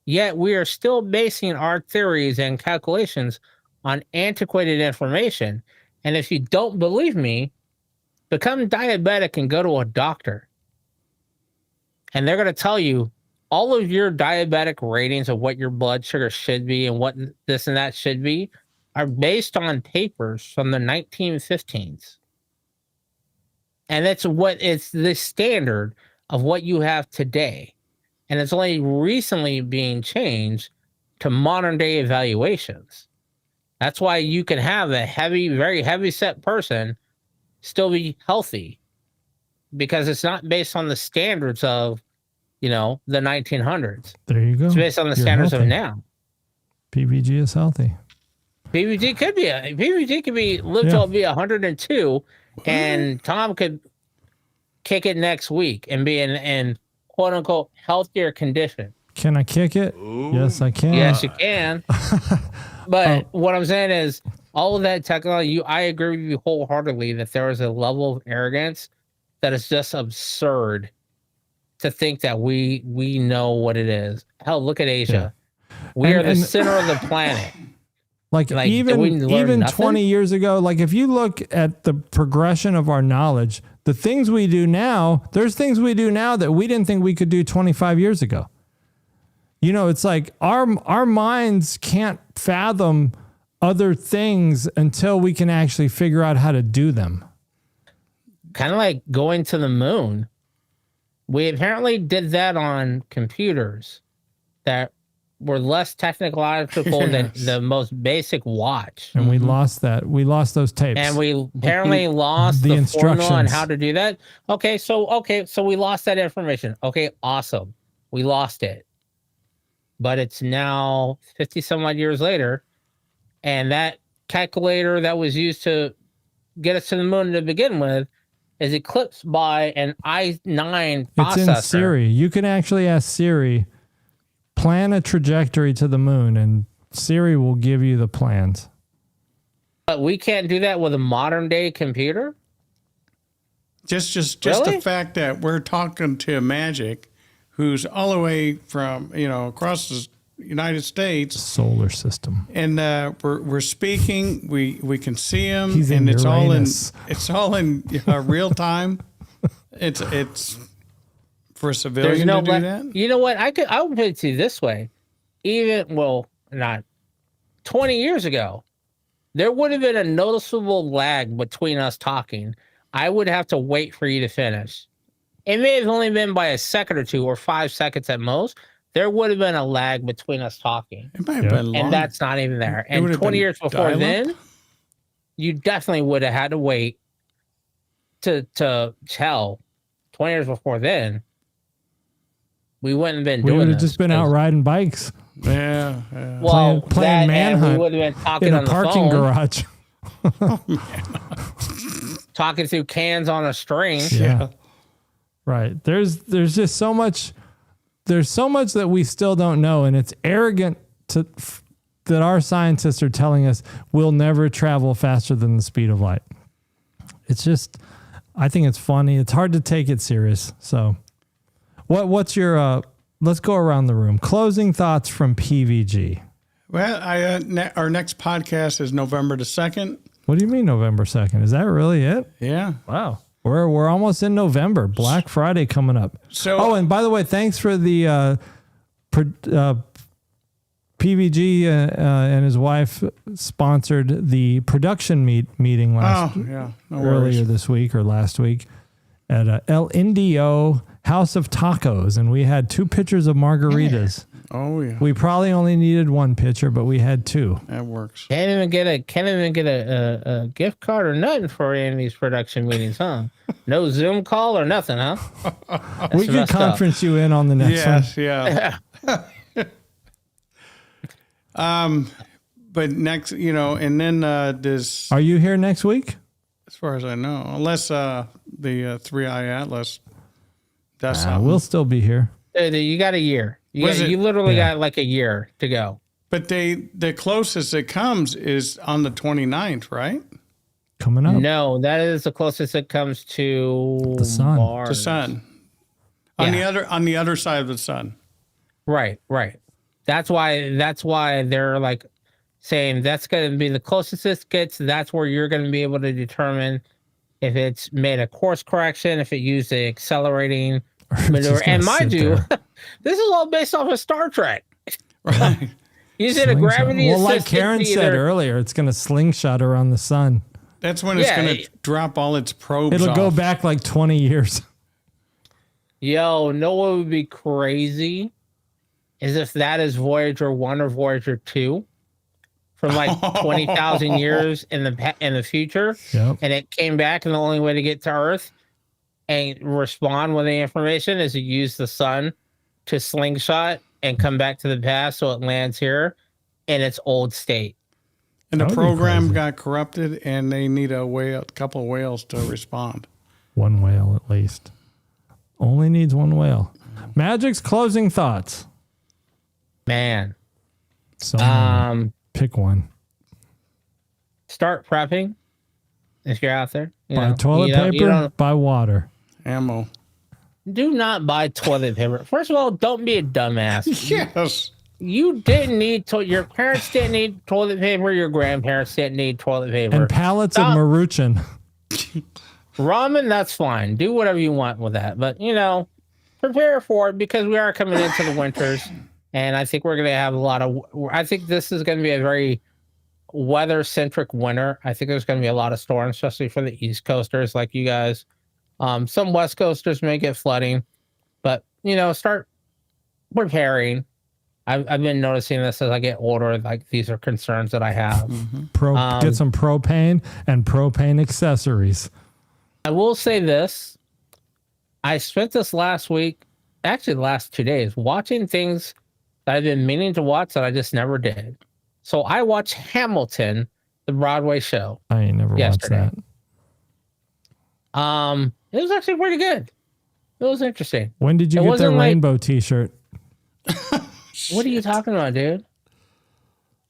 Yet we are still basing our theories and calculations on antiquated information. And if you don't believe me, become diabetic and go to a doctor. And they're going to tell you all of your diabetic ratings of what your blood sugar should be and what this and that should be are based on papers from the 1915s. And it's the standard of what you have today. and it's only recently being changed to modern day evaluations. That's why you can have a very heavy set person still be healthy, because it's not based on the standards of, the 1900s. There you go. It's based on the standards of now. PVG is healthy. PVG could be live till be 102, and Tom could kick it next week and be in quote unquote healthier condition. Can I kick it? Ooh. Yes, I can. Yes, you can. But what I'm saying is, all of that technology, I agree with you wholeheartedly that there is a level of arrogance that is just absurd to think that we know what it is. Hell, look at Asia. Yeah. We are the center of the planet. Like even 20 years ago, like if you look at the progression of our knowledge, the things we do now, there's things we do now that we didn't think we could do 25 years ago. It's like our minds can't fathom other things until we can actually figure out how to do them. Kind of like going to the moon. We apparently did that on computers that were less technological than the most basic watch. And we lost that. We lost those tapes. And we apparently lost the formula on how to do that. Okay, so we lost that information. Okay, awesome. We lost it. But it's now 50 some odd years later, and that calculator that was used to get us to the moon to begin with is eclipsed by an i9 processor. It's in Siri. You can actually ask Siri, plan a trajectory to the moon, and Siri will give you the plans. But we can't do that with a modern day computer? Just the fact that we're talking to Mgyx, who's all the way from, across the United States. Solar system. And we're speaking, we can see him, He's and it's Uranus. all in real time. It's for a civilian to do that. You know what? I would put it to you this way. Not 20 years ago, there would have been a noticeable lag between us talking. I would have to wait for you to finish. It may have only been by a second or two or 5 seconds at most. There would have been a lag between us talking. It might have been long. And that's not even there. And 20 years before then, you definitely would have had to wait to tell. 20 years before then, we wouldn't have been doing this. We would have just been out riding bikes. Yeah. Well, playing manhunt. We would have been talking in on a parking garage. Talking through cans on a string. Yeah. Right. There's just so much. There's so much that we still don't know, and it's arrogant that our scientists are telling us we'll never travel faster than the speed of light. It's just, I think it's funny. It's hard to take it serious. So, what's your? Let's go around the room. Closing thoughts from PVG. Well, our next podcast is November the 2nd. What do you mean November 2nd? Is that really it? Yeah. Wow. We're almost in November. Black Friday coming up. So, and by the way, thanks for the PVG and his wife sponsored the production meeting earlier this week or last week at El Indio House of Tacos, and we had 2 pitchers of margaritas. Oh yeah. We probably only needed 1 pitcher, but we had 2. That works. Can't even get a gift card or nothing for any of these production meetings, huh? No Zoom call or nothing, huh? We could conference you in on the next one. Yes, yeah. But next, and then this. Are you here next week? As far as I know, unless the 3i Atlas. We'll still be here. You got a year. You literally got like a year to go. But the closest it comes is on the 29th, right? Coming up. No, that is the closest it comes to the sun. Mars. The sun. On the other side of the sun. Right. That's why they're like saying that's going to be the closest it gets. That's where you're going to be able to determine if it's made a course correction, if it used the accelerating maneuver. And mind you, this is all based off of Star Trek. Right. Using a gravity assisted. Well, like Karen said earlier, it's going to slingshot around the sun. That's when it's going to drop all its probes. It'll go back like 20 years. Yo, know what would be crazy is if that is Voyager 1 or Voyager 2 from like 20,000 years in the future, and it came back, and the only way to get to Earth and respond with the information is to use the sun to slingshot and come back to the past, so it lands here in its old state. And the program got corrupted, and they need a couple of whales to respond. One whale at least. Only needs one whale. Mgyx closing thoughts. Man. So pick one. Start prepping if you're out there. Buy toilet paper, buy water. Ammo. Do not buy toilet paper. First of all, don't be a dumbass. Yes. You didn't need your parents didn't need toilet paper, your grandparents didn't need toilet paper. And pallets of Maruchan. Ramen, that's fine. Do whatever you want with that. But, prepare for it, because we are coming into the winters. And I think we're going to have I think this is going to be a very weather-centric winter. I think there's going to be a lot of storms, especially for the East Coasters like you guys. Some West Coasters may get flooding. But, start preparing. I've been noticing this as I get older. Like, these are concerns that I have. Mm-hmm. Get some propane and propane accessories. I will say this. I spent this last week, actually the last 2 days, watching things that I've been meaning to watch that I just never did. So I watched Hamilton, the Broadway show. I ain't never yesterday. watched that. It was actually pretty good. It was interesting. When did you get that rainbow t-shirt? What are you talking about, dude?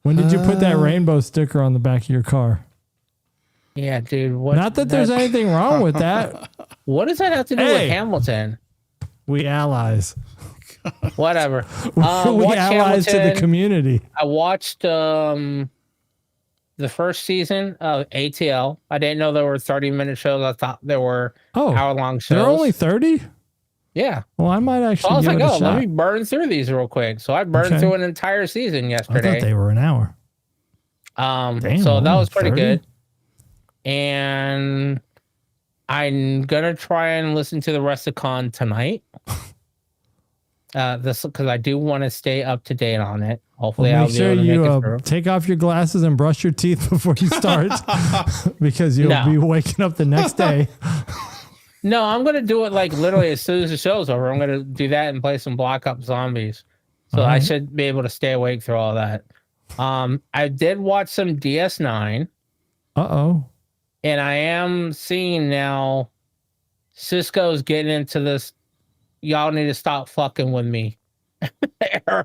When did you put that rainbow sticker on the back of your car? Yeah, dude. Not that there's anything wrong with that. What does that have to do with Hamilton? We allies. Whatever. We allies Hamilton. to the community. I watched the first season of ATL. I didn't know there were 30-minute shows. I thought there were hour-long shows. They're only 30? Yeah. Well, I might actually. So I was like, give it a shot. let me burn through these real quick. So I burned through an entire season yesterday. I thought they were an hour. Damn, so that was pretty 30? Good. And I'm gonna try and listen to the rest of Con tonight. This because I do want to stay up to date on it. Hopefully, I'll be able to make it through. Take off your glasses and brush your teeth before you start, because you'll be waking up the next day. No, I'm gonna do it like literally as soon as the show's over. I'm gonna do that and play some Block Up Zombies. So I should be able to stay awake through all that. I did watch some DS9. And I am seeing now Cisco's getting into this, y'all need to stop fucking with me era.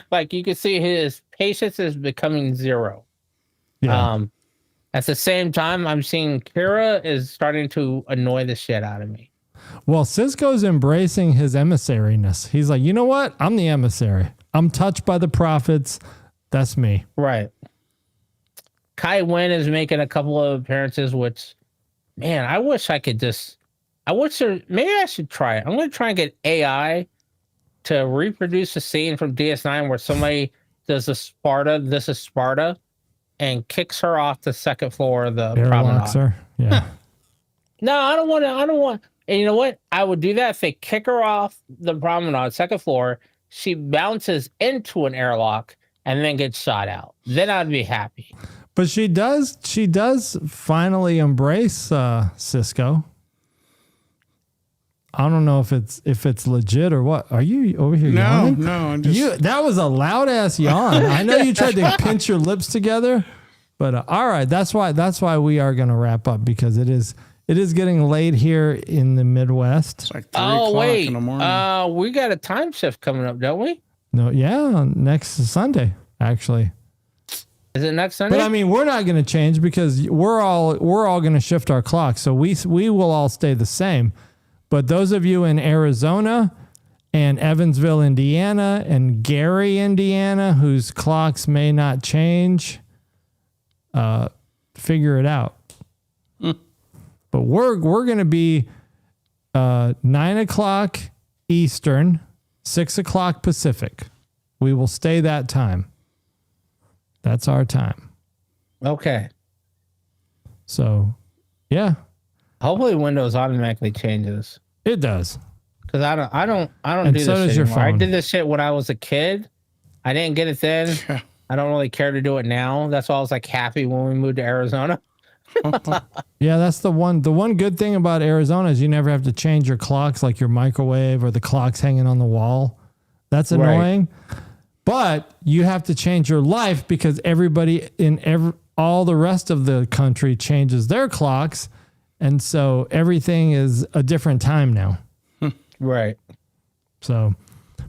Like, you can see his patience is becoming zero. Yeah. At the same time, I'm seeing Kira is starting to annoy the shit out of me. Well, Cisco's embracing his emissariness. He's like, you know what? I'm the emissary. I'm touched by the prophets. That's me. Right. Kai Wen is making a couple of appearances, which, man, I wish I could maybe I should try it. I'm going to try and get AI to reproduce a scene from DS9 where somebody does this is Sparta, and kicks her off the second floor of the promenade. Her. Yeah. No, I don't want, and you know what? I would do that if they kick her off the promenade, second floor, she bounces into an airlock and then gets shot out. Then I'd be happy. But she does finally embrace Cisco. I don't know if it's legit or what. Are you over here yawning? No. That was a loud ass yawn. I know you tried to pinch your lips together, but all right. That's why we are going to wrap up, because it is getting late here in the Midwest. It's like 3 o'clock in the morning. We got a time shift coming up, don't we? No, yeah, next Sunday actually. Is it next Sunday? But I mean, we're not going to change because we're all going to shift our clock, so we will all stay the same. But those of you in Arizona and Evansville, Indiana, and Gary, Indiana, whose clocks may not change, figure it out. But we're going to be 9 o'clock Eastern, 6 o'clock Pacific. We will stay that time. That's our time. Okay. So, yeah. Hopefully Windows automatically changes. It does. Because I don't And do so this does your anymore. I phone. did this shit when I was a kid. I didn't get it then. I don't really care to do it now. That's why I was like happy when we moved to Arizona. Yeah, that's the one. The one good thing about Arizona is you never have to change your clocks, like your microwave or the clocks hanging on the wall. That's annoying. Right. But you have to change your life because everybody in all the rest of the country changes their clocks. And so everything is a different time now. Right. So,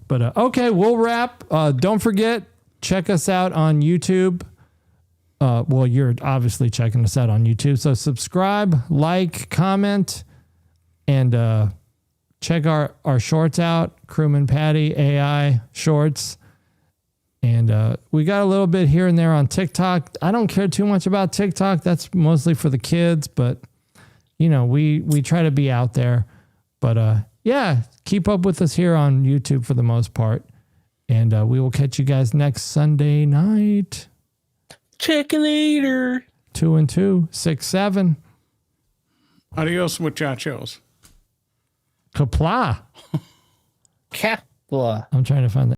but okay, we'll wrap. Don't forget, check us out on YouTube. Well, you're obviously checking us out on YouTube. So subscribe, like, comment, and check our shorts out. Crewman Patty AI shorts. And we got a little bit here and there on TikTok. I don't care too much about TikTok. That's mostly for the kids, but you know, we try to be out there. But yeah, keep up with us here on YouTube for the most part. And we will catch you guys next Sunday night. Check you later. 2 and 2, 6, 7. Adios, muchachos. Kapla. Kapla. I'm trying to find that.